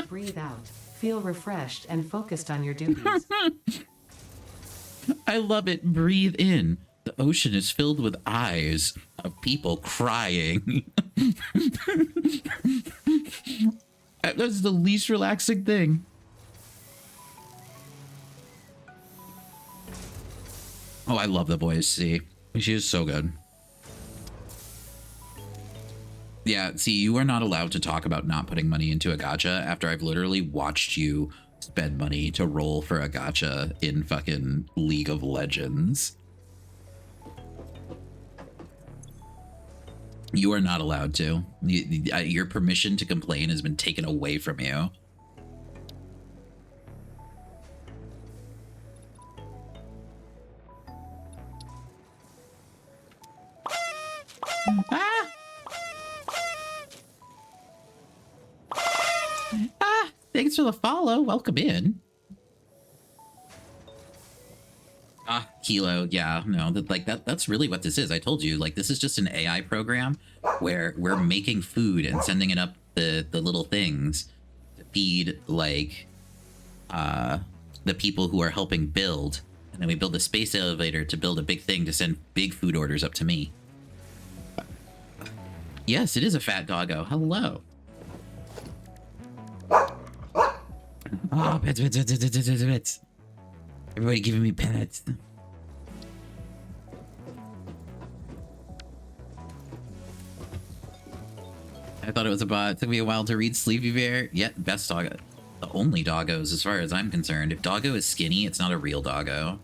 Breathe out. Feel refreshed and focused on your duties. I love it. Breathe in. The ocean is filled with eyes of people crying. That's the least relaxing thing. Oh, I love the voice. See, she is so good. Yeah, see, you are not allowed to talk about not putting money into a gacha after I've literally watched you spend money to roll for a gacha in fucking League of Legends. You are not allowed to. Your permission to complain has been taken away from you. Ah! Ah! Thanks for the follow. Welcome in. Ah, Kilo, yeah, no, that's really what this is. I told you, like, this is just an AI program where we're making food and sending it up the little things to feed, like, the people who are helping build. And then we build a space elevator to build a big thing to send big food orders up to me. Yes, it is a fat doggo. Hello. Oh, pets, pets, pets, pets, pets, pets. Everybody giving me pets. I thought it was a bot. It took me a while to read Sleepy Bear. Yeah, best doggo. The only doggos as far as I'm concerned. If doggo is skinny, it's not a real doggo.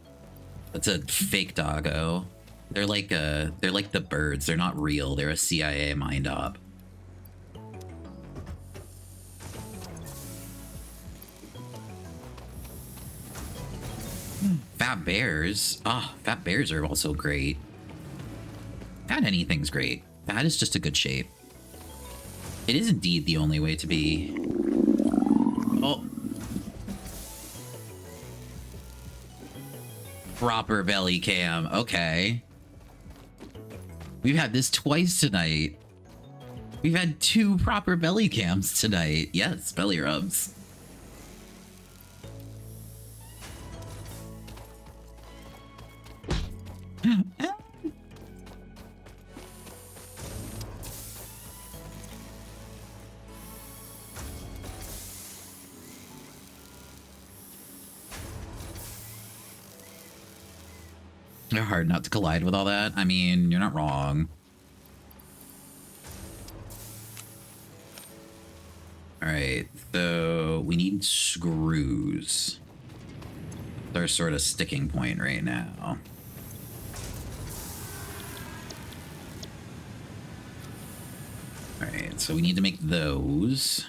It's a fake doggo. They're like the birds. They're not real. They're a CIA mind op. Fat bears. Ah, fat bears are also great. Fat anything's great. Fat is just a good shape. It is indeed the only way to be. Oh. Proper belly cam. Okay. We've had this twice tonight. We've had 2 proper belly cams tonight. Yes, belly rubs. They're hard not to collide with all that. I mean, you're not wrong. All right, so we need screws. They're sort of sticking point right now. All right, so we need to make those.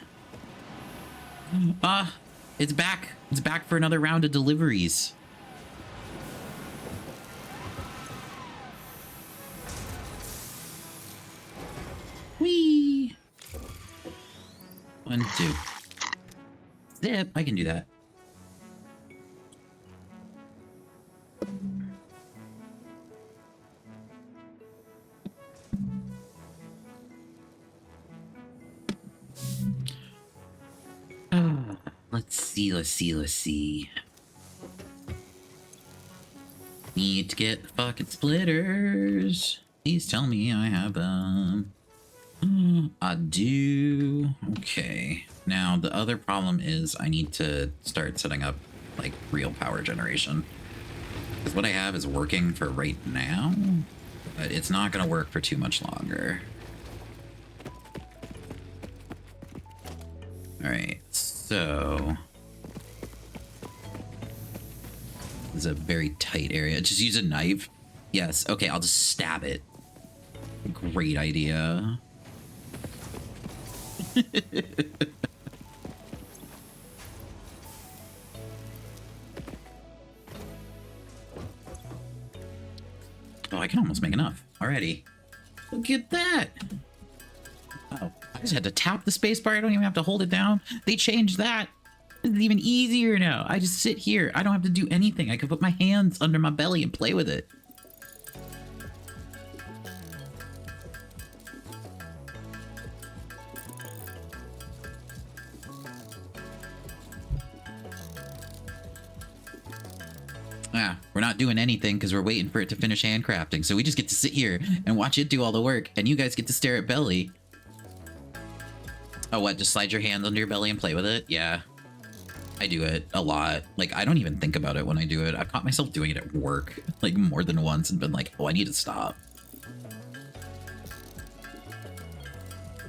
Ah, it's back. It's back for another round of deliveries. Whee! 1, 2. Zip, I can do that. Let's see. Need to get fucking splitters. Please tell me I have them. I do. Okay. Now, the other problem is I need to start setting up, like, real power generation. Because what I have is working for right now, but it's not going to work for too much longer. All right, so this is a very tight area. Just use a knife. Yes, okay, I'll just stab it. Great idea. Oh, I can almost make enough already. Look at that. Oh, I just had to tap the space bar. I don't even have to hold it down. They changed that. This is even easier now. I just sit here. I don't have to do anything. I can put my hands under my belly and play with it. We're not doing anything because we're waiting for it to finish handcrafting. So we just get to sit here and watch it do all the work. And you guys get to stare at Belly. Oh, what? Just slide your hand under your belly and play with it? Yeah. I do it a lot. Like, I don't even think about it when I do it. I've caught myself doing it at work, like, more than once and been like, oh, I need to stop.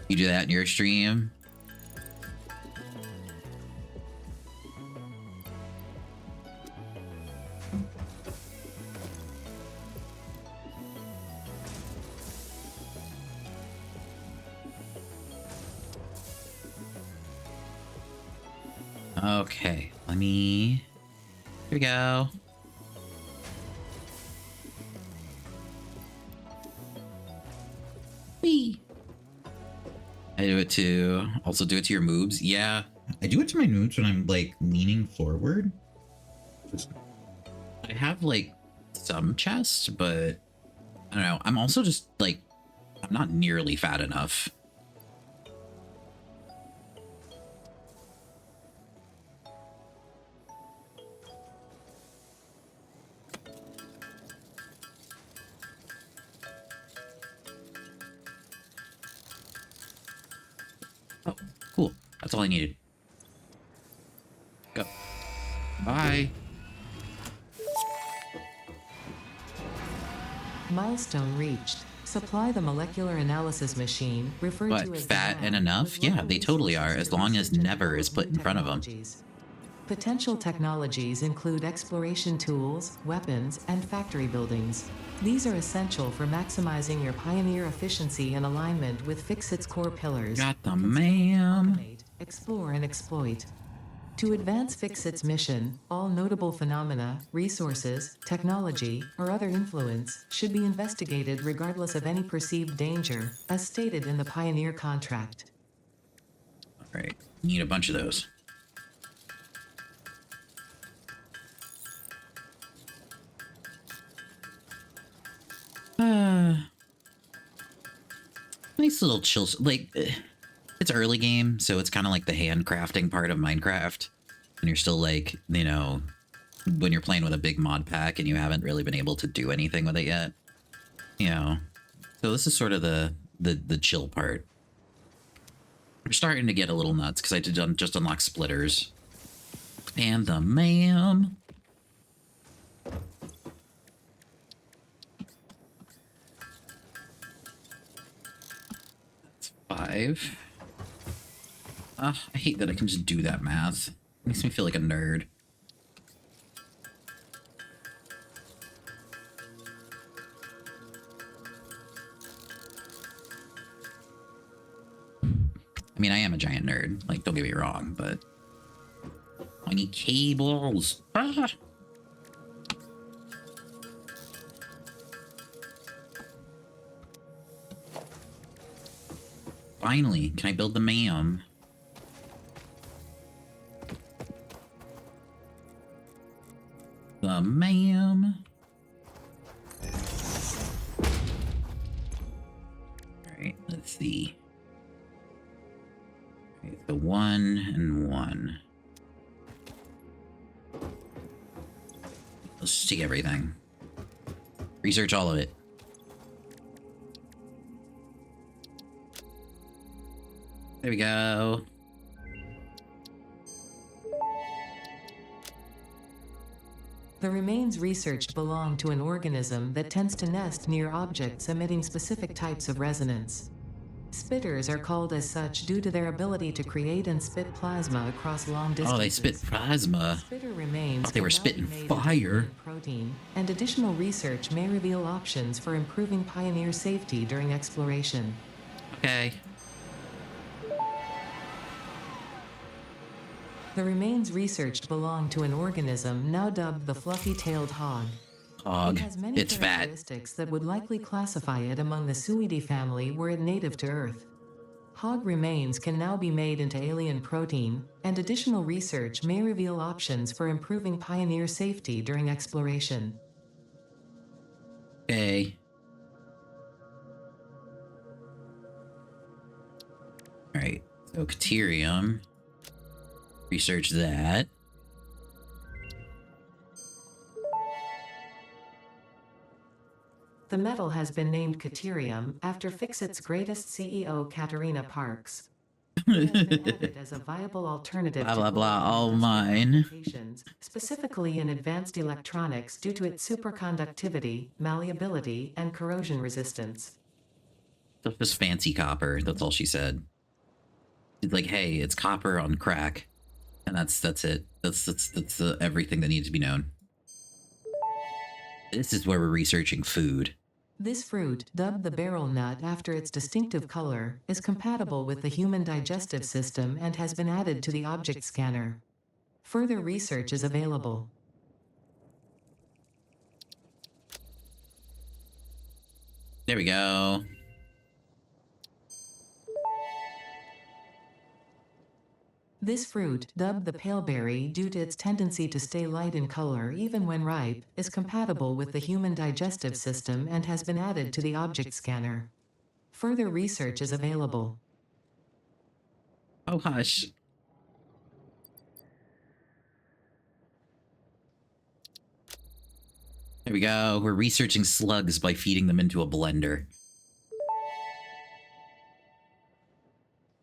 You do that in your stream? Okay, let me... Here we go. Whee! I do it to... Also do it to your moves. Yeah, I do it to my moves when I'm, like, leaning forward. I have, like, some chest, but... I don't know. I'm also just, like... I'm not nearly fat enough. Oh, cool. That's all I needed. Go. Bye. Milestone reached. Supply the molecular analysis machine, referred What, to as fat the and lab, enough? with Yeah, local they totally are, resources as for long as research and never is put in front of them. technologies. Potential technologies include exploration tools, weapons, and factory buildings. These are essential for maximizing your Pioneer efficiency and alignment with Fixit's core pillars. Got the Control, ma'am. automate, explore, and exploit. To advance Fixit's mission, all notable phenomena, resources, technology, or other influence should be investigated regardless of any perceived danger, as stated in the Pioneer contract. All right, need a bunch of those. Nice little chill. Like, it's early game, so it's kind of like the handcrafting part of Minecraft. And you're still like, you know, when you're playing with a big mod pack and you haven't really been able to do anything with it yet. You know, so this is sort of the chill part. We're starting to get a little nuts because I did just unlock splitters. And the ma'am. That's 5. I hate that I can just do that math. Makes me feel like a nerd. I mean, I am a giant nerd. Like, don't get me wrong, but I need cables. Ah! Finally, can I build the ma'am? The ma'am. Alright, let's see. Okay, the 1 and 1. Let's just take everything. Research all of it. There we go. The remains researched belong to an organism that tends to nest near objects emitting specific types of resonance. Spitters are called as such due to their ability to create and spit plasma across long distances. Oh, they spit plasma. Spitter remains Thought they were can now be spitting made into fire. alien protein, and additional research may reveal options for improving Pioneer safety during exploration. Okay. The remains researched belong to an organism now dubbed the fluffy-tailed hog. Hog. It has many It's fat. characteristics that would likely classify it among the Suidae family were it native to Earth. Hog remains can now be made into alien protein, and additional research may reveal options for improving Pioneer safety during exploration. Okay. Alright. So, Caterium. Research that. The metal has been named Caterium after Fixit's greatest CEO, Katerina Parks. It has been added as a viable alternative Blah, to blah, blah, global all industrial mine. applications, specifically in advanced electronics due to its superconductivity, malleability, and corrosion resistance. That's just fancy copper. That's all she said. She's like, hey, it's copper on crack. And that's it. That's everything that needs to be known. This is where we're researching food. This fruit, dubbed the beryl nut after its distinctive color, is compatible with the human digestive system and has been added to the object scanner. Further research is available. There we go. This fruit, dubbed the paleberry due to its tendency to stay light in color even when ripe, is compatible with the human digestive system and has been added to the object scanner. Further research is available. Oh, hush. There we go. We're researching slugs by feeding them into a blender.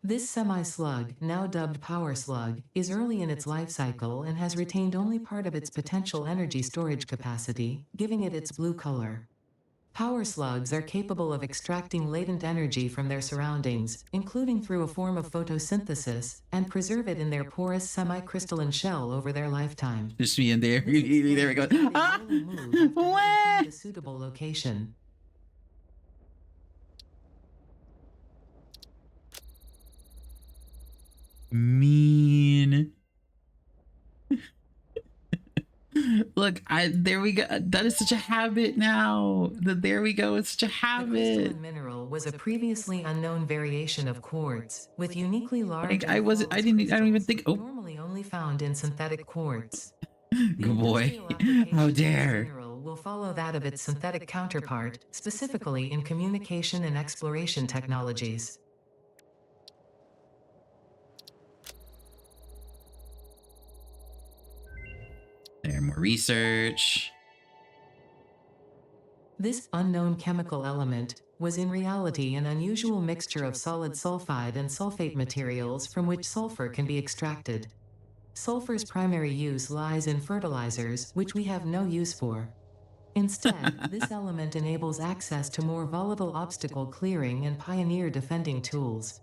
This semi-slug, now dubbed power slug, is early in its life cycle and has retained only part of its potential energy storage capacity, giving it its blue color. Power slugs are capable of extracting latent energy from their surroundings, including through a form of photosynthesis, and preserve it in their porous semi-crystalline shell over their lifetime. Just me in there. There we go. They Ah! rarely move after having found a suitable location. Mean. Look, there we go. That is such a habit now. There we go. It's such a The habit. crystalline mineral was a previously unknown variation of quartz, with uniquely large. Like, I enclosed don't even crystals, think. Oh, normally only found in synthetic quartz. good boy. industrial application How of this dare. mineral will follow that of its synthetic counterpart, specifically in communication and exploration technologies. There, more research. This unknown chemical element was in reality an unusual mixture of solid sulfide and sulfate materials from which sulfur can be extracted. Sulfur's primary use lies in fertilizers, which we have no use for. Instead, this element enables access to more volatile obstacle clearing and pioneer defending tools.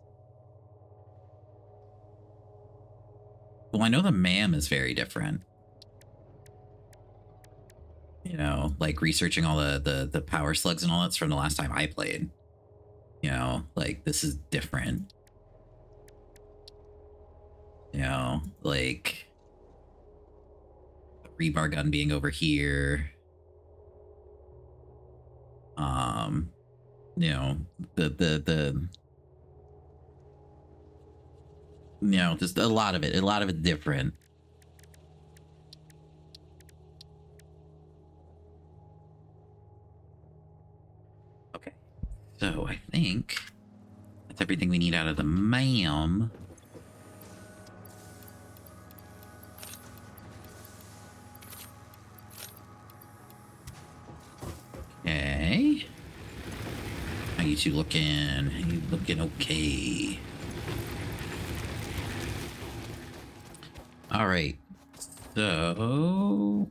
Well, I know the MAM is very different. You know, like researching all the power slugs and all that's from the last time I played. You know, like this is different. You know, like the rebar gun being over here. You know, the you know, just a lot of it different. Okay, so I think that's everything we need out of the MAM. Okay. How you two looking? How you looking okay? All right. So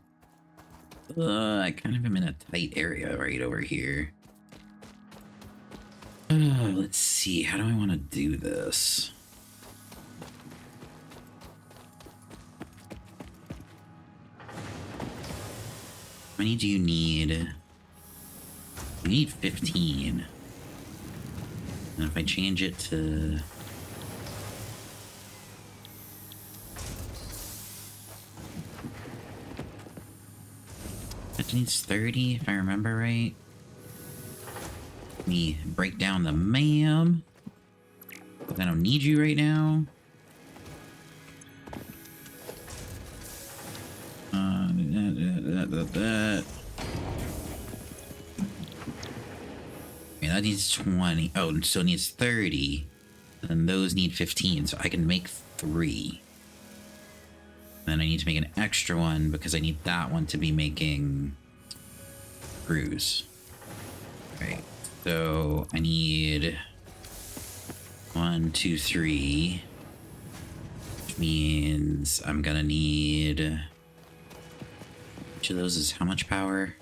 I kind of am in a tight area right over here. Let's see. How do I want to do this? How many do you need? You need 15. And if I change it to... It needs 30, if I remember right. Let me break down the ma'am. I don't need you right now. Okay, that needs 20. Oh, so it needs 30. And those need 15, so I can make 3. Then I need to make an extra one because I need that one to be making screws. Right. So I need 1, 2, 3. Which means I'm gonna need... Each of those is how much power?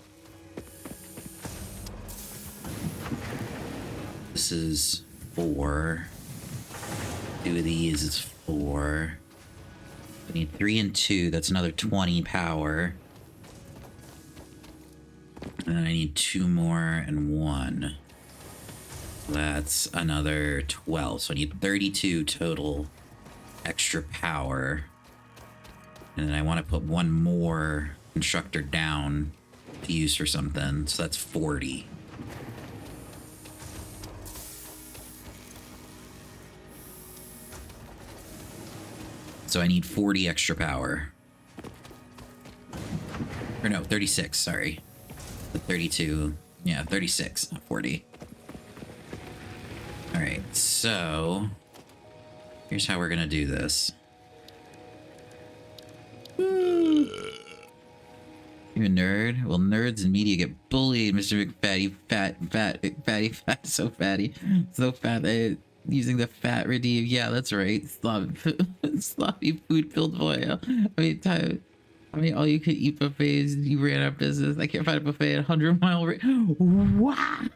This is 4. 2 of these is 4. I need 3 and 2. That's another 20 power. And then I need 2 more and 1. That's another 12. So I need 32 total extra power. And then I want to put 1 more constructor down to use for something. So that's 40. So I need 40 extra power. Or no, 36, sorry. The 32, yeah, 36, not 40. All right, so here's how we're gonna do this. You a nerd? Well, nerds and media get bullied, Mr. McFatty. Fat, so fatty. So fat that using the fat redeem. Yeah, that's right. Sloppy food-filled boy. I mean, all you could eat buffets, you ran out of business. I can't find a buffet at 100 Mile Range. Wow!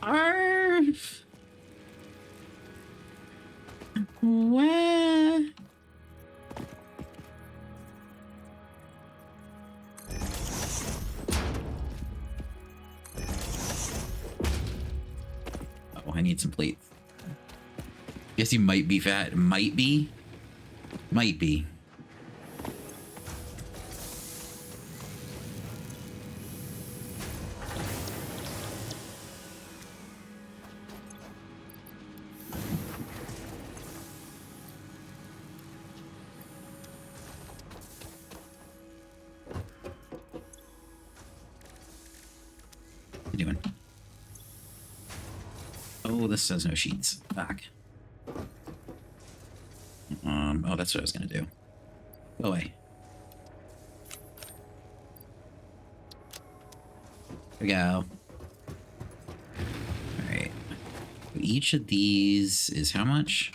Arf! What? Oh, I need some plates. Guess you might be fat. Might be? Might be. What are you doing? Oh, this says no sheets. Back. Oh, that's what I was gonna do. Go away. There we go. Alright. Each of these is how much?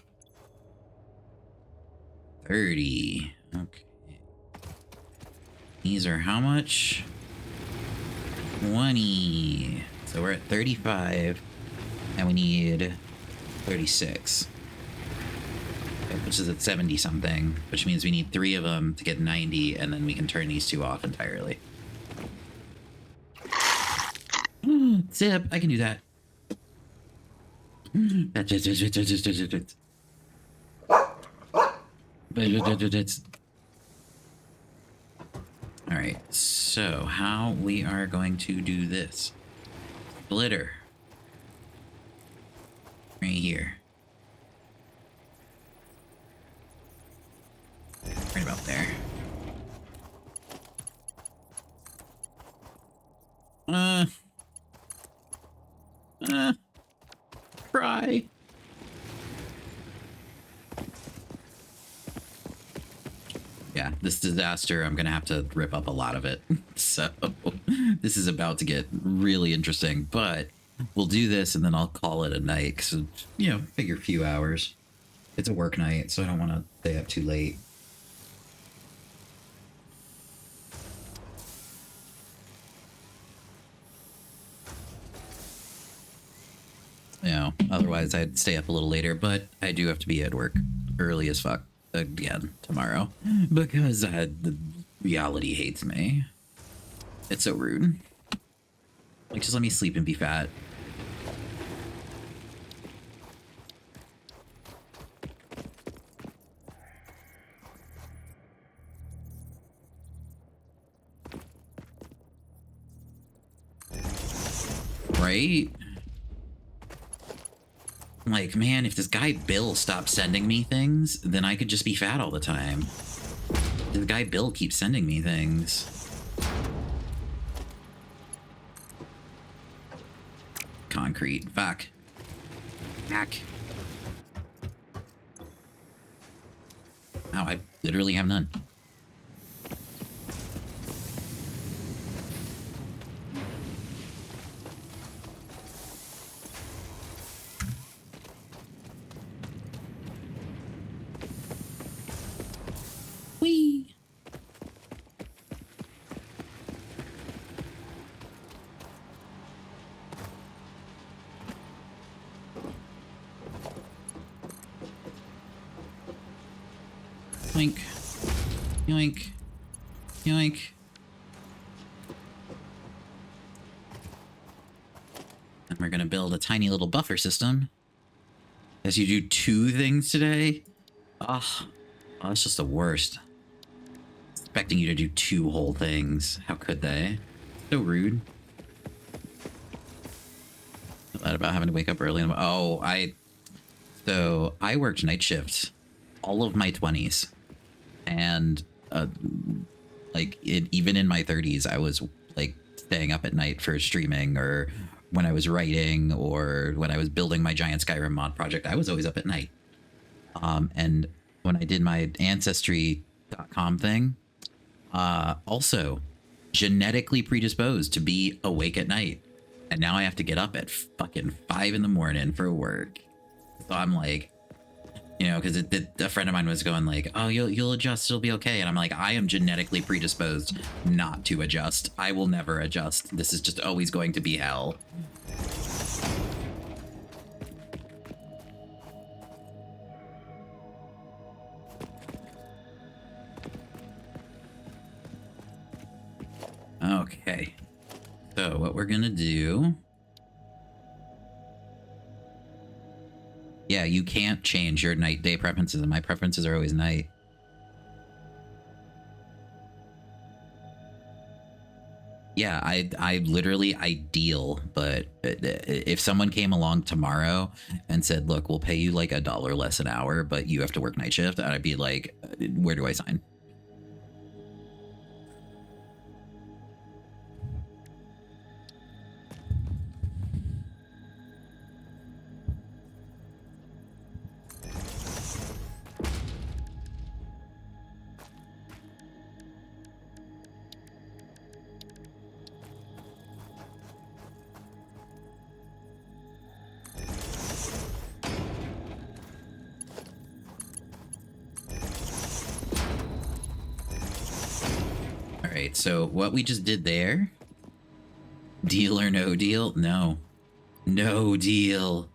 30. Okay. These are how much? 20. So we're at 35. And we need 36. Which is at 70 something, which means we need 3 of them to get 90, and then we can turn these 2 off entirely. Zip, I can do that. Alright, so how we are going to do this. Splitter. Right here. Right about there. Cry. Yeah, this disaster, I'm gonna have to rip up a lot of it. So this is about to get really interesting, but we'll do this and then I'll call it a night. Cause, you know, figure a few hours. It's a work night, so I don't want to stay up too late. You know, otherwise I'd stay up a little later, but I do have to be at work early as fuck again tomorrow because the reality hates me. It's so rude. Like, just let me sleep and be fat. Right? Like, man, if this guy Bill stopped sending me things, then I could just be fat all the time. This guy Bill keeps sending me things. Concrete. Fuck. Hack. Wow, I literally have none. Whee! Yoink. Yoink. Yoink. And we're gonna build a tiny little buffer system. As you do 2 things today? Oh, that's just the worst. Expecting you to do 2 whole things. How could they? So rude. That about having to wake up early. So I worked night shifts all of my 20s. And even in my 30s, I was like staying up at night for streaming, or when I was writing, or when I was building my giant Skyrim mod project. I was always up at night. And when I did my ancestry.com thing, also genetically predisposed to be awake at night. And now I have to get up at fucking 5 in the morning for work. So I'm like, you know, because a friend of mine was going like, oh, you'll adjust, it'll be okay. And I'm like, I am genetically predisposed not to adjust. I will never adjust. This is just always going to be hell. Okay. So what we're gonna do... Yeah, you can't change your night-day preferences, and my preferences are always night. Yeah, I literally ideal, but if someone came along tomorrow and said, look, we'll pay you like $1 less an hour, but you have to work night shift, I'd be like, where do I sign? So what we just did there, deal or no deal? No. No deal.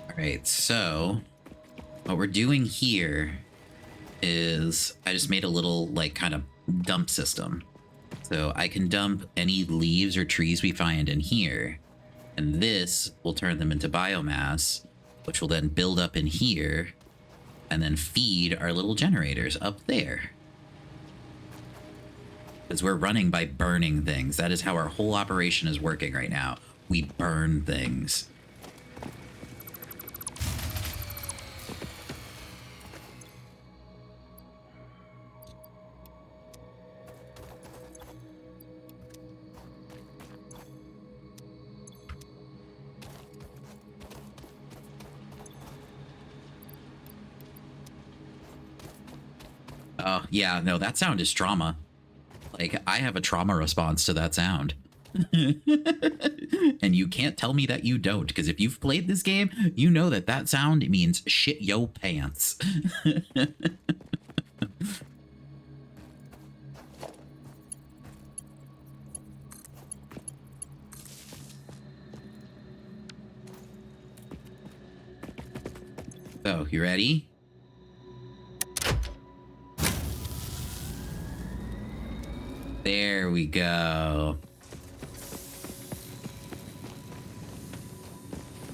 All right, so what we're doing here is I just made a little like kind of dump system. So I can dump any leaves or trees we find in here. And this will turn them into biomass, which will then build up in here and then feed our little generators up there. Because we're running by burning things. That is how our whole operation is working right now. We burn things. Oh, yeah, no, that sound is trauma. Like, I have a trauma response to that sound. And you can't tell me that you don't, because if you've played this game, you know that that sound means shit yo pants. So, you ready? There we go.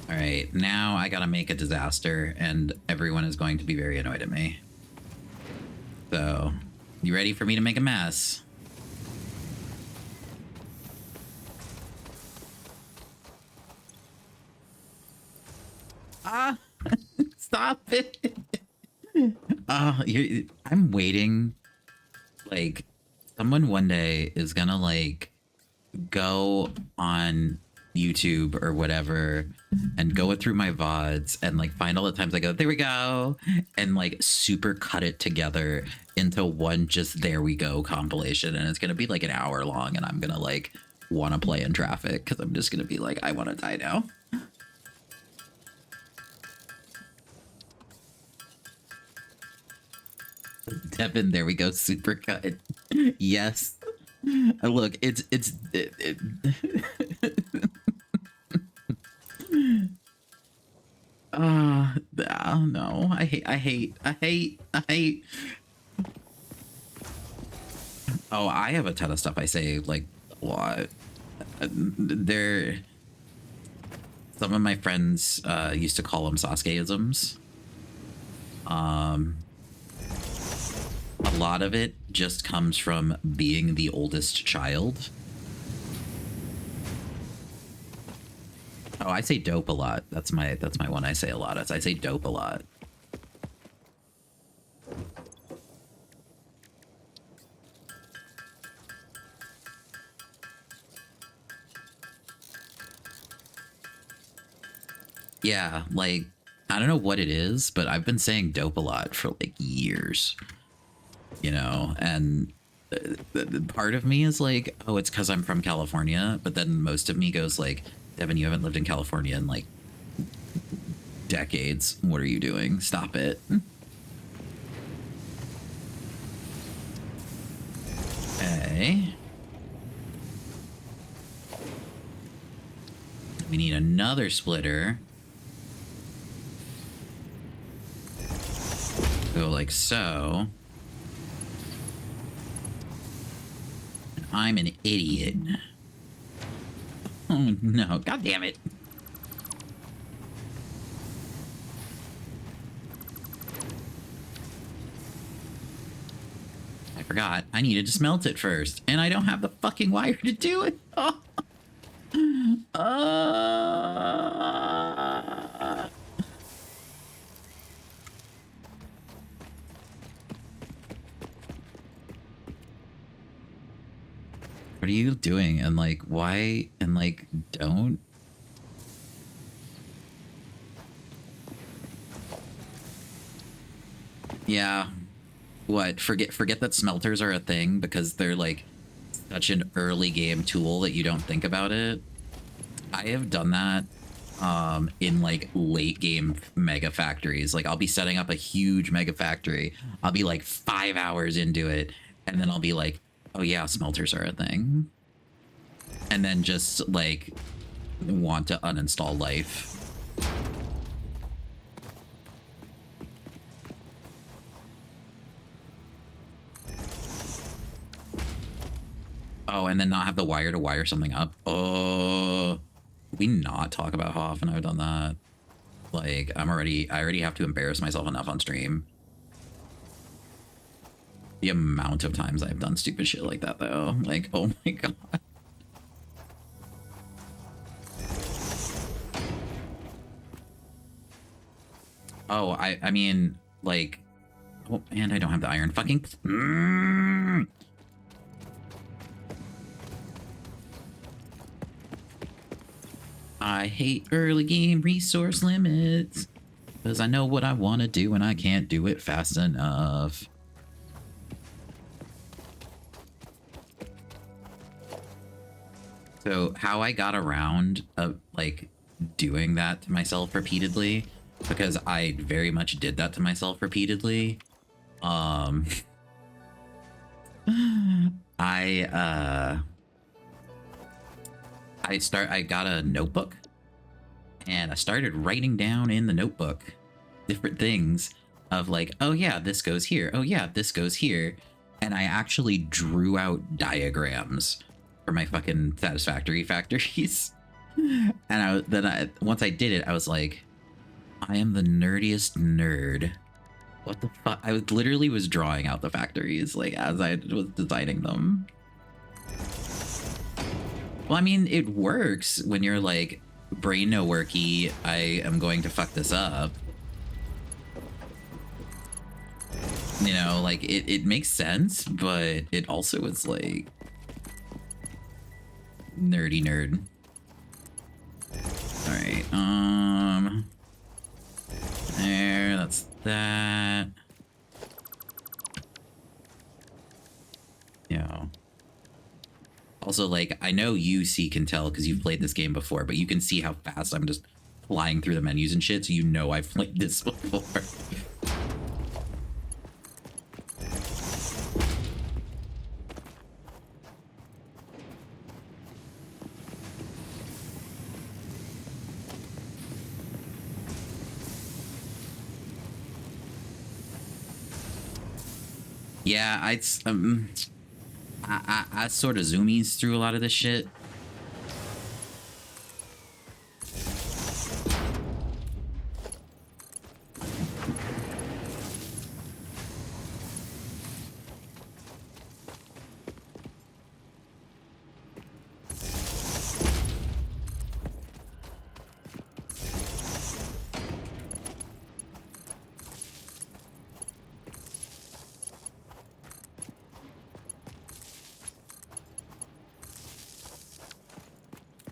All right, now I gotta make a disaster, and everyone is going to be very annoyed at me. So, you ready for me to make a mess? Ah, stop it. I'm waiting. Like, someone one day is gonna, like, go on YouTube or whatever and go through my VODs and, like, find all the times I go, there we go, and, like, super cut it together into one just there we go compilation. And it's gonna be, like, an hour long, and I'm gonna, like, want to play in traffic because I'm just gonna be like, I want to die now. Devin, there we go, super cut. Yes. Look, it's no, I hate. Oh, I have a ton of stuff I say, like, a lot. Some of my friends used to call them Sasuke-isms. A lot of it just comes from being the oldest child. Oh, I say dope a lot. That's my one I say a lot. I say dope a lot. Yeah, like, I don't know what it is, but I've been saying dope a lot for, like, years. You know, and the part of me is like, oh, it's because I'm from California, but then most of me goes like, Devin, you haven't lived in California in, like, decades. What are you doing? Stop it. Okay. We need another splitter. Go like so. I'm an idiot. Oh no, god damn it. I forgot. I needed to smelt it first, and I don't have the fucking wire to do it. Oh. What are you doing? And, like, why? And, like, don't. Yeah. What? Forget that smelters are a thing because they're, like, such an early game tool that you don't think about it. I have done that in, like, late game mega factories. Like, I'll be setting up a huge mega factory. I'll be like 5 hours into it, and then I'll be like, oh yeah, smelters are a thing. And then just, like, want to uninstall life. Oh, and then not have the wire to wire something up. Oh, we not talk about how often I've done that. Like, I already have to embarrass myself enough on stream. The amount of times I've done stupid shit like that, though. Like, oh my god. Oh, I mean, like, oh, and I don't have the iron. Fucking. I hate early game resource limits because I know what I want to do and I can't do it fast enough. So how I got around like doing that to myself repeatedly, because I very much did that to myself repeatedly. I got a notebook and I started writing down in the notebook different things of like, oh yeah, this goes here. Oh yeah, this goes here. And I actually drew out diagrams for my fucking Satisfactory factories. And once I did it, I was like, I am the nerdiest nerd. What the fuck? I literally was drawing out the factories like as I was designing them. Well, I mean, it works when you're like, brain no worky, I am going to fuck this up. You know, like it makes sense, but it also is like nerdy nerd. All right, there, that's that. Yeah. Also, like, I know you can tell because you've played this game before, but you can see how fast I'm just flying through the menus and shit, so you know I've played this before. Yeah, I sort of zoomies through a lot of this shit.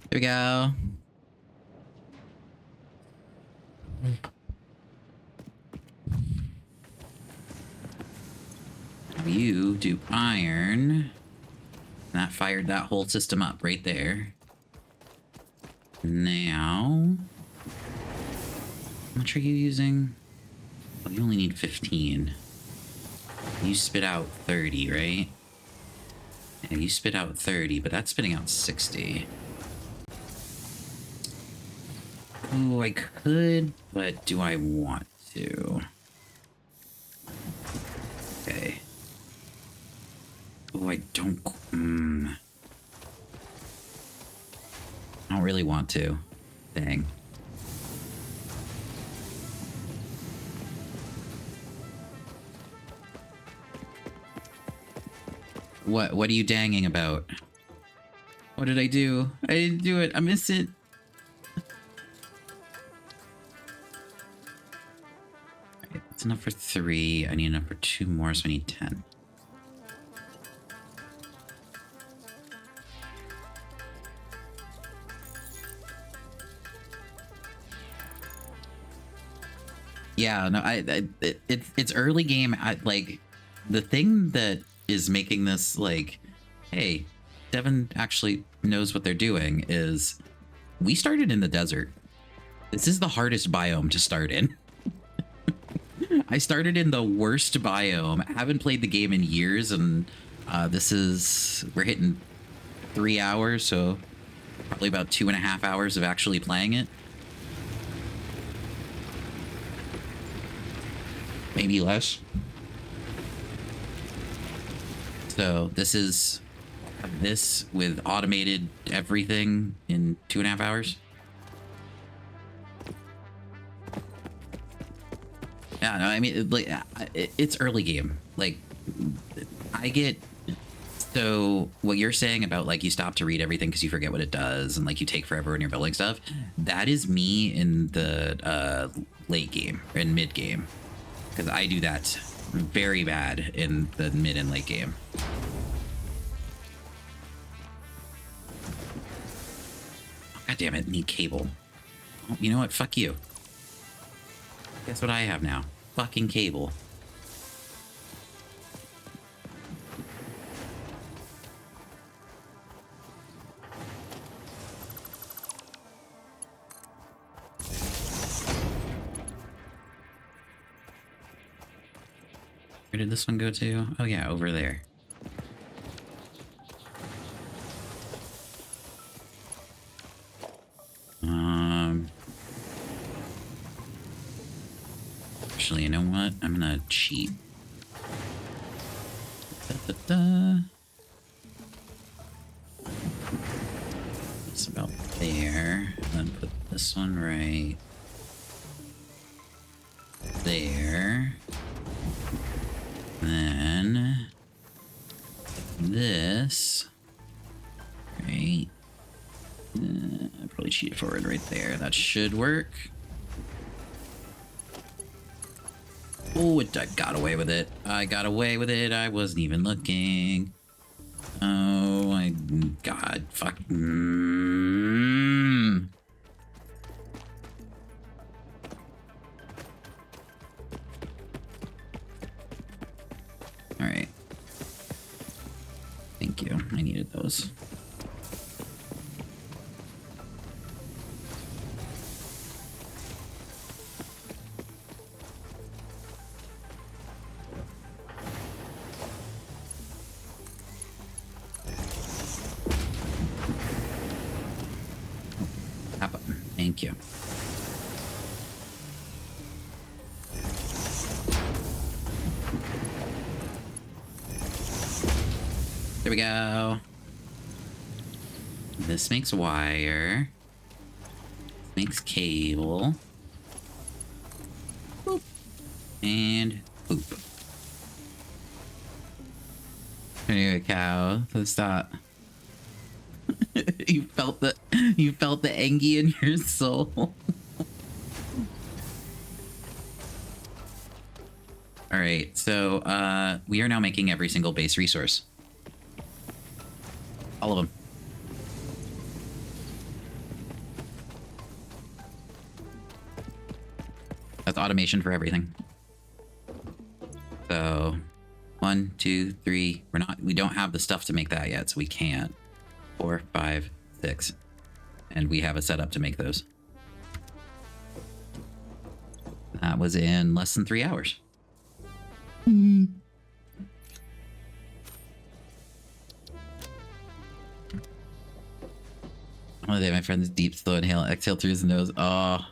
There we go. You do iron. And that fired that whole system up right there. Now, how much are you using? Oh, you only need 15. You spit out 30, right? Yeah, you spit out 30, but that's spitting out 60. Oh, I could, but do I want to? Okay. Oh, I don't... I don't really want to. Dang. What are you danging about? What did I do? I didn't do it. I missed it. Alright, that's enough for 3. I need enough for 2 more, so I need 10. Yeah, no, it's early game. Like, the thing that is making this like, hey, Devin actually knows what they're doing is we started in the desert. This is the hardest biome to start in. I started in the worst biome. I haven't played the game in years, and we're hitting 3 hours, so probably about 2.5 hours of actually playing it. Maybe less. So this is this with automated everything in 2.5 hours. Yeah, no, I mean, it's early game. Like, I get. So what you're saying about like you stop to read everything because you forget what it does and like you take forever when you're building stuff, that is me in the late game or in mid game. Because I do that very bad in the mid and late game. God damn it, need cable. Oh, you know what? Fuck you. Guess what I have now? Fucking cable. Where did this one go to? Oh yeah, over there. Actually, you know what? I'm gonna cheat. It's about there. And then put this one right there. Then this right. I probably cheated forward right there. That should work. Oh, I got away with it. I got away with it. I wasn't even looking. Oh my god. Fuck. Alright. Thank you. I needed those. Thank you. There we go. This makes wire. This makes cable. Boop. And boop. Anyway, cow. So stop. You felt the engie in your soul. All right, so we are now making every single base resource. All of them. That's automation for everything. So 1, 2, 3. We don't have the stuff to make that yet, so we can't. 4, 5, 6. And we have a setup to make those. That was in less than 3 hours. Oh, they, my friend's deep, slow inhale, exhale through his nose. Oh.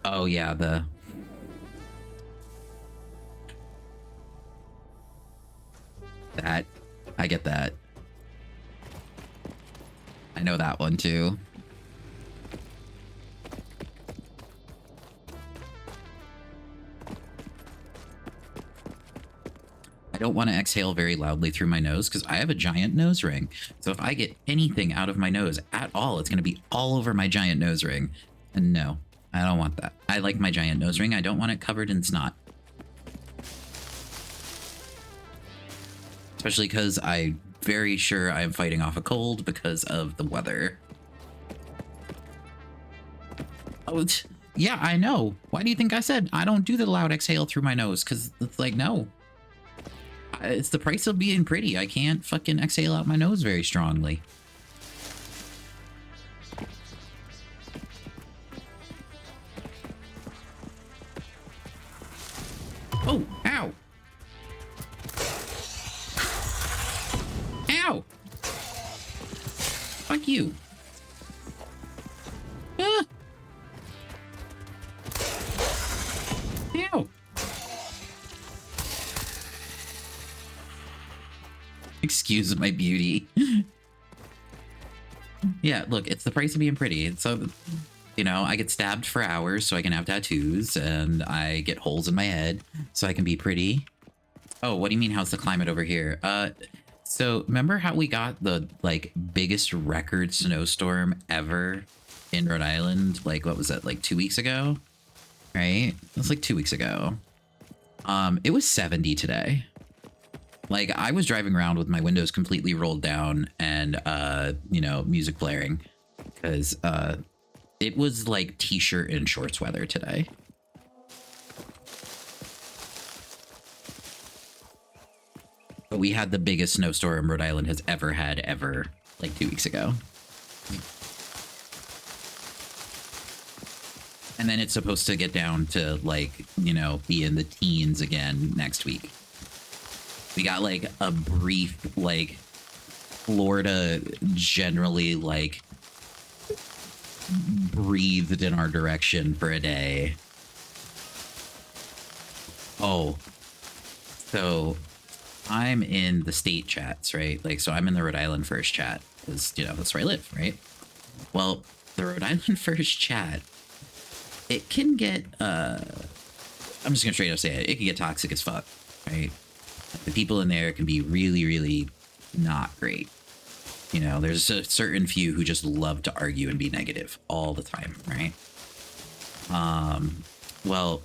Oh, yeah, that. I get that. I know that one, too. I don't want to exhale very loudly through my nose because I have a giant nose ring. So if I get anything out of my nose at all, it's going to be all over my giant nose ring. And no, I don't want that. I like my giant nose ring. I don't want it covered in snot. Especially because I'm very sure I'm fighting off a cold because of the weather. Oh, yeah, I know. Why do you think I said I don't do the loud exhale through my nose? Because it's like, no. It's the price of being pretty. I can't fucking exhale out my nose very strongly. Oh, ow. Ow. Fuck you. Ah. Ow. Excuse my beauty. Yeah, look, it's the price of being pretty. So, you know, I get stabbed for hours so I can have tattoos, and I get holes in my head so I can be pretty. Oh, what do you mean, how's the climate over here? So remember how we got the, like, biggest record snowstorm ever in Rhode Island? Like, what was that, like 2 weeks ago? Right? It was like 2 weeks ago. It was 70 today. Like, I was driving around with my windows completely rolled down and, you know, music blaring because it was like t-shirt and shorts weather today. But we had the biggest snowstorm Rhode Island has ever had like 2 weeks ago. And then it's supposed to get down to like, you know, be in the teens again next week. We got like a brief, like, Florida generally like breathed in our direction for a day. Oh, so I'm in the state chats, right? Like, so I'm in the Rhode Island First chat because, you know, that's where I live, right? Well, the Rhode Island First chat, it can get, I'm just gonna straight up say it can get toxic as fuck, right? The people in there can be really, really not great. You know, there's a certain few who just love to argue and be negative all the time, right? Well,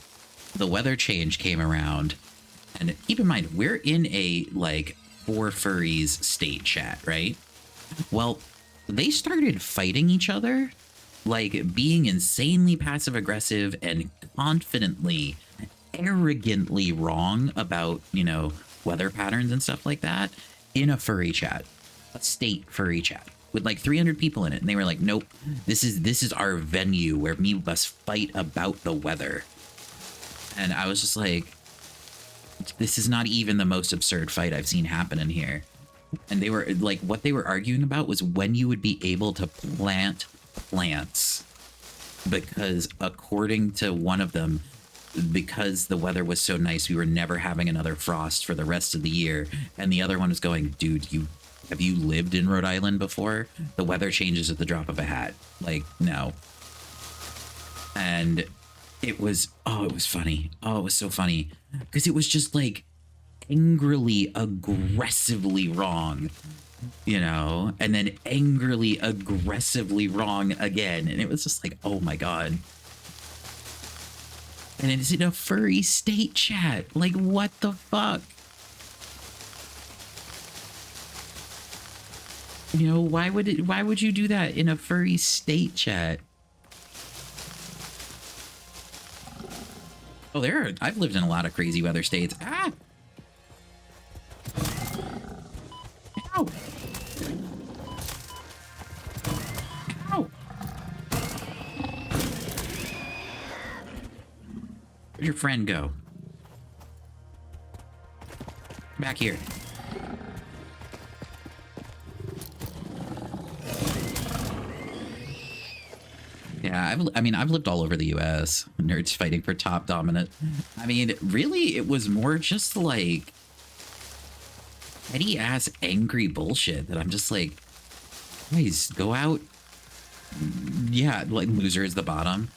the weather change came around, and keep in mind, we're in a, like, for furries state chat, right? Well, they started fighting each other, like being insanely passive aggressive and confidently, arrogantly wrong about, you know, weather patterns and stuff like that in a furry chat, a state furry chat with like 300 people in it. And they were like, nope, this is our venue where we must fight about the weather. And I was just like, this is not even the most absurd fight I've seen happen in here. And they were like, what they were arguing about was when you would be able to plant plants, because according to one of them, because the weather was so nice, we were never having another frost for the rest of the year. And the other one was going, dude, have you lived in Rhode Island before? The weather changes at the drop of a hat. Like, no. And it was funny. Oh, it was so funny. Because it was just like angrily, aggressively wrong, you know, and then angrily, aggressively wrong again. And it was just like, oh my God. And it's in a furry state chat. Like, what the fuck? You know, why would you do that in a furry state chat? Oh, I've lived in a lot of crazy weather states. Ah! Ow! Ow! Where'd your friend go? Back here. Yeah, I've lived all over the U.S. Nerds fighting for top dominant. I mean, really, it was more just like petty ass angry bullshit that I'm just like, guys, go out. Yeah, like loser is the bottom.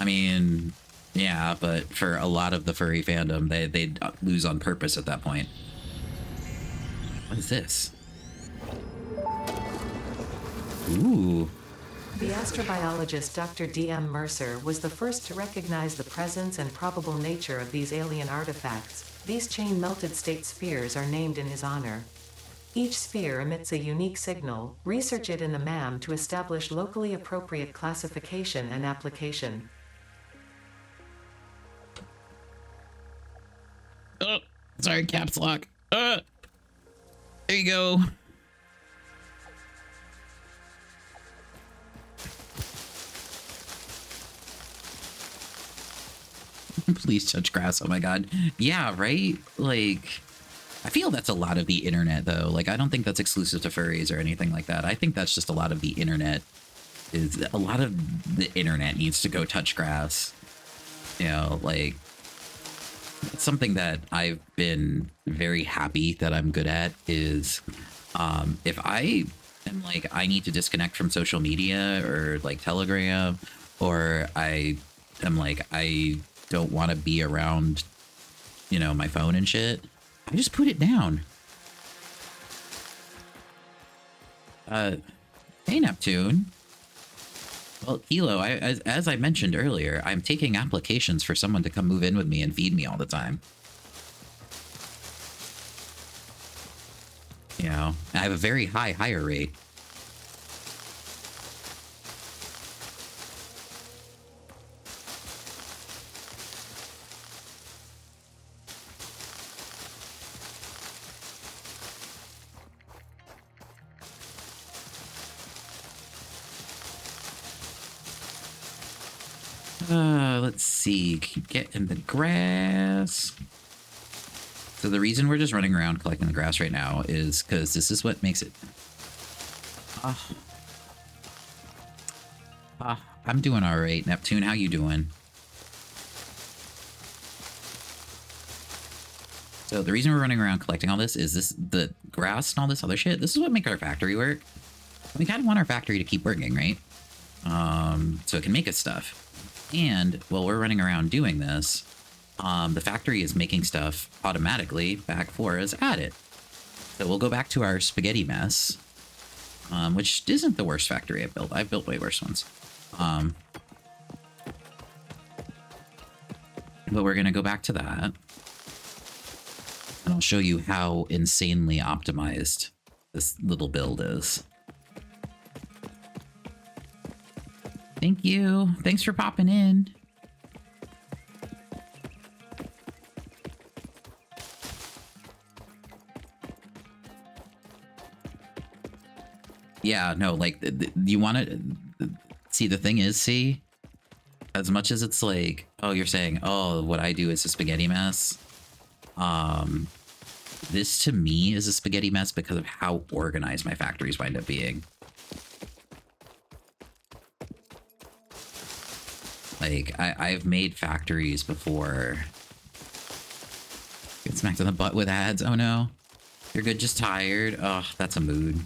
I mean, yeah, but for a lot of the furry fandom, they'd lose on purpose at that point. What is this? Ooh. The astrobiologist Dr. D.M. Mercer was the first to recognize the presence and probable nature of these alien artifacts. These chain-melted state spheres are named in his honor. Each sphere emits a unique signal. Research it in the MAM to establish locally appropriate classification and application. Oh, sorry, caps lock. There you go. Please touch grass. Oh my God. Yeah, right? Like, I feel that's a lot of the internet, though. Like, I don't think that's exclusive to furries or anything like that. I think that's just a lot of the internet. A lot of the internet needs to go touch grass. You know, like, it's something that I've been very happy that I'm good at is if I am like, I need to disconnect from social media or like Telegram, or I am like, I don't want to be around, you know, my phone and shit, I just put it down. Hey, Neptune. Well, Kilo, as I mentioned earlier, I'm taking applications for someone to come move in with me and feed me all the time. You know, I have a very high hire rate. Let's see. Get in the grass. So the reason we're just running around collecting the grass right now is because this is what makes it... I'm doing all right. Neptune, how you doing? So the reason we're running around collecting all this is the grass and all this other shit. This is what makes our factory work. We kind of want our factory to keep working, right? So it can make us stuff. And while we're running around doing this, the factory is making stuff automatically back for us at it. So we'll go back to our spaghetti mess, which isn't the worst factory I've built. I've built way worse ones. But we're going to go back to that. And I'll show you how insanely optimized this little build is. Thank you. Thanks for popping in. Yeah, no, like, you want to... See, the thing is, see? As much as it's like, oh, you're saying, oh, what I do is a spaghetti mess. This, to me, is a spaghetti mess because of how organized my factories wind up being. Like, I've made factories before. Get smacked in the butt with ads. Oh, no. You're good, just tired. Oh, that's a mood.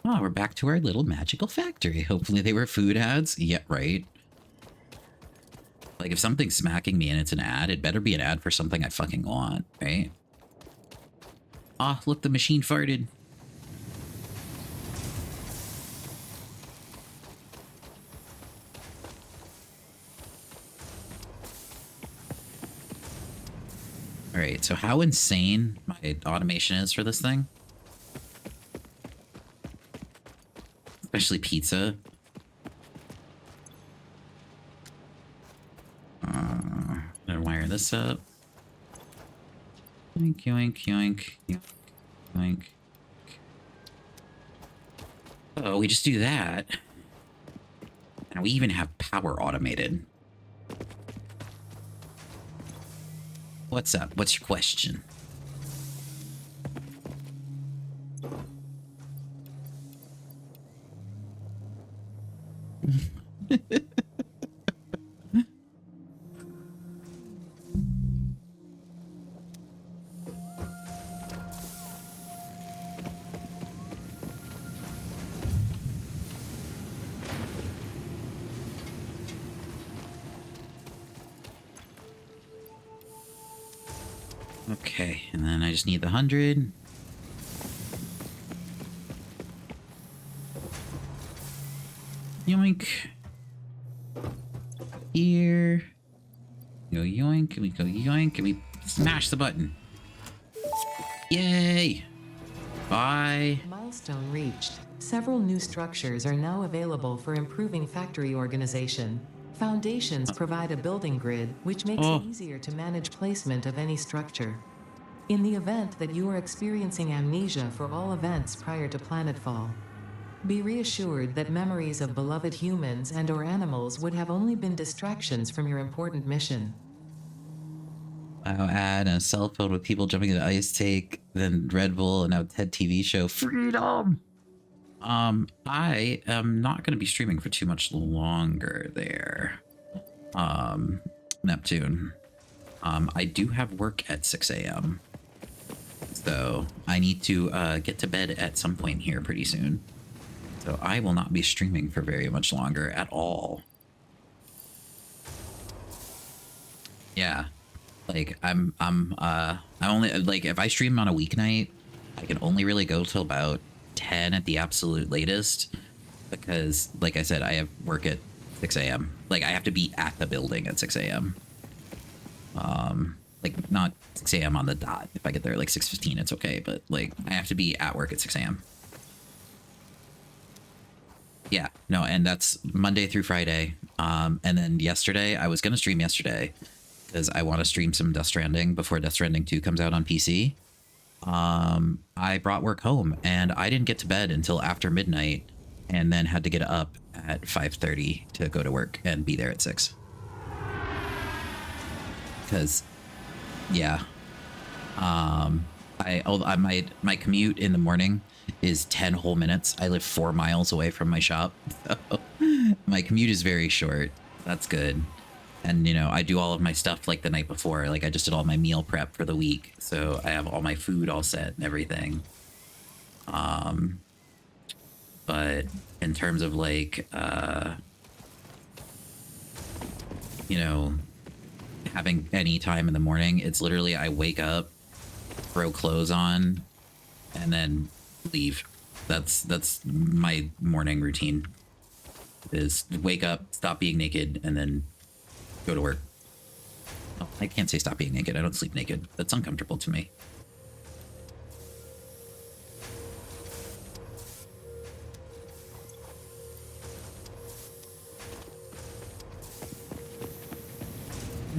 Oh, we're back to our little magical factory. Hopefully they were food ads. Yeah, right. Like, if something's smacking me and it's an ad, it better be an ad for something I fucking want, right? Ah, oh, look, the machine farted. Alright, so how insane my automation is for this thing. Especially pizza. Gonna wire this up. Yoink, yoink, yoink, yoink, yoink. Oh, we just do that. And we even have power automated. What's up? What's your question? Okay, and then I just need the 100. Yoink. Here. Go yoink, and we go yoink, and we smash the button. Yay! Bye. Milestone reached. Several new structures are now available for improving factory organization. Foundations provide a building grid, which makes it easier to manage placement of any structure. In the event that you are experiencing amnesia for all events prior to planetfall, be reassured that memories of beloved humans and/or animals would have only been distractions from your important mission. Wow, ad and a cell phone with people jumping in the ice take, then Red Bull, and now TED TV show. Freedom! I am not going to be streaming for too much longer there. Neptune. I do have work at 6 a.m. So I need to get to bed at some point here pretty soon. So I will not be streaming for very much longer at all. Yeah. Like I only like if I stream on a weeknight, I can only really go till about 10 at the absolute latest because like I said, I have work at 6 a.m. Like I have to be at the building at 6 a.m. Like not 6 a.m. on the dot. If I get there like 6:15, it's okay, but like I have to be at work at 6 a.m. Yeah, no, and that's Monday through Friday. And then yesterday, I was gonna stream yesterday because I want to stream some Death Stranding before Death Stranding 2 comes out on PC. I brought work home and I didn't get to bed until after midnight and then had to get up at 5:30 to go to work and be there at 6. Because, yeah. My commute in the morning is 10 whole minutes. I live 4 miles away from my shop. So my commute is very short. That's good. And, you know, I do all of my stuff like the night before. Like I just did all my meal prep for the week. So I have all my food all set and everything. But in terms of like, you know, having any time in the morning, it's literally I wake up, throw clothes on, and then leave. That's my morning routine. Is wake up, stop being naked, and then go to work. Oh, I can't say stop being naked. I don't sleep naked. That's uncomfortable to me.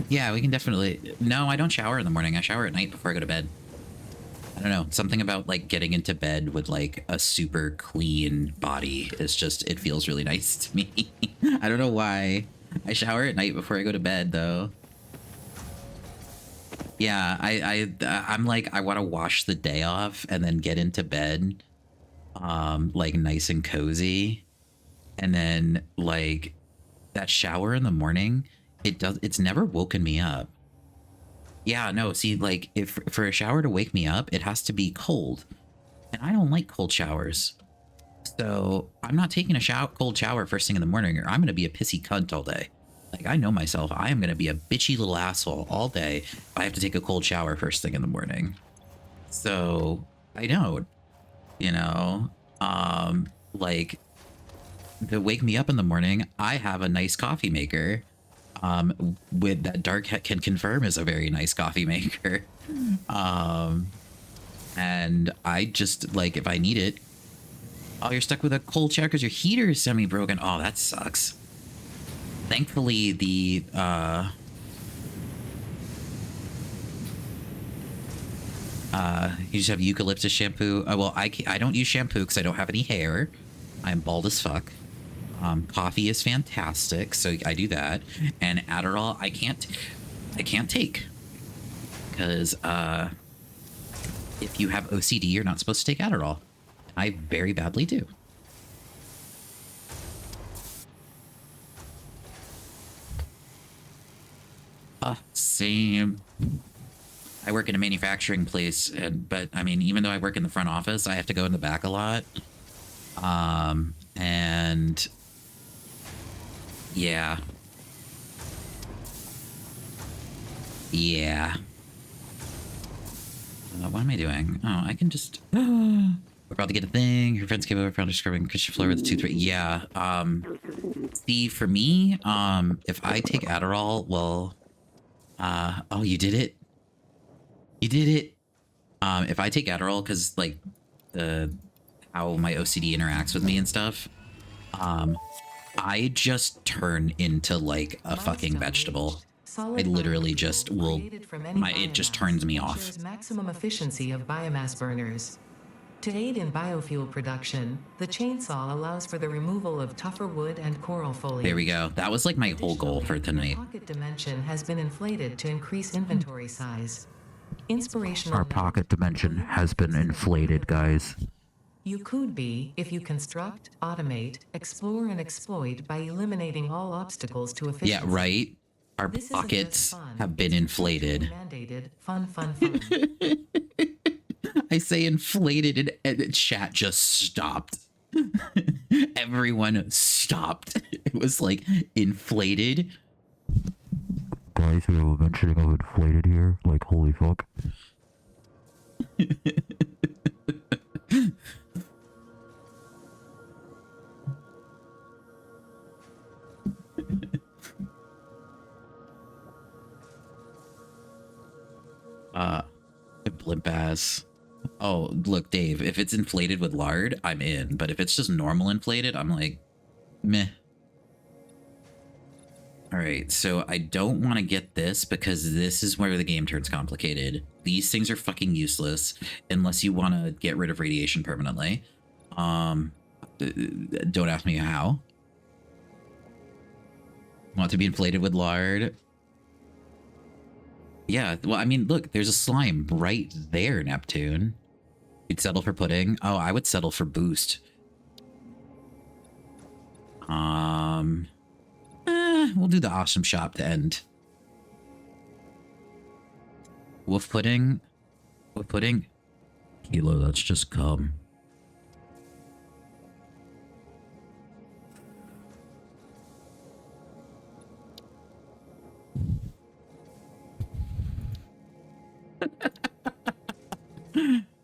Yeah, we can definitely... No, I don't shower in the morning. I shower at night before I go to bed. I don't know. Something about like getting into bed with like a super clean body is just, it feels really nice to me. I don't know why. I shower at night before I go to bed though. Yeah, I'm like, I want to wash the day off and then get into bed, like nice and cozy. And then like that shower in the morning, it's never woken me up. Yeah, no, see, like, if for a shower to wake me up, it has to be cold. And I don't like cold showers. So I'm not taking a cold shower first thing in the morning, or I'm going to be a pissy cunt all day. Like, I know myself. I am going to be a bitchy little asshole all day if I have to take a cold shower first thing in the morning. So I don't, you know, like, to wake me up in the morning, I have a nice coffee maker. With that Dark can confirm is a very nice coffee maker. And I just like, if I need it, oh, you're stuck with a cold shower because your heater is semi-broken. Oh, that sucks. Thankfully, the you just have eucalyptus shampoo. Well, I don't use shampoo because I don't have any hair. I'm bald as fuck. Coffee is fantastic, so I do that. And Adderall, I can't take because if you have OCD, you're not supposed to take Adderall. I very badly do. Same. I work in a manufacturing place, but I mean, even though I work in the front office, I have to go in the back a lot. And yeah. Yeah. What am I doing? Oh, I can just... We're about to get a thing. Your friends came over, found her scrubbing kitchen floor with a toothbrush. Yeah. See, for me, if I take Adderall, well... oh, you did it? You did it? If I take Adderall, because, like, how my OCD interacts with me and stuff, I just turn into like a fucking vegetable. I literally just will, it just turns me off. Maximum efficiency of biomass burners. To aid in biofuel production, the chainsaw allows for the removal of tougher wood and coral foliage. There we go. That was like my whole goal for tonight. The pocket dimension has been inflated to increase inventory size. Inspirational. Our pocket dimension has been inflated, guys. You could be, if you construct, automate, explore, and exploit by eliminating all obstacles to efficiency. Yeah, right? Our pockets have been inflated. Mandated. Fun. I say inflated and chat just stopped. Everyone stopped. It was like inflated. guys who were mentioning I've inflated here. Like, holy fuck. Blimp ass. Oh, look, Dave, if it's inflated with lard, I'm in. But if it's just normal inflated, I'm like, meh. Alright, so I don't want to get this because this is where the game turns complicated. These things are fucking useless unless you want to get rid of radiation permanently. Don't ask me how. Want to be inflated with lard? Yeah, well, I mean, look, there's a slime right there, Neptune. You'd settle for pudding? Oh, I would settle for boost. We'll do the awesome shop to end. Wolf pudding? Wolf pudding? Kilo, that's just cum.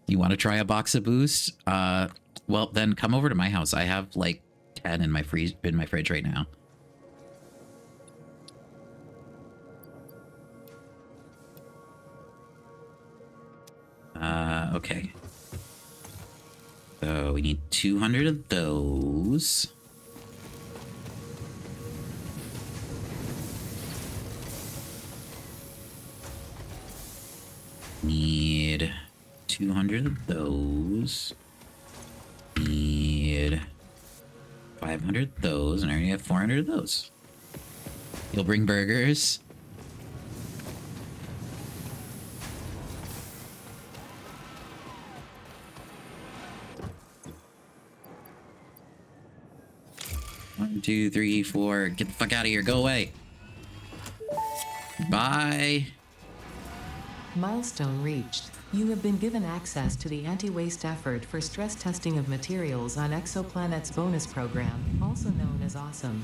You want to try a box of boost? Well, then come over to my house. I have like 10 in my fridge right now. Okay. So we need 200 of those. Need 200 of those. Need 500 of those, and I already have 400 of those. You'll bring burgers. One, two, three, four. Get the fuck out of here. Go away. Bye. Milestone reached. You have been given access to the anti-waste effort for stress testing of materials on Exoplanet's bonus program, also known as Awesome.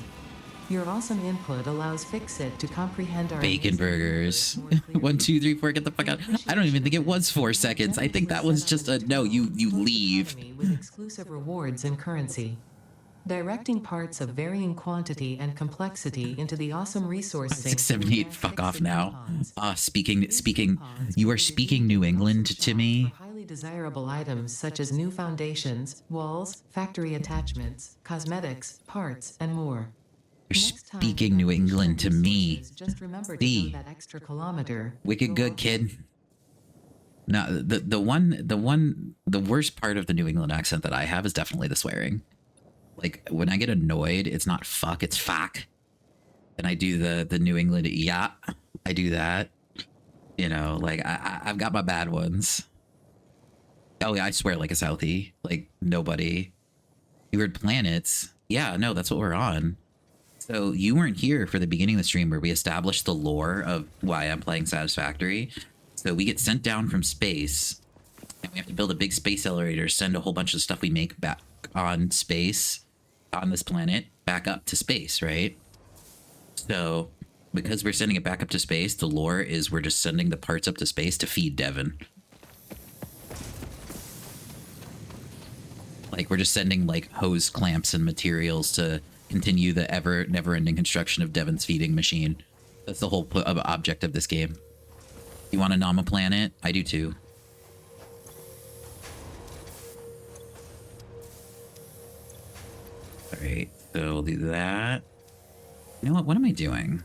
Your awesome input allows Fixit to comprehend our Bacon burgers. 1, 2, 3, 4. Get the fuck out. I don't even think it was 4 seconds. I think that was just a no. You leave. With exclusive rewards and currency. Directing parts of varying quantity and complexity into the awesome resource sink. 678. Fuck off now. Speaking. You are speaking New England to me. Highly desirable items such as new foundations, walls, factory attachments, cosmetics, parts, and more. You're speaking New England to me. Just remember to go that extra kilometer. Wicked good, kid. No, the worst part of the New England accent that I have is definitely the swearing. Like, when I get annoyed, it's not fuck, it's fuck. And I do the New England, yeah, I do that. You know, like, I've got my bad ones. Oh, yeah, I swear like a Southie. Like, nobody. You heard planets. Yeah, no, that's what we're on. So, you weren't here for the beginning of the stream where we established the lore of why I'm playing Satisfactory. So, we get sent down from space, and we have to build a big space elevator, send a whole bunch of stuff we make back on space, on this planet, back up to space, right? So, because we're sending it back up to space, the lore is we're just sending the parts up to space to feed Devon. Like, we're just sending, like, hose clamps and materials to continue the never-ending construction of Devon's feeding machine. That's the whole object of this game. You want a Nama planet? I do too. Alright, so we'll do that. You know what am I doing?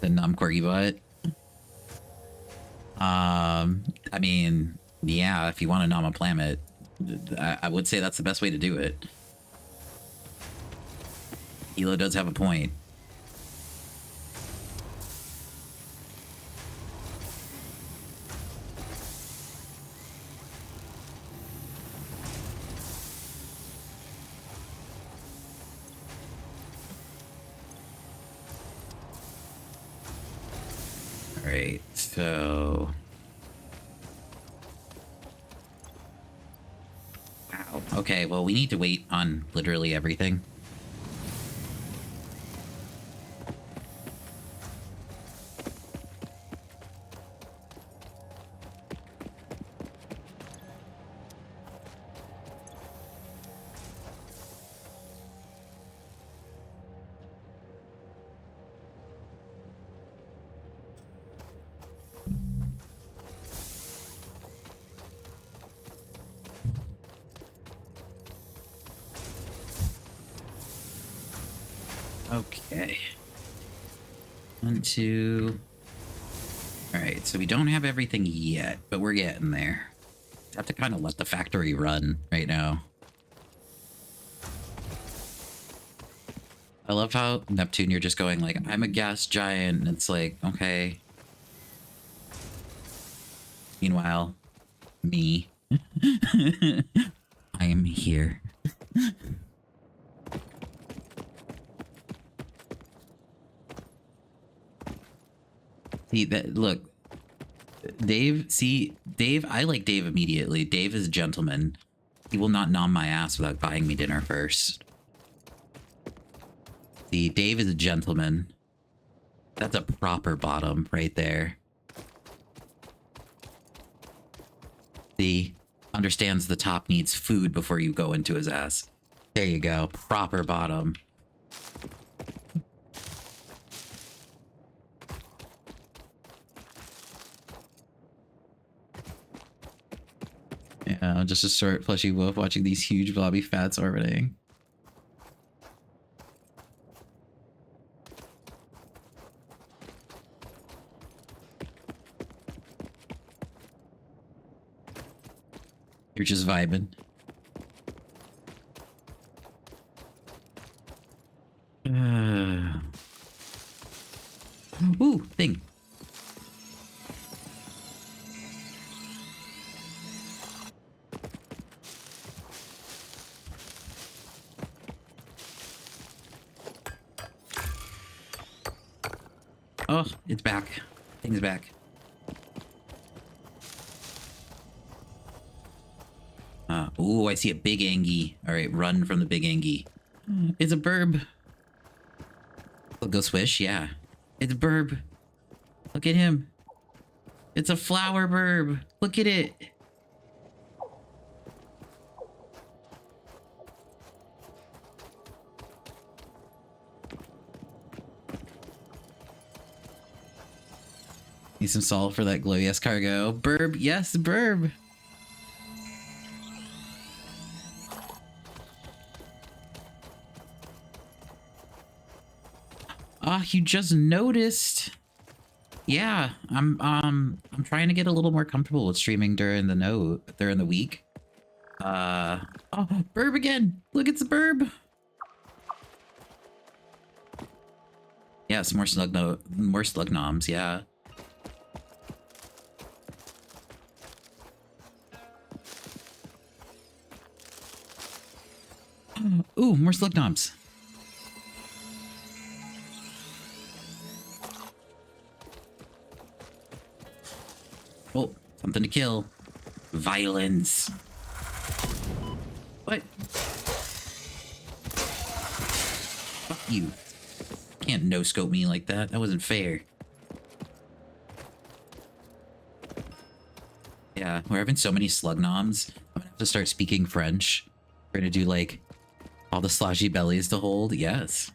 The Nom Corgi butt? I mean, yeah, if you want a Nama planet, I would say that's the best way to do it. Hilo does have a point. Alright, so... Wow. Okay, well, we need to wait on literally everything. Okay. 1, 2. All right, so we don't have everything yet, but we're getting there. Have to kind of let the factory run right now. I love how Neptune, you're just going like, I'm a gas giant, and it's like, okay. Meanwhile, me. I am here. See that? Look, Dave. See, Dave. I like Dave immediately. Dave is a gentleman. He will not nom my ass without buying me dinner first. See, Dave is a gentleman. That's a proper bottom right there. See, understands the top needs food before you go into his ass. There you go, proper bottom. Yeah, just a short fleshy wolf watching these huge blobby fats orbiting. You're just vibing. Ooh, thing. Oh, it's back. Thing's back. Ooh, I see a big Angie. All right, run from the big Angie. It's a burb. I'll go swish, yeah. It's a burb. Look at him. It's a flower burb. Look at it. Need some salt for that glow. Yes, cargo. Burb. Yes, burb. Ah, you just noticed. Yeah, I'm trying to get a little more comfortable with streaming during the week. Oh, burb again. Look, it's a burb. Yes, more slug noms, yeah. Ooh, more slug noms. Oh, something to kill. Violence. What? Fuck you. Can't no-scope me like that. That wasn't fair. Yeah, we're having so many slug noms. I'm gonna have to start speaking French. We're gonna do like all the sloshy bellies to hold. Yes.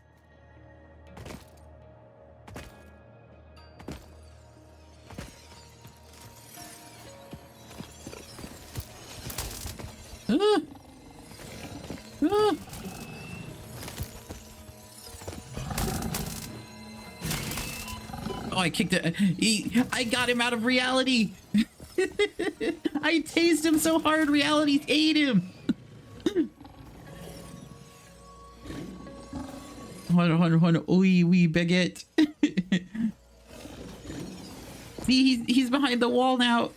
Ah! Ah! Oh, I kicked it. I got him out of reality. I tased him so hard, reality ate him. Hold on. Wee bigot. See, he's behind the wall now.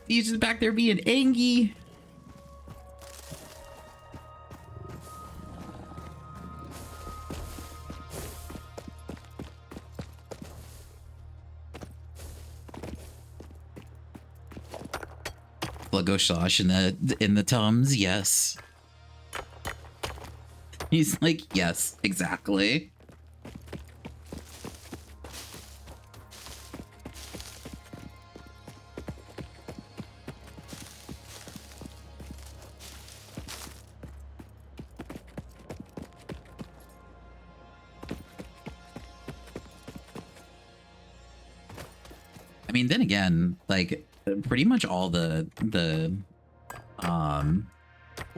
He's just back there being angry. Lego Shosh in the Tums, yes. He's like, yes, exactly. I mean, then again, like pretty much all the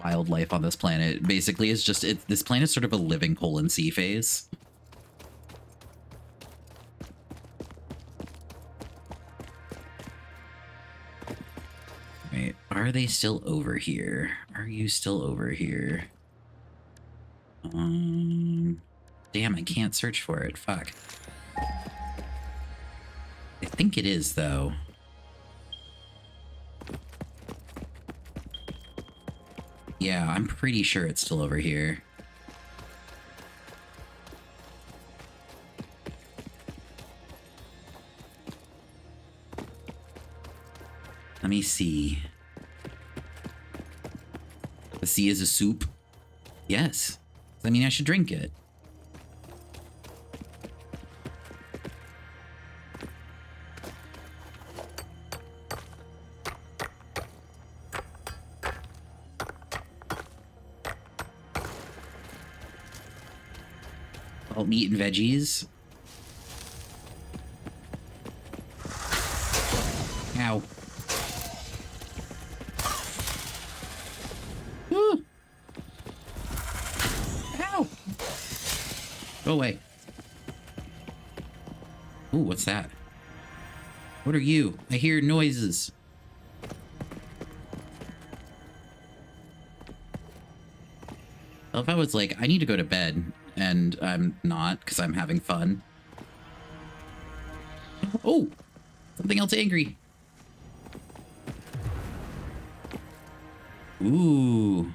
wildlife on this planet. Basically, it's just this planet's sort of a living colon sea phase. Wait, are they still over here? Are you still over here? Damn, I can't search for it. Fuck. I think it is, though. Yeah, I'm pretty sure it's still over here. Let me see. The sea is a soup? Yes. I mean, I should drink it. All meat and veggies. Ow. Ooh. Ow. Go away. Ooh, what's that? What are you? I hear noises. Well, if I was like, I need to go to bed, and I'm not because I'm having fun. Oh, something else angry. Ooh.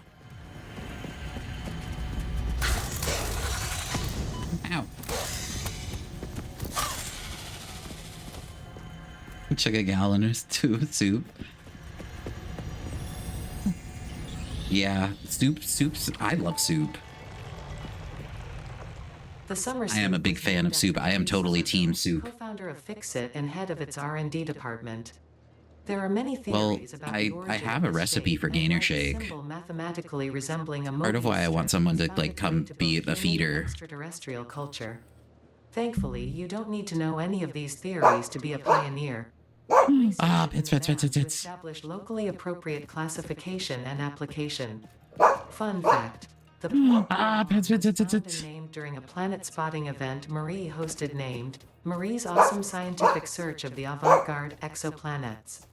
Ow. Chug a gallon of soup. Yeah, soups. I love soup. The summer I am a soup big was fan named of soup. after I am Keith totally team Somerville, soup. co-founder of Fixit and head of its R&D department. There are many Well, theories about I the origin have a of this recipe shape for and Gainer why the Shake. symbol mathematically resembling a Part of why I want strip someone has to found like its way come to be both a human and feeder. extraterrestrial culture. Thankfully, you don't need to know any of these theories to be a pioneer. Pits. To establish locally appropriate classification and application. Fun fact. The planet Pits. was found and named during a planet spotting event Marie hosted named Marie's Awesome Scientific Search of the Avant-Garde Exoplanets.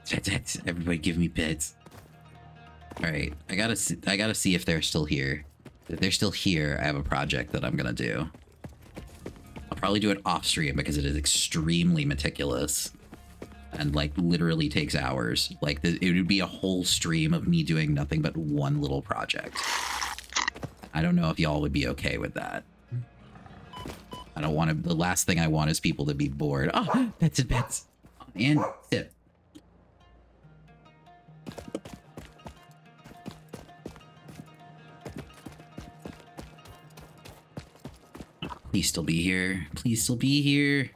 Pits. Everybody give me pits. All right, I gotta see if they're still here. If they're still here, I have a project that I'm gonna do. I'll probably do it off stream because it is extremely meticulous and like literally takes hours. Like it would be a whole stream of me doing nothing but one little project. I don't know if y'all would be okay with that. I don't want to. The last thing I want is people to be bored. Oh, pets and pets. And sit. Please still be here. Please still be here.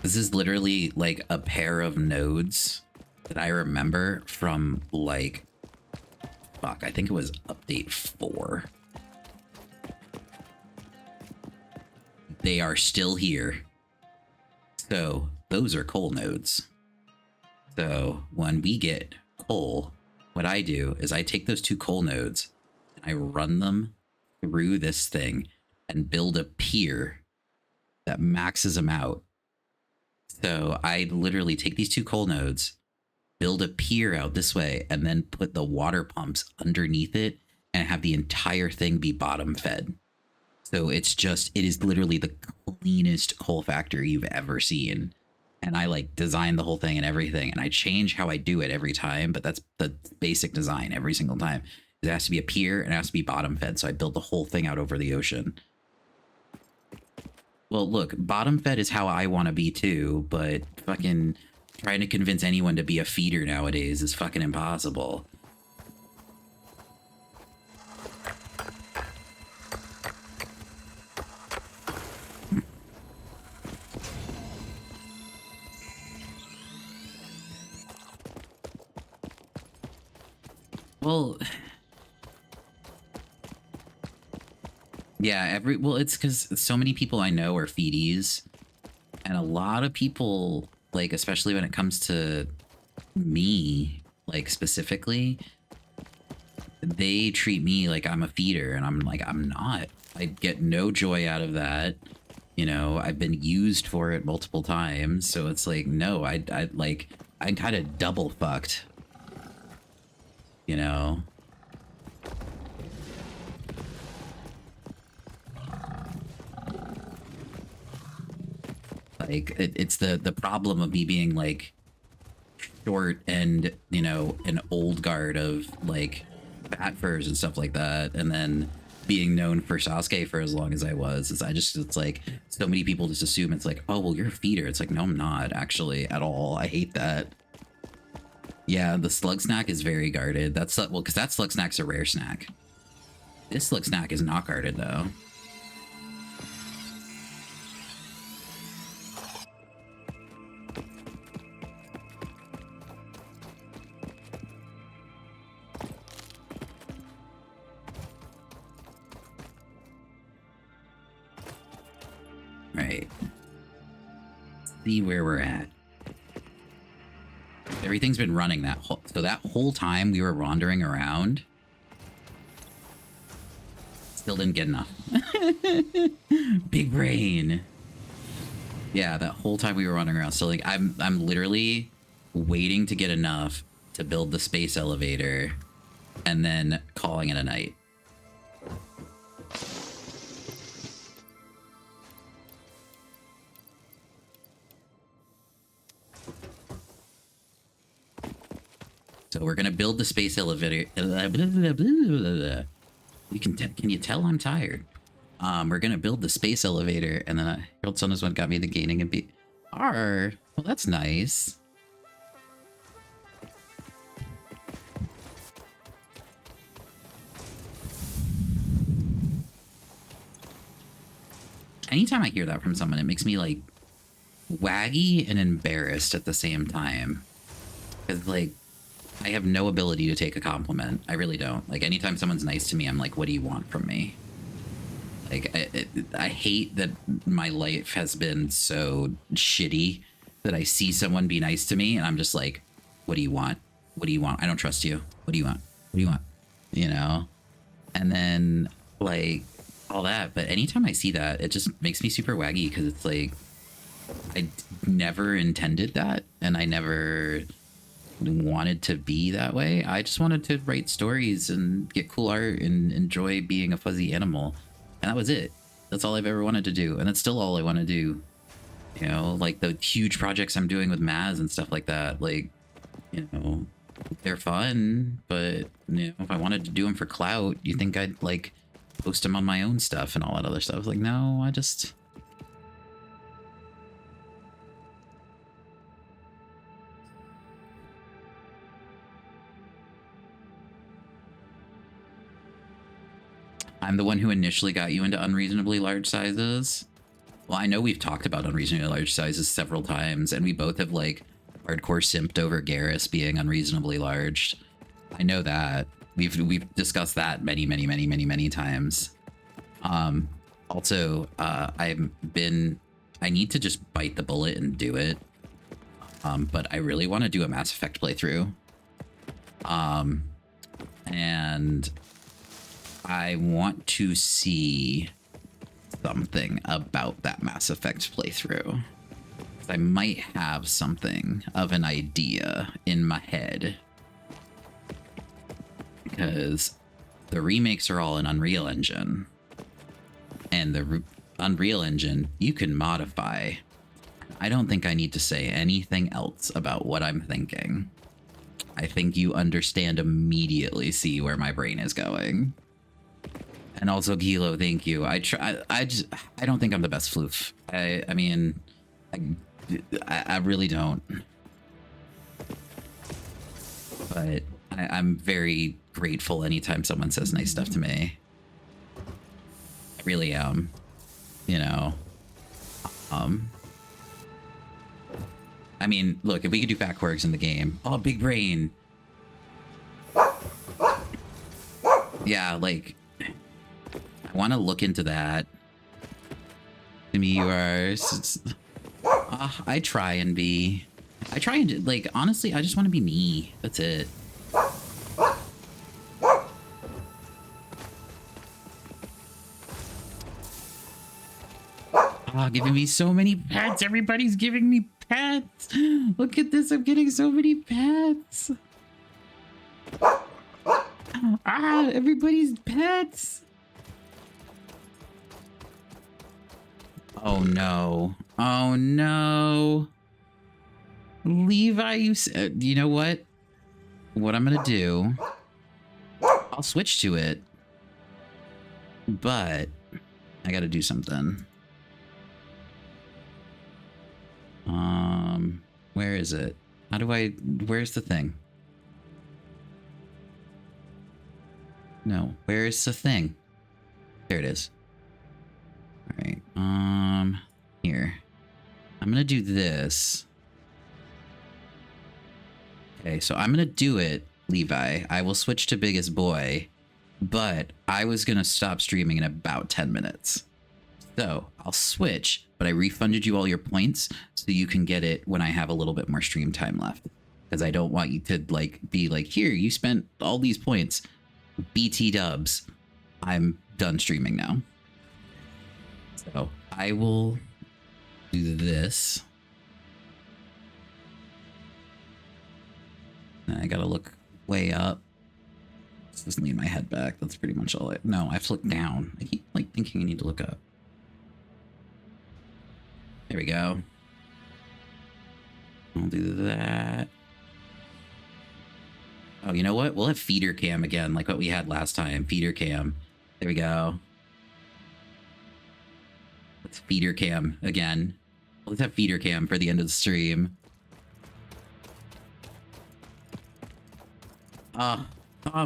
This is literally like a pair of nodes that I remember from like, fuck, I think it was update 4. They are still here. So those are coal nodes. So when we get coal, what I do is I take those 2 coal nodes and I run them through this thing and build a pier that maxes them out. So I literally take these 2 coal nodes, build a pier out this way, and then put the water pumps underneath it and have the entire thing be bottom fed. So it is literally the cleanest coal factory you've ever seen. And I like design the whole thing and everything, and I change how I do it every time, but that's the basic design every single time. It has to be a pier and it has to be bottom fed. So I build the whole thing out over the ocean. Well, look, bottom fed is how I want to be too, but fucking trying to convince anyone to be a feeder nowadays is fucking impossible. Well, Yeah, well, it's because so many people I know are feedies, and a lot of people, like, especially when it comes to me, like, specifically, they treat me like I'm a feeder, and I'm like, I'm not. I get no joy out of that. You know, I've been used for it multiple times, so it's like, no, I'm kind of double fucked. You know? Like, it's the problem of me being, like, short and, you know, an old guard of, like, bat furs and stuff like that, and then being known for Sasuke for as long as I was. It's like, so many people just assume it's like, oh, well, you're a feeder. It's like, no, I'm not, actually, at all. I hate that. Yeah, the slug snack is very guarded. That's, well, because that slug snack's a rare snack. This slug snack is not guarded, though. Right. See where we're at. Everything's been running that whole time we were wandering around. Still didn't get enough. Big brain. Yeah, that whole time we were wandering around. So like I'm literally waiting to get enough to build the space elevator and then calling it a night. So we're gonna build the space elevator. Can you tell I'm tired? We're gonna build the space elevator, and then Harold Sun is what got me the gaining and be. Well, that's nice. Anytime I hear that from someone, it makes me like waggy and embarrassed at the same time. Because like, I have no ability to take a compliment. I really don't. Like, anytime someone's nice to me, I'm like, what do you want from me? Like, I hate that my life has been so shitty that I see someone be nice to me and I'm just like, what do you want? What do you want? I don't trust you. What do you want? What do you want? You know? And then, like, all that. But anytime I see that, it just makes me super waggy because it's like, I never intended that and I never wanted to be that way. I just wanted to write stories and get cool art and enjoy being a fuzzy animal, and that was it. That's all I've ever wanted to do, and that's still all I want to do. You know, like the huge projects I'm doing with Maz and stuff like that, like, you know, they're fun, but you know, if I wanted to do them for clout, you think I'd like post them on my own stuff and all that other stuff? Like, no, I'm the one who initially got you into unreasonably large sizes. Well, I know we've talked about unreasonably large sizes several times, and we both have, like, hardcore simped over Garrus being unreasonably large. I know that. We've discussed that many times. Also, I need to just bite the bullet and do it. But I really want to do a Mass Effect playthrough. And I want to see something about that Mass Effect playthrough. I might have something of an idea in my head. Because the remakes are all in Unreal Engine. And the Unreal Engine, you can modify. I don't think I need to say anything else about what I'm thinking. I think you understand immediately, see where my brain is going. And also, Kilo, thank you. I don't think I'm the best floof. I mean, I really don't. But I'm very grateful anytime someone says nice stuff to me. I really am. You know. I mean, look, if we could do fat quirks in the game. Oh, big brain. Yeah, like, I want to look into that. To me, you are. I try and be. I try and like honestly. I just want to be me. That's it. Oh, giving me so many pets. Everybody's giving me pets. Look at this. I'm getting so many pets. Ah, everybody's pets. Oh no. Oh no. Levi, you know what? What I'm gonna do, I'll switch to it. But I gotta do something. Where is it? How do I, where's the thing? No, where's the thing? There it is. All right, here. I'm gonna do this. Okay, so I'm gonna do it, Levi. I will switch to biggest boy, but I was gonna stop streaming in about 10 minutes. So I'll switch, but I refunded you all your points so you can get it when I have a little bit more stream time left. Because I don't want you to like be like, here, you spent all these points. BT dubs. I'm done streaming now. So I will do this. I gotta look way up. This doesn't lean my head back. That's pretty much all no, I have to look down. I keep like thinking I need to look up. There we go. I'll do that. Oh, you know what? We'll have feeder cam again, like what we had last time. Feeder cam. There we go. Let's feeder cam again. Let's have feeder cam for the end of the stream. Oh,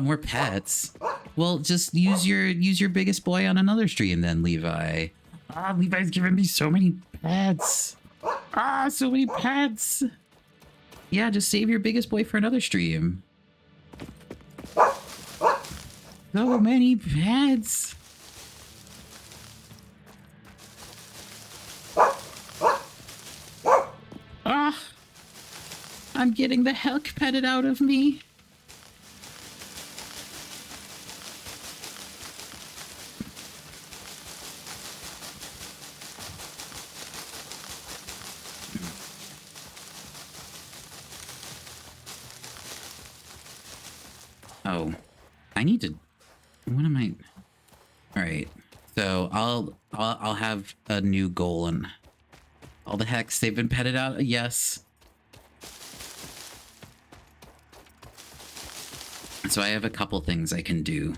more pets. Well, just use your biggest boy on another stream then, Levi. Ah, Levi's giving me so many pets. Ah, so many pets. Yeah, just save your biggest boy for another stream. So many pets. Ah, I'm getting the heck petted out of me. Oh, I need to. What am I? All right, so I'll have a new goal and all the hex. They've been petted out. Yes. So I have a couple things I can do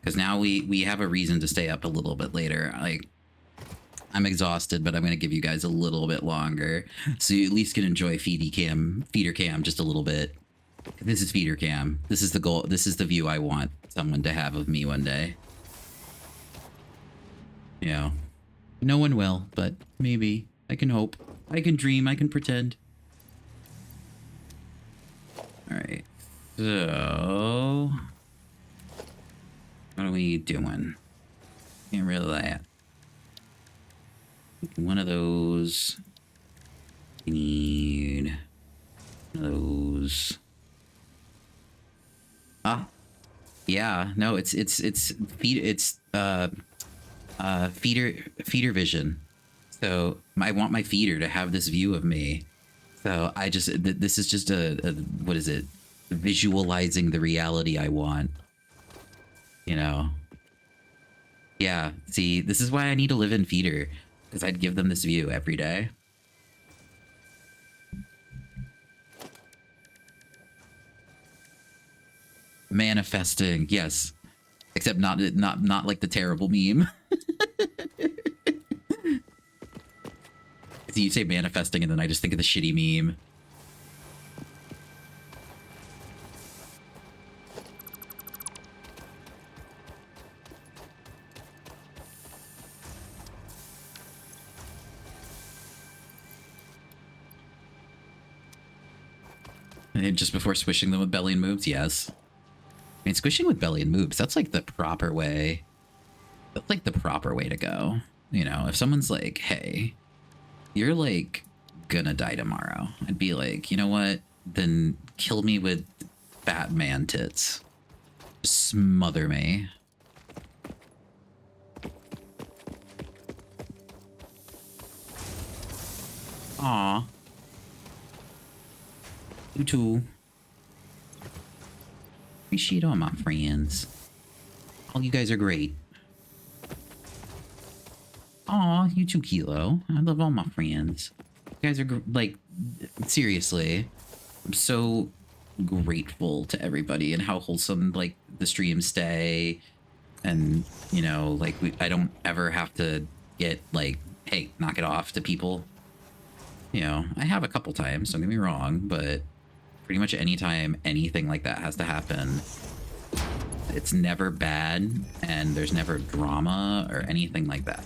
because now we have a reason to stay up a little bit later. Like I'm exhausted, but I'm gonna give you guys a little bit longer so you at least can enjoy feeder cam just a little bit. This is feeder cam. This is the goal. This is the view I want someone to have of me one day. You know, no one will, but maybe. I can hope. I can dream. I can pretend. All right. So, what are we doing? Get rid of that. One of those. We need one of those. Ah, yeah. No, it's feeder vision. So I want my feeder to have this view of me. So I just this is just a what is it? Visualizing the reality I want. You know. Yeah. See, this is why I need to live in feeder because I'd give them this view every day. Manifesting, yes, except not like the terrible meme. See, you say manifesting, and then I just think of the shitty meme. And just before swishing them with belly and moves, yes. I mean, squishing with belly and moves, that's like the proper way. That's like the proper way to go. You know, if someone's like, hey, you're like gonna die tomorrow, I'd be like, you know what? Then kill me with fat man tits. Just smother me. Aw. You too. Appreciate all my friends. All you guys are great. Aw, you too, Kilo. I love all my friends. You guys are like, seriously. I'm so grateful to everybody and how wholesome like the streams stay. And, you know, like I don't ever have to get like, hey, knock it off to people. You know, I have a couple times, don't get me wrong, but pretty much anytime anything like that has to happen, it's never bad and there's never drama or anything like that.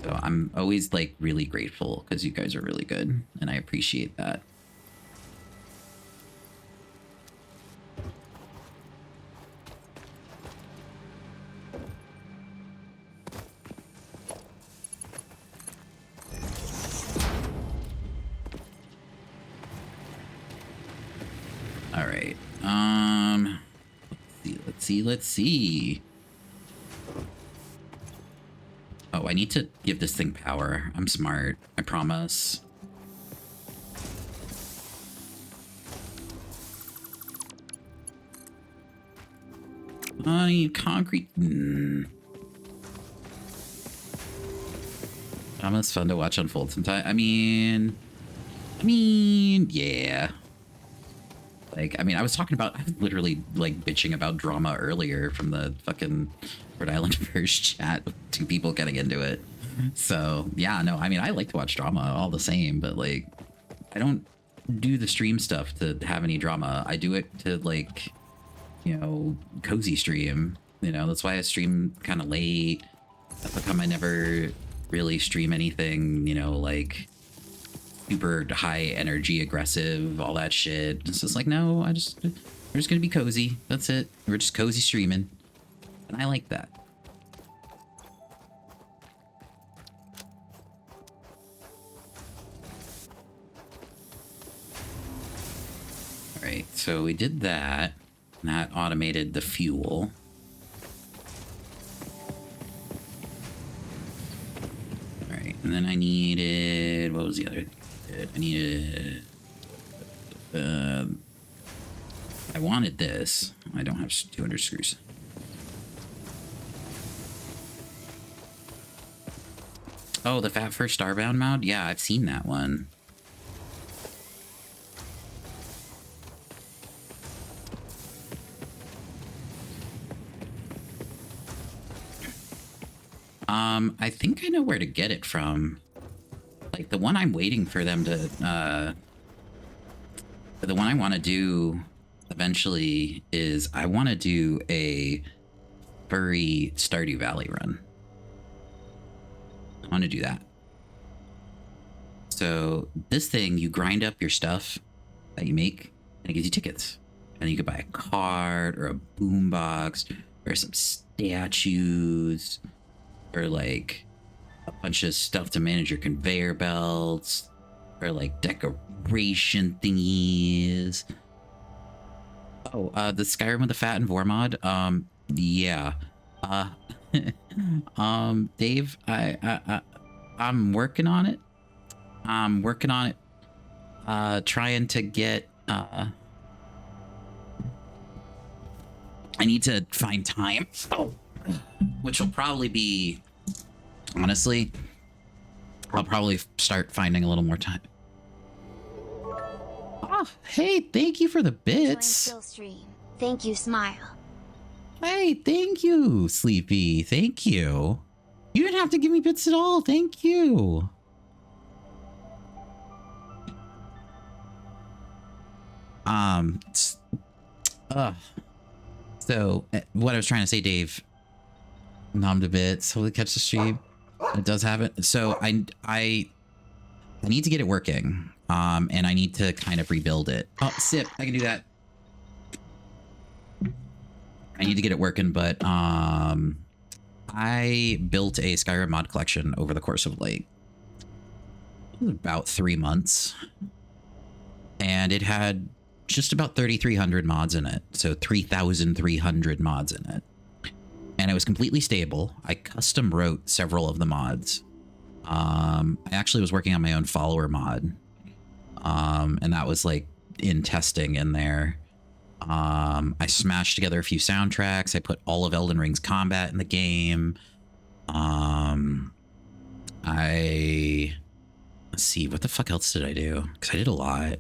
So I'm always like really grateful because you guys are really good and I appreciate that. All right. Let's see. Oh, I need to give this thing power. I'm smart. I promise. I need concrete. Drama's fun to watch unfold sometimes. I mean, yeah. Like, I mean, I was literally like bitching about drama earlier from the fucking Rhode Island first chat. 2 people getting into it. So yeah, no, I mean, I like to watch drama all the same, but like, I don't do the stream stuff to have any drama. I do it to like, you know, cozy stream. You know, that's why I stream kind of late. That's how come I never really stream anything, you know, like super high energy, aggressive, all that shit. It's just like, no, we're just gonna be cozy. That's it. We're just cozy streaming. And I like that. All right, so we did that. And that automated the fuel. All right, and then I needed, what was the other thing? I needed, I wanted this. I don't have 200 screws. Oh, the Fat First Starbound mod? Yeah, I've seen that one. I think I know where to get it from. Like, the one I'm waiting for them to, the one I want to do eventually is I want to do a furry Stardew Valley run. I want to do that. So this thing, you grind up your stuff that you make and it gives you tickets. And you could buy a card or a boombox or some statues or like a bunch of stuff to manage your conveyor belts or like decoration thingies. Oh, the Skyrim with the Fat and Vor mod. Yeah. Dave, I'm working on it. Trying to get, I need to find time. Oh. Which will probably be, honestly, I'll probably start finding a little more time. Oh, hey, thank you for the bits. Still stream. Thank you, Smile. Hey, thank you, Sleepy. Thank you. You didn't have to give me bits at all. Thank you. So what I was trying to say, Dave, nommed a bit, so we catch the stream. It does have it. So I need to get it working. And I need to kind of rebuild it. Oh, sip, I can do that. I need to get it working, but I I built a Skyrim mod collection over the course of like about 3 months, and it had just about 3,300 mods in it. So 3,300 mods in it. And it was completely stable. I custom wrote several of the mods. I actually was working on my own follower mod. And that was like in testing in there. I smashed together a few soundtracks. I put all of Elden Ring's combat in the game. Let's see, what the fuck else did I do? Because I did a lot.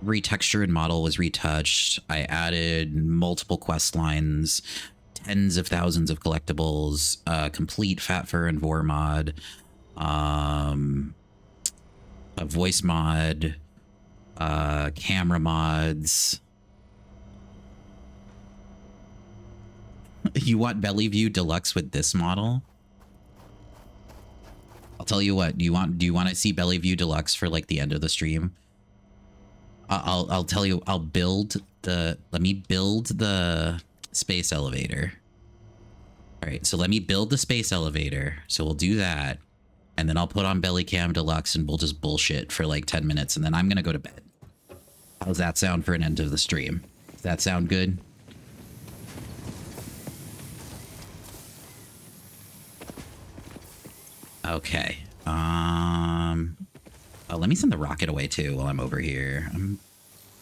Every texture and model was retouched. I added multiple quest lines, tens of thousands of collectibles, complete Fat Fur and Vor mod, a voice mod, camera mods. You want Belly View Deluxe with this model? I'll tell you what. Do you want to see Belly View Deluxe for like the end of the stream? I'll tell you. Let me build the space elevator. All right, so let me build the space elevator. So we'll do that, and then I'll put on Belly Cam Deluxe, and we'll just bullshit for like 10 minutes, and then I'm gonna go to bed. How's that sound for an end of the stream? Does that sound good? Okay. Let me send the rocket away too while I'm over here. I'm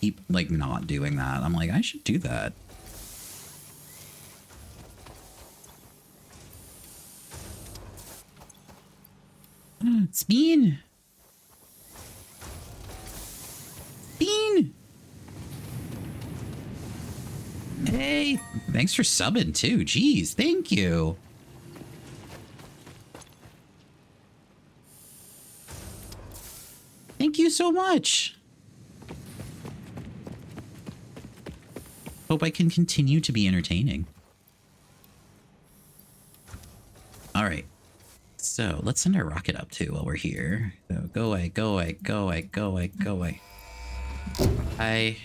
keep like not doing that. I'm like, I should do that. Spin. Spin. Hey, thanks for subbing too. Jeez, thank you. Thank you so much. Hope I can continue to be entertaining. All right. So let's send our rocket up too while we're here. So go away, go away, go away, go away, go away. Hi.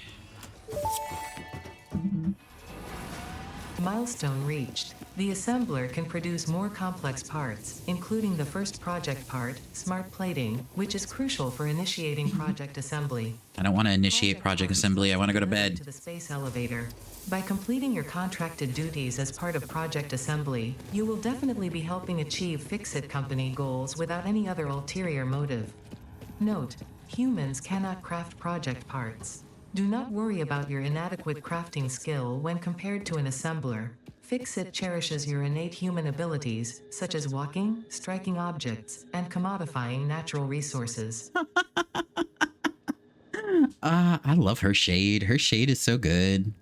Milestone reached. The assembler can produce more complex parts, including the first project part, smart plating, which is crucial for initiating project assembly. I don't want to initiate project assembly. I want to go to bed. To the space elevator. By completing your contracted duties as part of project assembly, you will definitely be helping achieve Fix-It company goals without any other ulterior motive. Note, humans cannot craft project parts. Do not worry about your inadequate crafting skill when compared to an assembler. Fix-It cherishes your innate human abilities, such as walking, striking objects, and commodifying natural resources. I love her shade. Her shade is so good.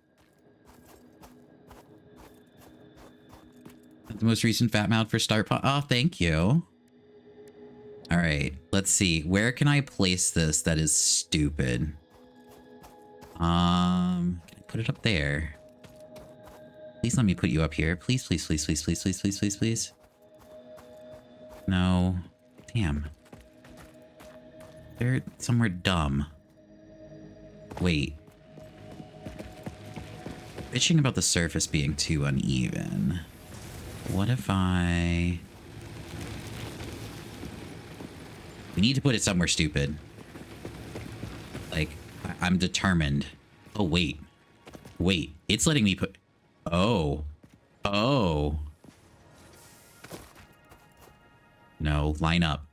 The most recent fat mount for start pot. Oh, thank you. All right, let's see. Where can I place this that is stupid? Can I put it up there? Please let me put you up here. Please, please, please, please, please, please, please, please, please. No. Damn. They're somewhere dumb. Wait. Bitching about the surface being too uneven. What if I... We need to put it somewhere stupid. Like, I'm determined. Oh, wait. Wait. It's letting me put... Oh. Oh. No, line up.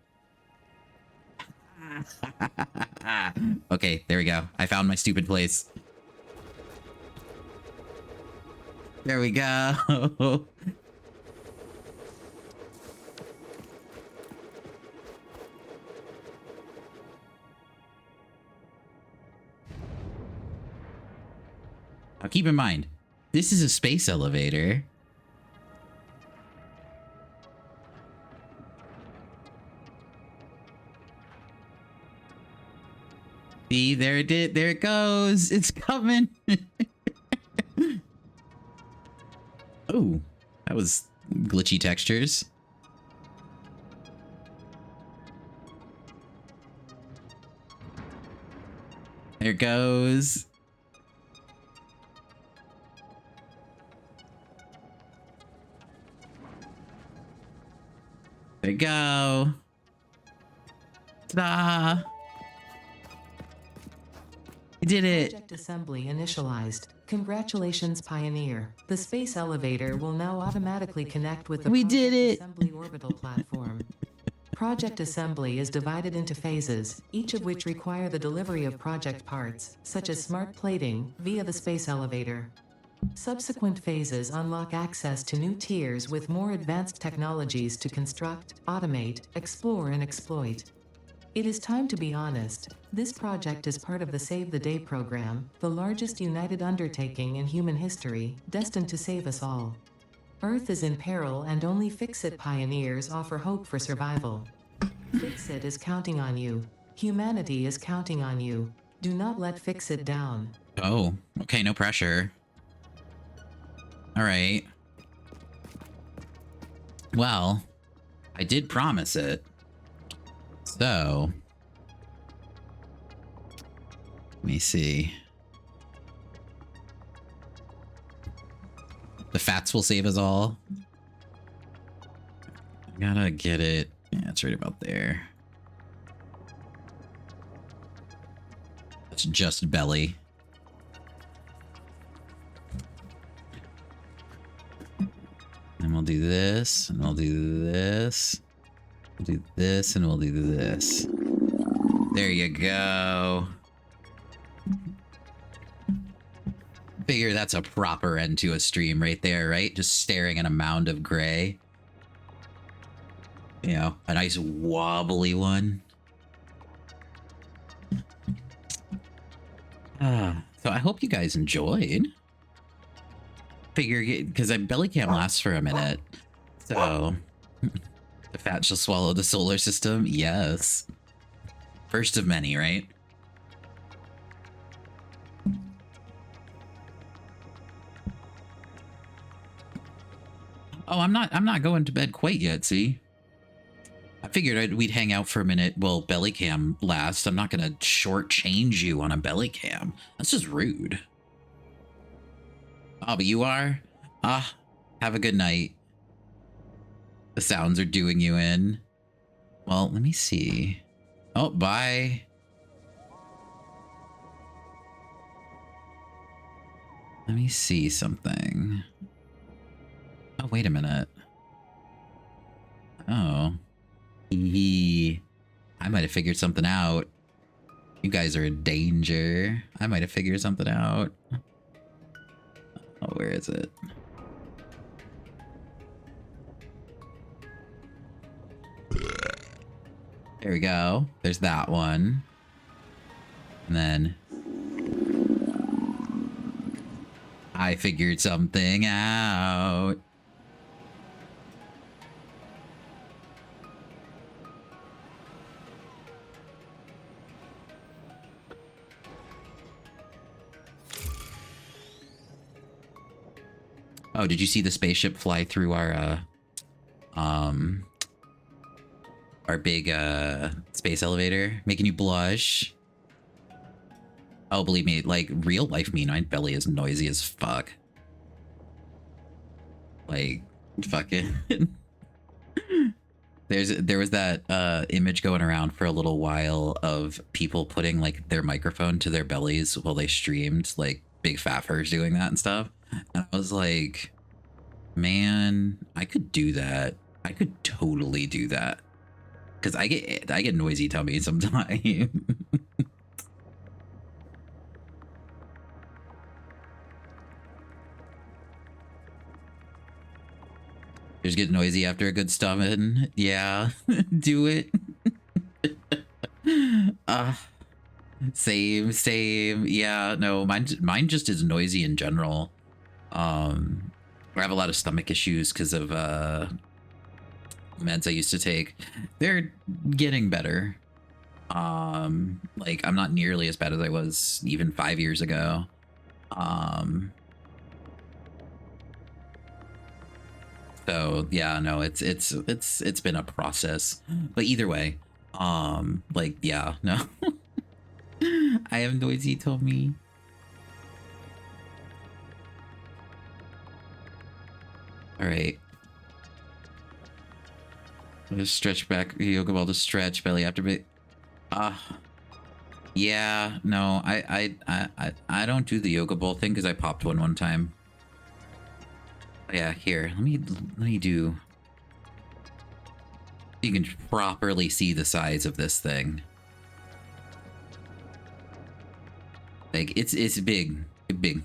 Okay, there we go. I found my stupid place. There we go. Now keep in mind, this is a space elevator. See, there it did. There it goes. It's coming. Oh, that was glitchy textures. There it goes. There you go. Ta-da! We did it. Project assembly initialized. Congratulations, Pioneer. The space elevator will now automatically connect with the We did Project it. Assembly orbital platform. Project assembly is divided into phases, each of which require the delivery of project parts, such as smart plating, via the space elevator. Subsequent phases unlock access to new tiers with more advanced technologies to construct, automate, explore, and exploit. It is time to be honest. This project is part of the Save the Day program, the largest united undertaking in human history, destined to save us all. Earth is in peril and only Fix-It pioneers offer hope for survival. Fix-It is counting on you. Humanity is counting on you. Do not let Fix-It down. Oh, okay, no pressure. All right. Well, I did promise it. So, let me see. The fats will save us all. I gotta get it. Yeah, it's right about there. It's just belly. And we'll do this, and we'll do this. We'll do this, and we'll do this. There you go. Figure that's a proper end to a stream right there, right? Just staring at a mound of gray. You know, a nice wobbly one. So I hope you guys enjoyed. Figure, because belly cam lasts for a minute. So, the fat shall swallow the solar system? Yes. First of many, right? Oh, I'm not going to bed quite yet, see? I figured we'd hang out for a minute while belly cam lasts. I'm not gonna shortchange you on a belly cam. That's just rude. Oh, but you are? Ah, have a good night. The sounds are doing you in. Well, let me see. Oh, bye. Let me see something. Oh, wait a minute. Oh. I might have figured something out. You guys are in danger. I might have figured something out. Oh, where is it? There we go. There's that one. And then I figured something out. Oh, did you see the spaceship fly through our big space elevator, making you blush? Oh, believe me, like real life me, my belly is noisy as fuck. Like, fucking. There was that image going around for a little while of people putting like their microphone to their bellies while they streamed, like big fat furs doing that and stuff. And I was like, man, I could do that. I could totally do that. Cause I get noisy tummy sometimes. Just get noisy after a good stuffing. Yeah, do it. Same. Yeah, no, mine just is noisy in general. I have a lot of stomach issues because of meds I used to take. They're getting better. Like I'm not nearly as bad as I was even 5 years ago. So yeah, no, it's been a process. But either way, like yeah, no. I have noisy tummy. All right. Just stretch back yoga ball to stretch belly after bit. Yeah, no, I don't do the yoga ball thing because I popped one time. Yeah, here, let me do. You can properly see the size of this thing. Like it's big, big.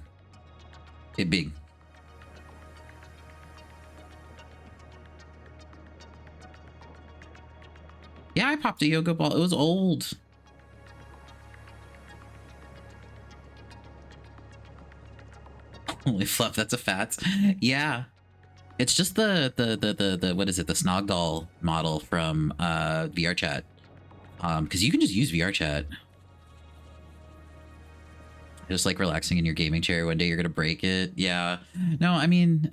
Yeah, I popped a yoga ball. It was old. Holy fluff, that's a fat. Yeah. It's just the what is it? The Snogdoll model from VR chat. Because you can just use VR chat. Just like relaxing in your gaming chair. One day you're gonna break it. Yeah. No, I mean,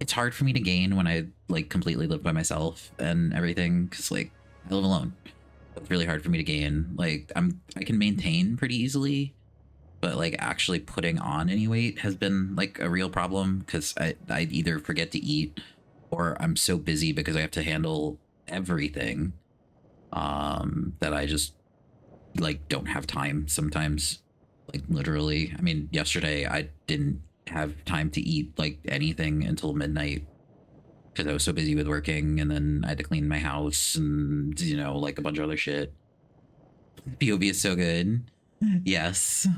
it's hard for me to gain when I like completely live by myself and everything. Because like I live alone. It's really hard for me to gain. Like I can maintain pretty easily, but like actually putting on any weight has been like a real problem because I either forget to eat or I'm so busy because I have to handle everything that I just like don't have time sometimes. Like literally, I mean, yesterday I didn't have time to eat like anything until midnight because I was so busy with working, and then I had to clean my house and you know like a bunch of other shit. POV is so good. Yes.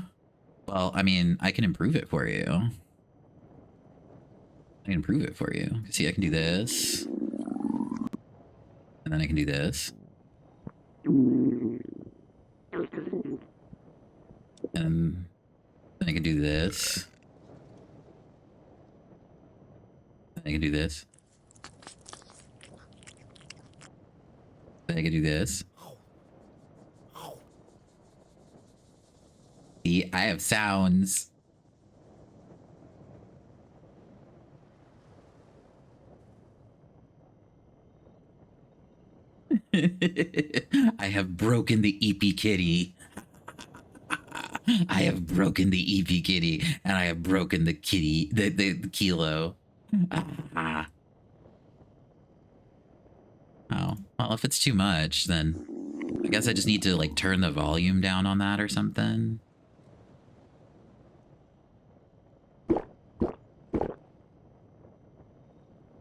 Well, I mean, I can improve it for you. I can improve it for you. See, I can do this. And then I can do this. And then I can do this. Then I can do this. Then I can do this. See, I have sounds. I have broken the EP kitty. I have broken the EP kitty, and I have broken the kitty, the kilo. Ah. Oh, well, if it's too much, then I guess I just need to like turn the volume down on that or something.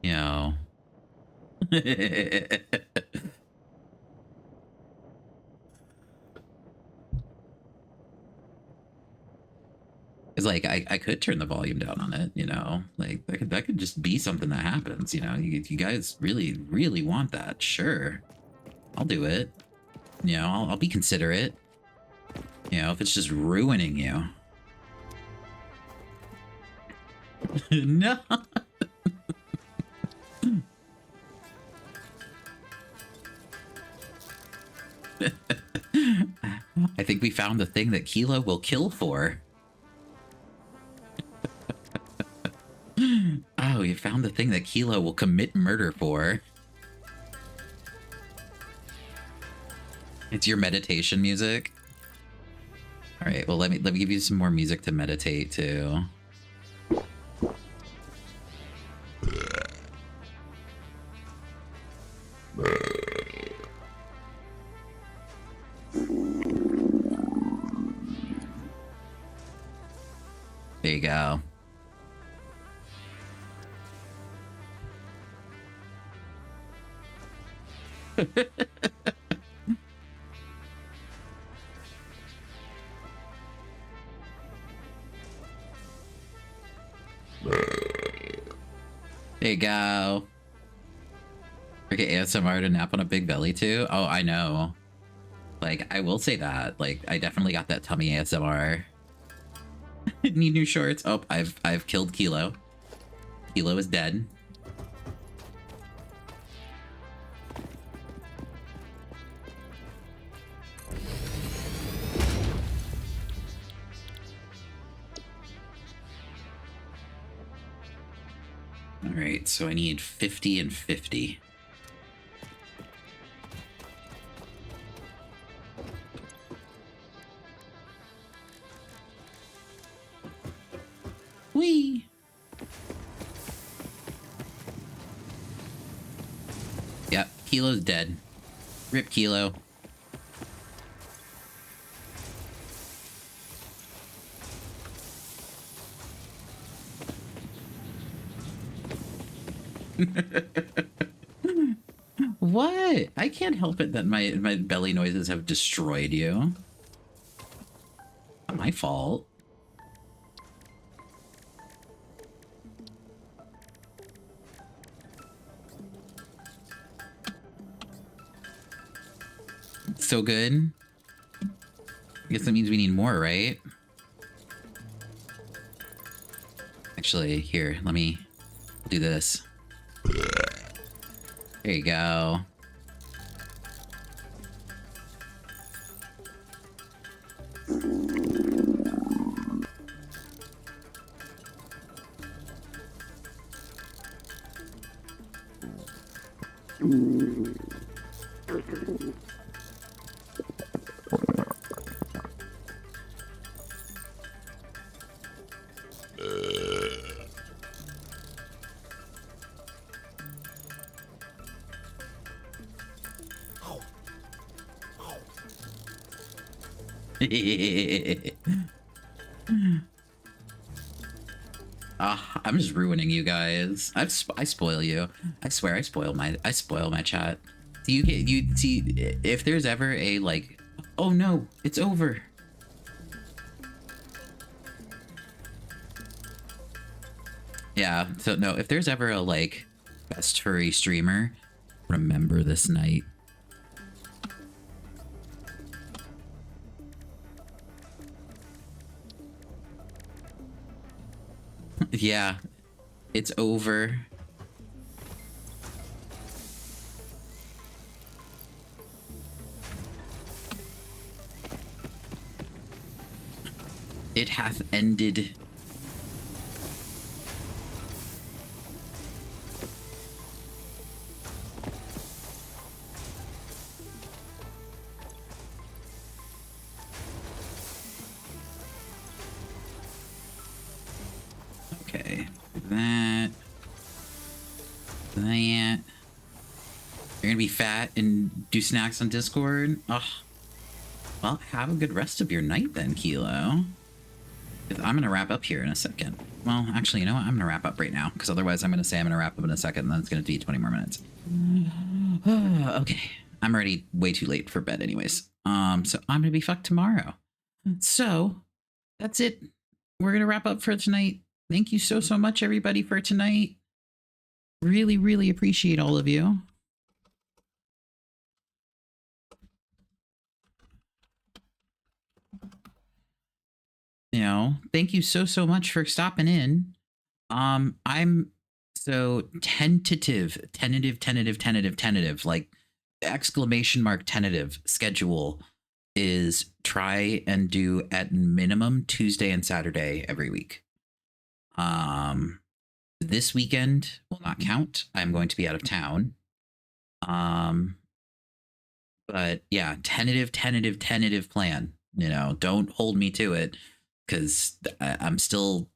You know. It's like I could turn the volume down on it, you know, like that could just be something that happens, you know. You guys really want that, sure, I'll do it. You know, I'll be considerate. You know, if it's just ruining you. No. I think we found the thing that Kilo will kill for. Oh, you found the thing that Kilo will commit murder for. It's your meditation music. All right, well let me give you some more music to meditate to. There you go. There you go. Forget ASMR to nap on a big belly too? Oh, I know. Like, I will say that. Like, I definitely got that tummy ASMR. Need new shorts. Oh, I've killed Kilo. Kilo is dead. All right, so I need 50 and 50. Whee! Yep, Kilo's dead. Rip Kilo. What? I can't help it that my belly noises have destroyed you. Not my fault. So good. I guess that means we need more, right? Actually, here, let me do this. There you go. I'm just ruining you guys. I spoil you. I swear I spoil my chat. So you see if there's ever a like, oh no, it's over. Yeah, so no, if there's ever a like best furry streamer, remember this night. Yeah, it's over. It hath ended. Okay, that. You're gonna be fat and do snacks on Discord? Ugh. Well, have a good rest of your night then, Kilo. I'm gonna wrap up here in a second. Well, actually, you know what? I'm gonna wrap up right now, because otherwise I'm gonna say I'm gonna wrap up in a second, and then it's gonna be 20 more minutes. Okay. I'm already way too late for bed anyways. So I'm gonna be fucked tomorrow. So, that's it. We're gonna wrap up for tonight. Thank you so much, everybody, for tonight. Really, really appreciate all of you. You know, thank you so much for stopping in. I'm so tentative, like exclamation mark tentative schedule is try and do at minimum Tuesday and Saturday every week. This weekend will not count. I'm going to be out of town. But yeah, tentative plan. You know, don't hold me to it, because I'm still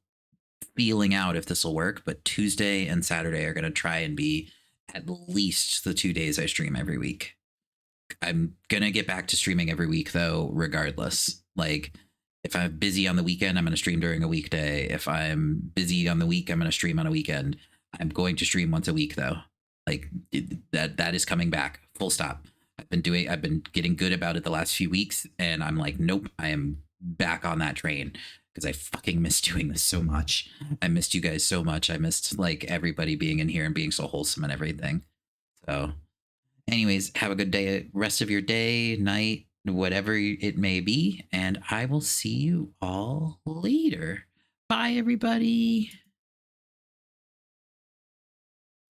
feeling out if this will work. But Tuesday and Saturday are going to try and be at least the 2 days I stream every week. I'm going to get back to streaming every week, though, regardless. Like, if I'm busy on the weekend, I'm going to stream during a weekday. If I'm busy on the week, I'm going to stream on a weekend. I'm going to stream once a week, though. Like, that is coming back. Full stop. I've been getting good about it the last few weeks, and I'm like, nope, I am back on that train, because I fucking miss doing this so much. I missed you guys so much. I missed like everybody being in here and being so wholesome and everything. So anyways, have a good day, rest of your day, night, whatever it may be, and I will see you all later. Bye, everybody.